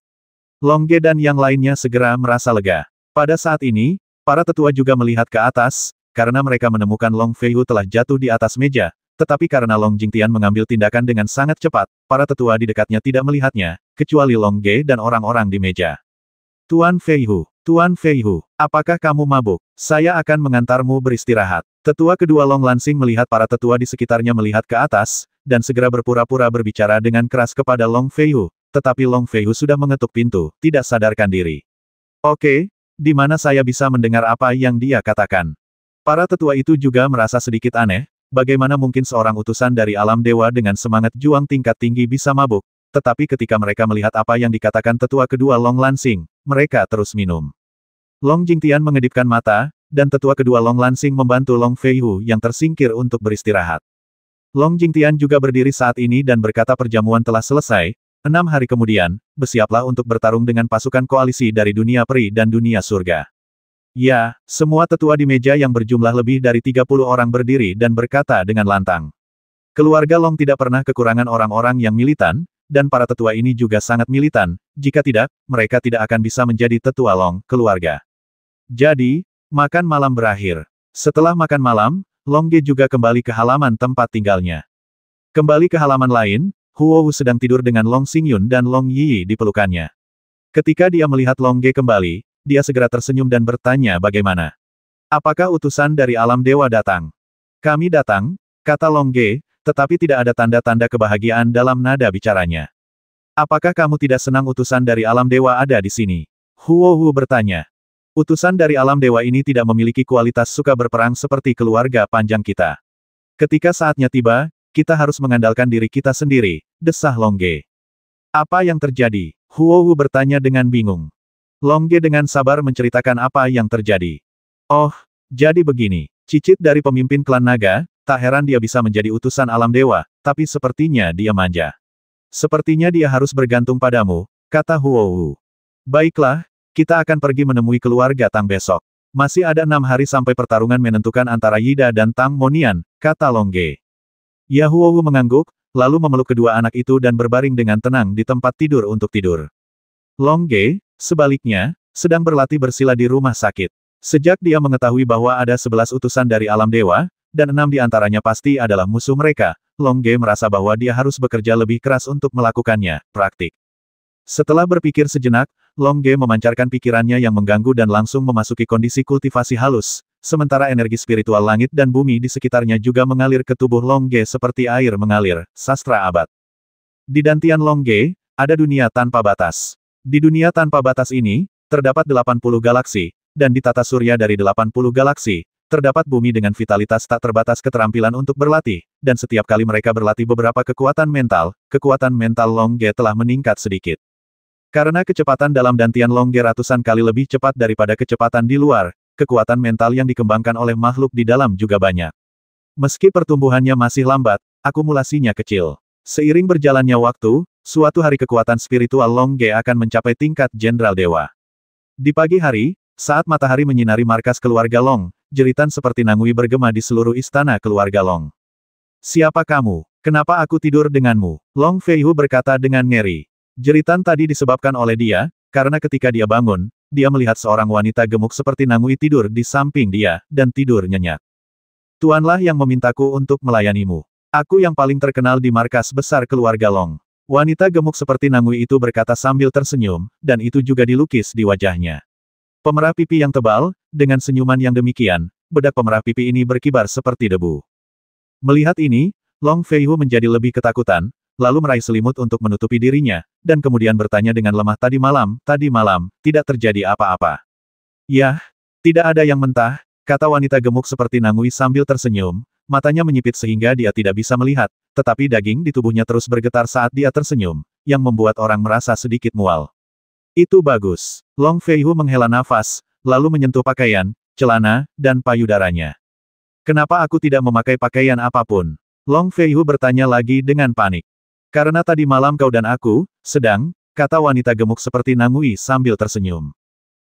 Long Ge dan yang lainnya segera merasa lega. Pada saat ini, para tetua juga melihat ke atas, karena mereka menemukan Long Feihu telah jatuh di atas meja, tetapi karena Long Jingtian mengambil tindakan dengan sangat cepat, para tetua di dekatnya tidak melihatnya, kecuali Long Ge dan orang-orang di meja. Tuan Feihu, apakah kamu mabuk? Saya akan mengantarmu beristirahat. Tetua kedua Long Lansing melihat para tetua di sekitarnya melihat ke atas, dan segera berpura-pura berbicara dengan keras kepada Long Feihu, tetapi Long Feihu sudah mengetuk pintu, tidak sadarkan diri. Oke, di mana saya bisa mendengar apa yang dia katakan? Para tetua itu juga merasa sedikit aneh, bagaimana mungkin seorang utusan dari alam dewa dengan semangat juang tingkat tinggi bisa mabuk, tetapi ketika mereka melihat apa yang dikatakan tetua kedua Long Lansing, mereka terus minum. Long Jingtian mengedipkan mata, dan tetua kedua Long Lansing membantu Long Feihu yang tersingkir untuk beristirahat. Long Jingtian juga berdiri saat ini dan berkata perjamuan telah selesai, 6 hari kemudian, bersiaplah untuk bertarung dengan pasukan koalisi dari dunia peri dan dunia surga. Ya, semua tetua di meja yang berjumlah lebih dari 30 orang berdiri dan berkata dengan lantang. Keluarga Long tidak pernah kekurangan orang-orang yang militan, dan para tetua ini juga sangat militan, jika tidak, mereka tidak akan bisa menjadi tetua Long, keluarga. Jadi, makan malam berakhir. Setelah makan malam, Long Ge juga kembali ke halaman tempat tinggalnya. Kembali ke halaman lain, Huo Wu sedang tidur dengan Long Xingyun dan Long Yi di pelukannya. Ketika dia melihat Long Ge kembali, dia segera tersenyum dan bertanya bagaimana. Apakah utusan dari alam dewa datang? Kami datang, kata Long Ge, tetapi tidak ada tanda-tanda kebahagiaan dalam nada bicaranya. Apakah kamu tidak senang utusan dari alam dewa ada di sini? Huo Wu bertanya. Utusan dari alam dewa ini tidak memiliki kualitas suka berperang seperti keluarga panjang kita. Ketika saatnya tiba, kita harus mengandalkan diri kita sendiri, desah Long Ge. Apa yang terjadi? Huo Wu bertanya dengan bingung. Long Ge dengan sabar menceritakan apa yang terjadi. Oh, jadi begini. Cicit dari pemimpin klan naga, tak heran dia bisa menjadi utusan alam dewa, tapi sepertinya dia manja. Sepertinya dia harus bergantung padamu, kata Huo Wu. Baiklah, kita akan pergi menemui keluarga Tang besok. Masih ada 6 hari sampai pertarungan menentukan antara Yida dan Tang Monian, kata Long Ge. Ya Huo Wu mengangguk, lalu memeluk kedua anak itu dan berbaring dengan tenang di tempat tidur untuk tidur. Long Ge, sebaliknya, sedang berlatih bersila di rumah sakit. Sejak dia mengetahui bahwa ada 11 utusan dari alam dewa, dan 6 di antaranya pasti adalah musuh mereka, Long Ge merasa bahwa dia harus bekerja lebih keras untuk melakukannya, praktik. Setelah berpikir sejenak, Long Ge memancarkan pikirannya yang mengganggu dan langsung memasuki kondisi kultivasi halus, sementara energi spiritual langit dan bumi di sekitarnya juga mengalir ke tubuh Long Ge seperti air mengalir, sastra abad. Di dantian Long Ge, ada dunia tanpa batas. Di dunia tanpa batas ini, terdapat 80 galaksi, dan di tata surya dari 80 galaksi, terdapat bumi dengan vitalitas tak terbatas keterampilan untuk berlatih, dan setiap kali mereka berlatih beberapa kekuatan mental Long Ge telah meningkat sedikit. Karena kecepatan dalam dantian Long Ge ratusan kali lebih cepat daripada kecepatan di luar, kekuatan mental yang dikembangkan oleh makhluk di dalam juga banyak. Meski pertumbuhannya masih lambat, akumulasinya kecil. Seiring berjalannya waktu, suatu hari kekuatan spiritual Long Ge akan mencapai tingkat Jenderal Dewa. Di pagi hari, saat matahari menyinari markas keluarga Long, jeritan seperti nangui bergema di seluruh istana keluarga Long. Siapa kamu? Kenapa aku tidur denganmu? Long Feihu berkata dengan ngeri. Jeritan tadi disebabkan oleh dia, karena ketika dia bangun, dia melihat seorang wanita gemuk seperti nangui tidur di samping dia, dan tidur nyenyak. Tuanlah yang memintaku untuk melayanimu. Aku yang paling terkenal di markas besar keluarga Long. Wanita gemuk seperti nangui itu berkata sambil tersenyum, dan itu juga dilukis di wajahnya. Pemerah pipi yang tebal, dengan senyuman yang demikian, bedak pemerah pipi ini berkibar seperti debu. Melihat ini, Long Feihu menjadi lebih ketakutan, lalu meraih selimut untuk menutupi dirinya, dan kemudian bertanya dengan lemah tadi malam, tidak terjadi apa-apa. Yah, tidak ada yang mentah, kata wanita gemuk seperti nangui sambil tersenyum, matanya menyipit sehingga dia tidak bisa melihat, tetapi daging di tubuhnya terus bergetar saat dia tersenyum, yang membuat orang merasa sedikit mual. Itu bagus. Long Feihu menghela nafas, lalu menyentuh pakaian, celana, dan payudaranya. Kenapa aku tidak memakai pakaian apapun? Long Feihu bertanya lagi dengan panik. Karena tadi malam kau dan aku, kata wanita gemuk seperti nangui sambil tersenyum.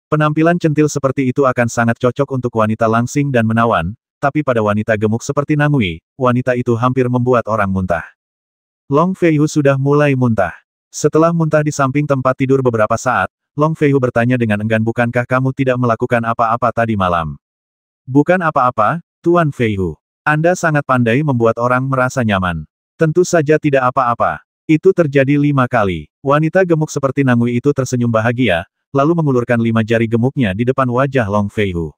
Penampilan centil seperti itu akan sangat cocok untuk wanita langsing dan menawan, tapi pada wanita gemuk seperti nangui, wanita itu hampir membuat orang muntah. Long Feihu sudah mulai muntah. Setelah muntah di samping tempat tidur beberapa saat, Long Feihu bertanya dengan enggan, bukankah kamu tidak melakukan apa-apa tadi malam? Bukan apa-apa, Tuan Feihu. Anda sangat pandai membuat orang merasa nyaman. Tentu saja tidak apa-apa. Itu terjadi 5 kali. Wanita gemuk seperti nangui itu tersenyum bahagia, lalu mengulurkan 5 jari gemuknya di depan wajah Long Feihu.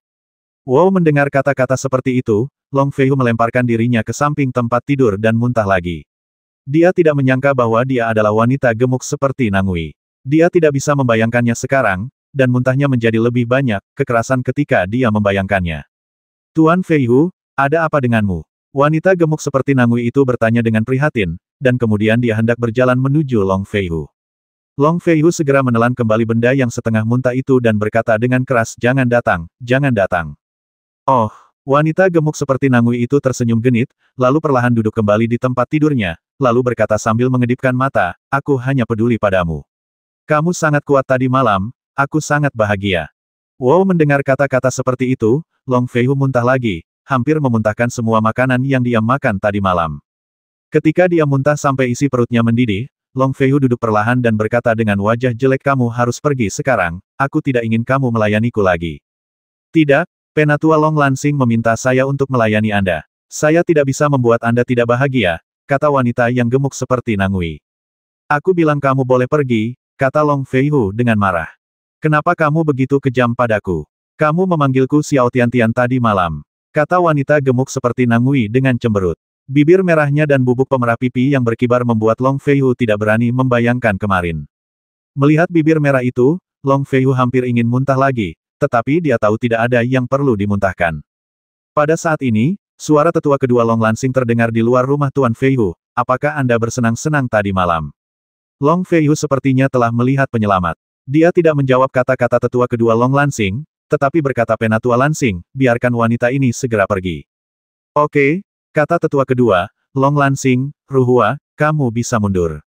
Wow, mendengar kata-kata seperti itu, Long Feihu melemparkan dirinya ke samping tempat tidur dan muntah lagi. Dia tidak menyangka bahwa dia adalah wanita gemuk seperti nangui. Dia tidak bisa membayangkannya sekarang, dan muntahnya menjadi lebih banyak, kekerasan ketika dia membayangkannya. Tuan Feihu, ada apa denganmu? Wanita gemuk seperti nangui itu bertanya dengan prihatin, dan kemudian dia hendak berjalan menuju Long Feihu. Long Feihu segera menelan kembali benda yang setengah muntah itu dan berkata dengan keras, jangan datang, jangan datang. Oh, wanita gemuk seperti nangui itu tersenyum genit, lalu perlahan duduk kembali di tempat tidurnya, lalu berkata sambil mengedipkan mata, aku hanya peduli padamu. Kamu sangat kuat tadi malam, aku sangat bahagia. Wow, mendengar kata-kata seperti itu, Long Feihu muntah lagi, hampir memuntahkan semua makanan yang dia makan tadi malam. Ketika dia muntah sampai isi perutnya mendidih, Long Feihu duduk perlahan dan berkata dengan wajah jelek, kamu harus pergi sekarang, aku tidak ingin kamu melayaniku lagi. Tidak, Penatua Long Lansing meminta saya untuk melayani Anda. Saya tidak bisa membuat Anda tidak bahagia, kata wanita yang gemuk seperti nangui. Aku bilang kamu boleh pergi, kata Long Feihu dengan marah. Kenapa kamu begitu kejam padaku? Kamu memanggilku Xiao Tiantian tadi malam, kata wanita gemuk seperti nangui dengan cemberut. Bibir merahnya dan bubuk pemerah pipi yang berkibar membuat Long Feihu tidak berani membayangkan kemarin. Melihat bibir merah itu, Long Feihu hampir ingin muntah lagi, tetapi dia tahu tidak ada yang perlu dimuntahkan. Pada saat ini, suara tetua kedua Long Lansing terdengar di luar rumah Tuan Feihu, apakah Anda bersenang-senang tadi malam? Long Feihu sepertinya telah melihat penyelamat. Dia tidak menjawab kata-kata tetua kedua Long Lansing, tetapi berkata, Penatua Lansing, biarkan wanita ini segera pergi. Oke, kata tetua kedua, Long Lansing, Ruhua, kamu bisa mundur.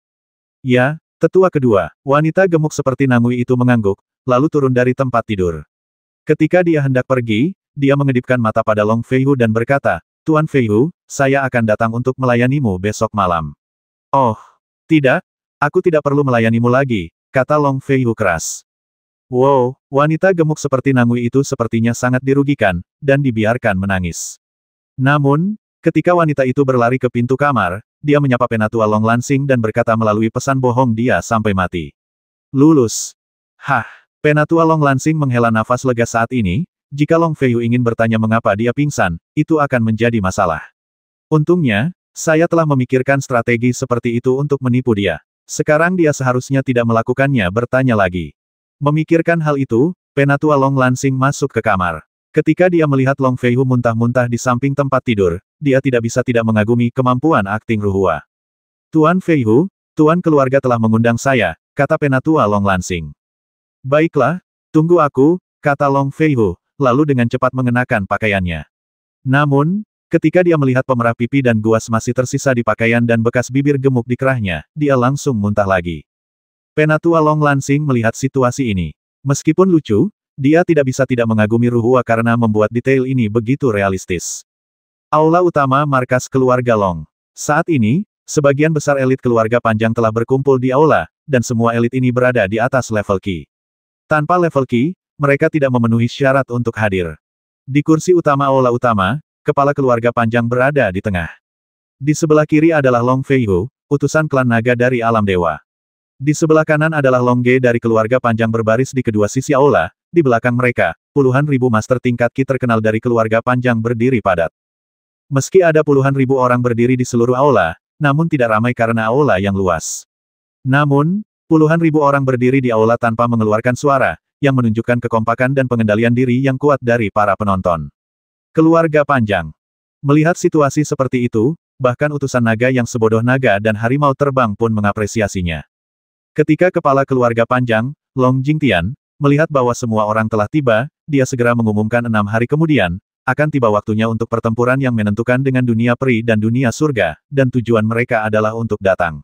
Ya, tetua kedua, wanita gemuk seperti nangui itu mengangguk, lalu turun dari tempat tidur. Ketika dia hendak pergi, dia mengedipkan mata pada Long Feihu dan berkata, Tuan Feihu, saya akan datang untuk melayanimu besok malam. Oh, tidak, aku tidak perlu melayanimu lagi, kata Long Feihu keras. Wow, wanita gemuk seperti nangui itu sepertinya sangat dirugikan, dan dibiarkan menangis. Namun, ketika wanita itu berlari ke pintu kamar, dia menyapa Penatua Long Lansing dan berkata melalui pesan bohong dia sampai mati. Lulus. Hah, Penatua Long Lansing menghela nafas lega saat ini. Jika Long Feihu ingin bertanya mengapa dia pingsan, itu akan menjadi masalah. Untungnya, saya telah memikirkan strategi seperti itu untuk menipu dia. Sekarang dia seharusnya tidak melakukannya. Bertanya lagi. Memikirkan hal itu, Penatua Long Lansing masuk ke kamar. Ketika dia melihat Long Feihu muntah-muntah di samping tempat tidur, dia tidak bisa tidak mengagumi kemampuan akting Ruhua. Tuan Feihu, Tuan keluarga telah mengundang saya, kata Penatua Long Lansing. Baiklah, tunggu aku, kata Long Feihu, lalu dengan cepat mengenakan pakaiannya. Namun, ketika dia melihat pemerah pipi dan guas masih tersisa di pakaian dan bekas bibir gemuk di kerahnya, dia langsung muntah lagi. Penatua Long Lansing melihat situasi ini. Meskipun lucu, dia tidak bisa tidak mengagumi Ruhua karena membuat detail ini begitu realistis. Aula utama markas keluarga Long. Saat ini, sebagian besar elit keluarga panjang telah berkumpul di aula, dan semua elit ini berada di atas level Qi. Tanpa level Qi, mereka tidak memenuhi syarat untuk hadir. Di kursi utama aula utama, kepala keluarga panjang berada di tengah. Di sebelah kiri adalah Long Feihu, utusan klan naga dari alam dewa. Di sebelah kanan adalah Long Ge dari keluarga panjang berbaris di kedua sisi aula, di belakang mereka, puluhan ribu master tingkat Qi terkenal dari keluarga panjang berdiri padat. Meski ada puluhan ribu orang berdiri di seluruh aula, namun tidak ramai karena aula yang luas. Namun, puluhan ribu orang berdiri di aula tanpa mengeluarkan suara, yang menunjukkan kekompakan dan pengendalian diri yang kuat dari para penonton. Keluarga panjang. Melihat situasi seperti itu, bahkan utusan naga yang sebodoh naga dan harimau terbang pun mengapresiasinya. Ketika kepala keluarga panjang, Long Jingtian, melihat bahwa semua orang telah tiba, dia segera mengumumkan 6 hari kemudian, akan tiba waktunya untuk pertempuran yang menentukan dengan dunia peri dan dunia surga, dan tujuan mereka adalah untuk datang.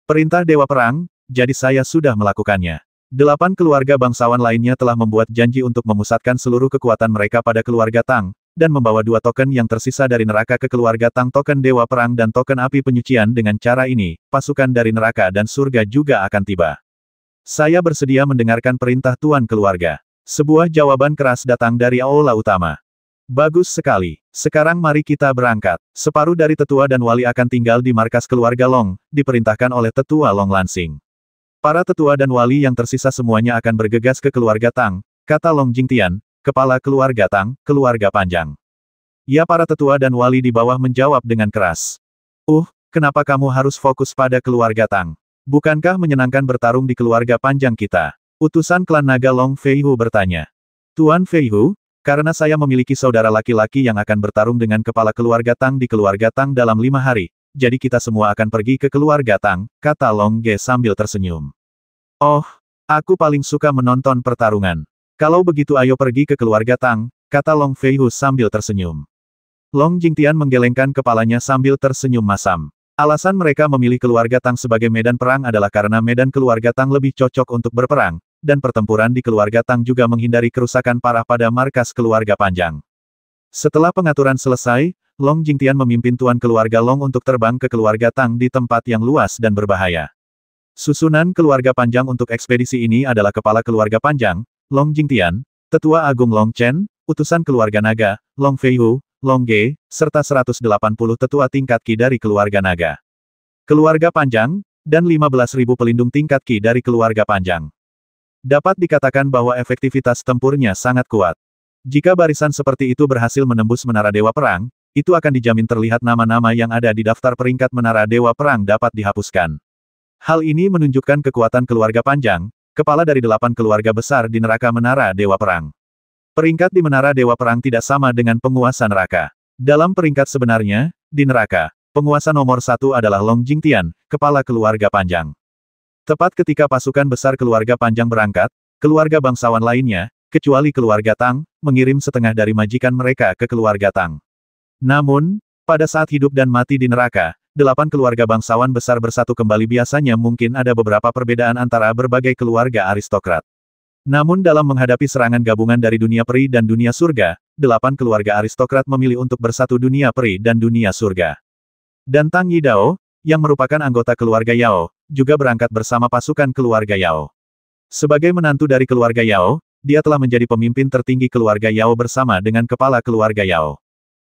Perintah Dewa Perang, jadi saya sudah melakukannya. 8 keluarga bangsawan lainnya telah membuat janji untuk memusatkan seluruh kekuatan mereka pada keluarga Tang, dan membawa 2 token yang tersisa dari neraka ke keluarga Tang, token Dewa Perang dan token api penyucian. Dengan cara ini, pasukan dari neraka dan surga juga akan tiba. Saya bersedia mendengarkan perintah Tuan keluarga. Sebuah jawaban keras datang dari aula utama. Bagus sekali. Sekarang mari kita berangkat. Separuh dari tetua dan wali akan tinggal di markas keluarga Long, diperintahkan oleh tetua Long Lansing. Para tetua dan wali yang tersisa semuanya akan bergegas ke keluarga Tang, kata Long Jingtian, kepala keluarga Tang, keluarga panjang. Ya, para tetua dan wali di bawah menjawab dengan keras. Kenapa kamu harus fokus pada keluarga Tang? Bukankah menyenangkan bertarung di keluarga panjang kita? Utusan klan naga Long Feihu bertanya. Tuan Feihu, karena saya memiliki saudara laki-laki yang akan bertarung dengan kepala keluarga Tang di keluarga Tang dalam 5 hari, jadi kita semua akan pergi ke keluarga Tang, kata Long Ge sambil tersenyum. Oh, aku paling suka menonton pertarungan. Kalau begitu ayo pergi ke keluarga Tang, kata Long Feihu sambil tersenyum. Long Jingtian menggelengkan kepalanya sambil tersenyum masam. Alasan mereka memilih keluarga Tang sebagai medan perang adalah karena medan keluarga Tang lebih cocok untuk berperang, dan pertempuran di keluarga Tang juga menghindari kerusakan parah pada markas keluarga panjang. Setelah pengaturan selesai, Long Jingtian memimpin tuan keluarga Long untuk terbang ke keluarga Tang di tempat yang luas dan berbahaya. Susunan keluarga panjang untuk ekspedisi ini adalah kepala keluarga panjang, Long Jingtian, tetua agung Long Chen, utusan keluarga naga, Long Feihu, Long Ge, serta 180 tetua tingkat Qi dari keluarga naga. Keluarga panjang, dan 15.000 pelindung tingkat Qi dari keluarga panjang. Dapat dikatakan bahwa efektivitas tempurnya sangat kuat. Jika barisan seperti itu berhasil menembus Menara Dewa Perang, itu akan dijamin terlihat nama-nama yang ada di daftar peringkat Menara Dewa Perang dapat dihapuskan. Hal ini menunjukkan kekuatan keluarga panjang, kepala dari 8 keluarga besar di neraka Menara Dewa Perang. Peringkat di Menara Dewa Perang tidak sama dengan penguasa neraka. Dalam peringkat sebenarnya, di neraka, penguasa nomor 1 adalah Long Jingtian, kepala keluarga panjang. Tepat ketika pasukan besar keluarga panjang berangkat, keluarga bangsawan lainnya, kecuali keluarga Tang, mengirim setengah dari majikan mereka ke keluarga Tang. Namun, pada saat hidup dan mati di neraka, 8 keluarga bangsawan besar bersatu kembali. Biasanya mungkin ada beberapa perbedaan antara berbagai keluarga aristokrat. Namun dalam menghadapi serangan gabungan dari dunia peri dan dunia surga, 8 keluarga aristokrat memilih untuk bersatu dunia peri dan dunia surga. Dan Tang Yidao, yang merupakan anggota keluarga Yao, juga berangkat bersama pasukan keluarga Yao. Sebagai menantu dari keluarga Yao, dia telah menjadi pemimpin tertinggi keluarga Yao bersama dengan kepala keluarga Yao.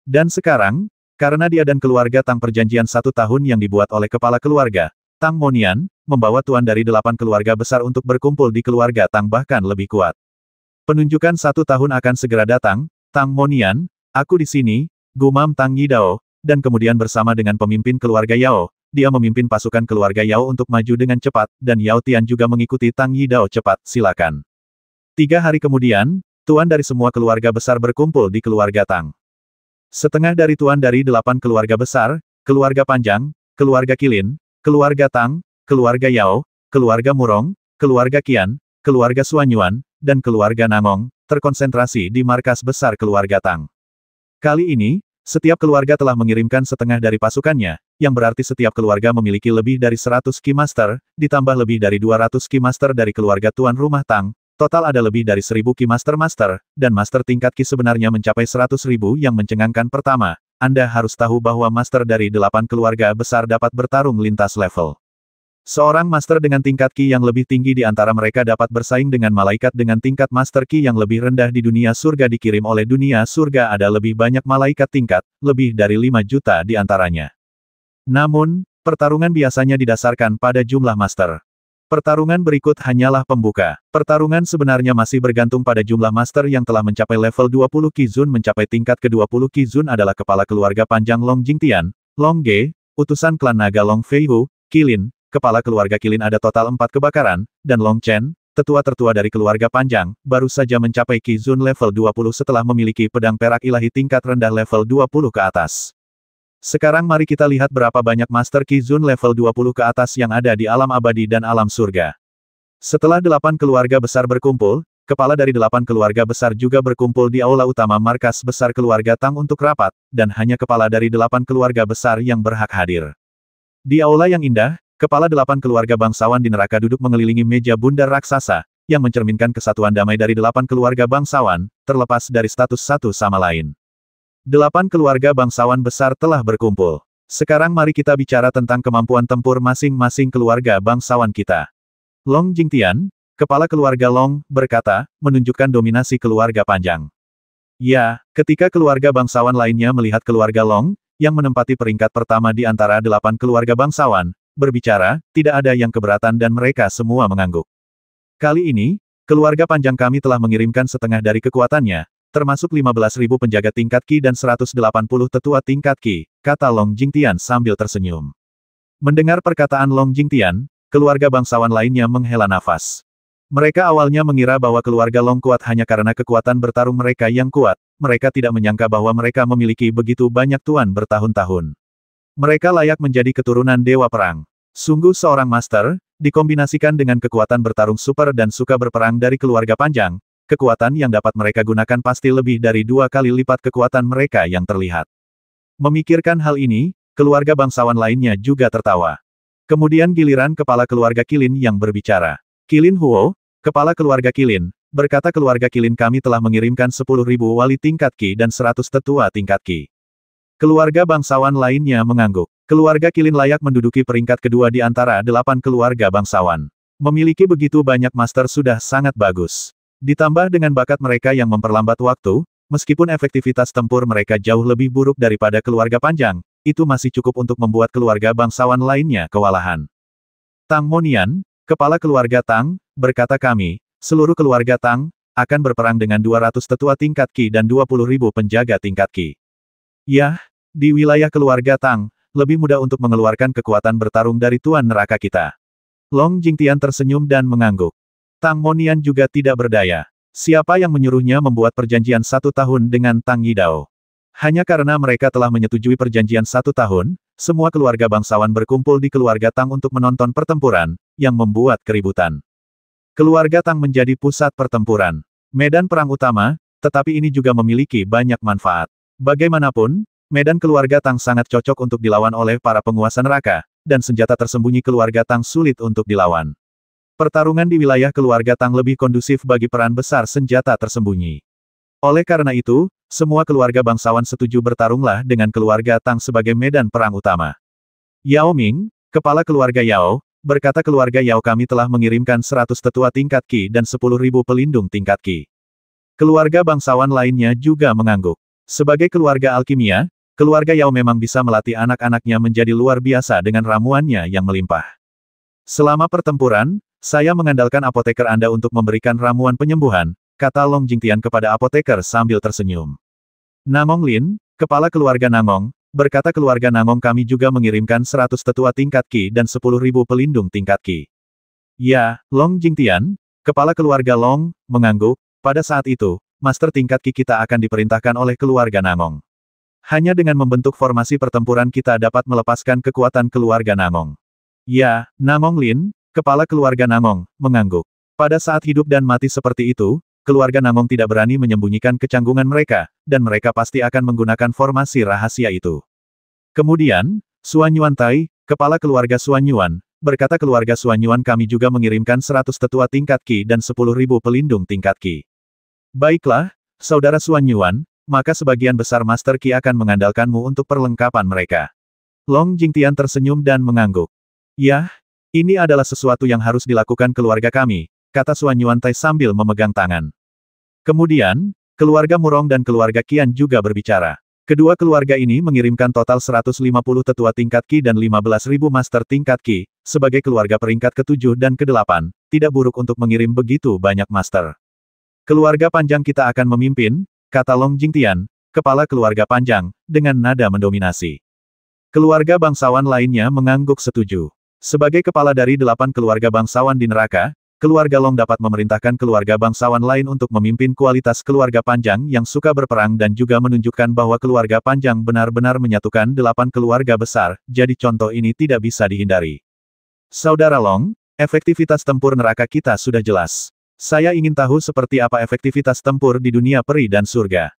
Dan sekarang, karena dia dan keluarga Tang perjanjian 1 tahun yang dibuat oleh kepala keluarga, Tang Monian, membawa tuan dari 8 keluarga besar untuk berkumpul di keluarga Tang bahkan lebih kuat. Penunjukan 1 tahun akan segera datang, Tang Monian, aku di sini, gumam Tang Yidao, dan kemudian bersama dengan pemimpin keluarga Yao, dia memimpin pasukan keluarga Yao untuk maju dengan cepat, dan Yao Tian juga mengikuti Tang Yidao cepat, silakan. 3 hari kemudian, tuan dari semua keluarga besar berkumpul di keluarga Tang. Setengah dari tuan dari 8 keluarga besar, keluarga Panjang, keluarga Qilin, keluarga Tang, keluarga Yao, keluarga Murong, keluarga Qian, keluarga Xuanyuan, dan keluarga Nangong, terkonsentrasi di markas besar keluarga Tang. Kali ini, setiap keluarga telah mengirimkan setengah dari pasukannya, yang berarti setiap keluarga memiliki lebih dari 100 Ki Master, ditambah lebih dari 200 Ki Master dari keluarga tuan rumah Tang, total ada lebih dari 1000 Ki Master, dan Master tingkat Ki sebenarnya mencapai 100.000 yang mencengangkan. Pertama, Anda harus tahu bahwa Master dari 8 keluarga besar dapat bertarung lintas level. Seorang Master dengan tingkat Ki yang lebih tinggi di antara mereka dapat bersaing dengan malaikat dengan tingkat Master Ki yang lebih rendah di dunia surga. Dikirim oleh dunia surga ada lebih banyak malaikat tingkat, lebih dari 5 juta di antaranya. Namun, pertarungan biasanya didasarkan pada jumlah Master. Pertarungan berikut hanyalah pembuka. Pertarungan sebenarnya masih bergantung pada jumlah Master yang telah mencapai level 20 Ki Zun. Mencapai tingkat ke-20 Ki Zun adalah kepala keluarga Panjang Long Jingtian, Long Ge, utusan klan naga Long Feihu, Qilin. Kepala keluarga Qilin ada total 4 kebakaran, dan Long Chen, tetua tertua dari keluarga Panjang, baru saja mencapai Ki Zun level 20 setelah memiliki pedang perak ilahi tingkat rendah level 20 ke atas. Sekarang mari kita lihat berapa banyak Master Ki Zun level 20 ke atas yang ada di alam abadi dan alam surga. Setelah 8 keluarga besar berkumpul, kepala dari 8 keluarga besar juga berkumpul di aula utama markas besar keluarga Tang untuk rapat, dan hanya kepala dari 8 keluarga besar yang berhak hadir. Di aula yang indah, kepala 8 keluarga bangsawan di neraka duduk mengelilingi meja bundar raksasa, yang mencerminkan kesatuan damai dari 8 keluarga bangsawan, terlepas dari status satu sama lain. 8 keluarga bangsawan besar telah berkumpul. Sekarang mari kita bicara tentang kemampuan tempur masing-masing keluarga bangsawan kita. Long Jingtian, kepala keluarga Long, berkata, menunjukkan dominasi keluarga Panjang. Ya, ketika keluarga bangsawan lainnya melihat keluarga Long, yang menempati peringkat pertama di antara 8 keluarga bangsawan, berbicara, tidak ada yang keberatan dan mereka semua mengangguk. Kali ini, keluarga Panjang kami telah mengirimkan setengah dari kekuatannya, termasuk 15.000 penjaga tingkat Ki dan 180 tetua tingkat Ki, kata Long Jingtian sambil tersenyum. Mendengar perkataan Long Jingtian, keluarga bangsawan lainnya menghela nafas. Mereka awalnya mengira bahwa keluarga Long kuat hanya karena kekuatan bertarung mereka yang kuat, mereka tidak menyangka bahwa mereka memiliki begitu banyak tuan bertahun-tahun. Mereka layak menjadi keturunan dewa perang. Sungguh seorang master, dikombinasikan dengan kekuatan bertarung super dan suka berperang dari keluarga Panjang, kekuatan yang dapat mereka gunakan pasti lebih dari 2 kali lipat kekuatan mereka yang terlihat. Memikirkan hal ini, keluarga bangsawan lainnya juga tertawa. Kemudian giliran kepala keluarga Qilin yang berbicara. Qilin Huo, kepala keluarga Qilin, berkata keluarga Qilin kami telah mengirimkan 10.000 wali tingkat Ki dan 100 tetua tingkat Ki. Keluarga bangsawan lainnya mengangguk. Keluarga Qilin layak menduduki peringkat kedua di antara 8 keluarga bangsawan. Memiliki begitu banyak master sudah sangat bagus. Ditambah dengan bakat mereka yang memperlambat waktu, meskipun efektivitas tempur mereka jauh lebih buruk daripada keluarga Panjang, itu masih cukup untuk membuat keluarga bangsawan lainnya kewalahan. Tang Monian, kepala keluarga Tang, berkata kami, seluruh keluarga Tang, akan berperang dengan 200 tetua tingkat Ki dan 20.000 penjaga tingkat Ki. Yah, di wilayah keluarga Tang, lebih mudah untuk mengeluarkan kekuatan bertarung dari tuan neraka kita. Long Jingtian tersenyum dan mengangguk. Tang Monian juga tidak berdaya. Siapa yang menyuruhnya membuat perjanjian 1 tahun dengan Tang Yidao? Hanya karena mereka telah menyetujui perjanjian 1 tahun, semua keluarga bangsawan berkumpul di keluarga Tang untuk menonton pertempuran, yang membuat keributan. Keluarga Tang menjadi pusat pertempuran. Medan perang utama, tetapi ini juga memiliki banyak manfaat. Bagaimanapun, medan keluarga Tang sangat cocok untuk dilawan oleh para penguasa neraka, dan senjata tersembunyi keluarga Tang sulit untuk dilawan. Pertarungan di wilayah keluarga Tang lebih kondusif bagi peran besar senjata tersembunyi. Oleh karena itu, semua keluarga bangsawan setuju bertarunglah dengan keluarga Tang sebagai medan perang utama. Yao Ming, kepala keluarga Yao, berkata keluarga Yao kami telah mengirimkan 100 tetua tingkat Ki dan 10.000 pelindung tingkat Ki. Keluarga bangsawan lainnya juga mengangguk. Sebagai keluarga alkimia, keluarga Yao memang bisa melatih anak-anaknya menjadi luar biasa dengan ramuannya yang melimpah. Selama pertempuran, saya mengandalkan apoteker Anda untuk memberikan ramuan penyembuhan, kata Long Jingtian kepada apoteker sambil tersenyum. Nangong Lin, kepala keluarga Nangong, berkata keluarga Nangong kami juga mengirimkan 100 tetua tingkat Ki dan 10.000 pelindung tingkat Ki. Ya, Long Jingtian, kepala keluarga Long, mengangguk, pada saat itu, master tingkat Qi kita akan diperintahkan oleh keluarga Nangong. Hanya dengan membentuk formasi pertempuran kita dapat melepaskan kekuatan keluarga Nangong. Ya, Nangong Lin, kepala keluarga Nangong, mengangguk. Pada saat hidup dan mati seperti itu, keluarga Nangong tidak berani menyembunyikan kecanggungan mereka, dan mereka pasti akan menggunakan formasi rahasia itu. Kemudian, Suan Yuan Tai, kepala keluarga Suan Yuan, berkata keluarga Suan Yuan kami juga mengirimkan 100 tetua tingkat Qi dan 10.000 pelindung tingkat Qi. Baiklah, saudara Suan Yuan, maka sebagian besar Master Qi akan mengandalkanmu untuk perlengkapan mereka. Long Jingtian tersenyum dan mengangguk. Yah, ini adalah sesuatu yang harus dilakukan keluarga kami, kata Suan Yuan Tai sambil memegang tangan. Kemudian, keluarga Murong dan keluarga Qian juga berbicara. Kedua keluarga ini mengirimkan total 150 tetua tingkat Qi dan 15.000 Master tingkat Qi, sebagai keluarga peringkat ke-7 dan ke-8, tidak buruk untuk mengirim begitu banyak Master. Keluarga panjang kita akan memimpin, kata Long Jingtian, kepala keluarga panjang, dengan nada mendominasi. Keluarga bangsawan lainnya mengangguk setuju. Sebagai kepala dari 8 keluarga bangsawan di neraka, keluarga Long dapat memerintahkan keluarga bangsawan lain untuk memimpin kualitas keluarga panjang yang suka berperang dan juga menunjukkan bahwa keluarga panjang benar-benar menyatukan 8 keluarga besar, jadi contoh ini tidak bisa dihindari. Saudara Long, efektivitas tempur neraka kita sudah jelas. Saya ingin tahu seperti apa efektivitas tempur di dunia peri dan surga.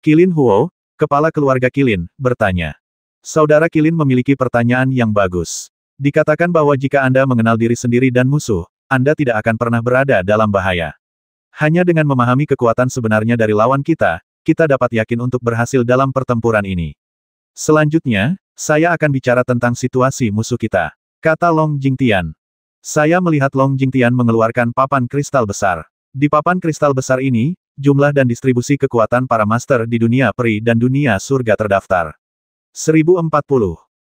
Qilin Huo, kepala keluarga Qilin, bertanya. Saudara Qilin memiliki pertanyaan yang bagus. Dikatakan bahwa jika Anda mengenal diri sendiri dan musuh, Anda tidak akan pernah berada dalam bahaya. Hanya dengan memahami kekuatan sebenarnya dari lawan kita, kita dapat yakin untuk berhasil dalam pertempuran ini. Selanjutnya, saya akan bicara tentang situasi musuh kita, kata Long Jingtian. Saya melihat Long Jingtian mengeluarkan papan kristal besar. Di papan kristal besar ini, jumlah dan distribusi kekuatan para master di dunia peri dan dunia surga terdaftar. 1040.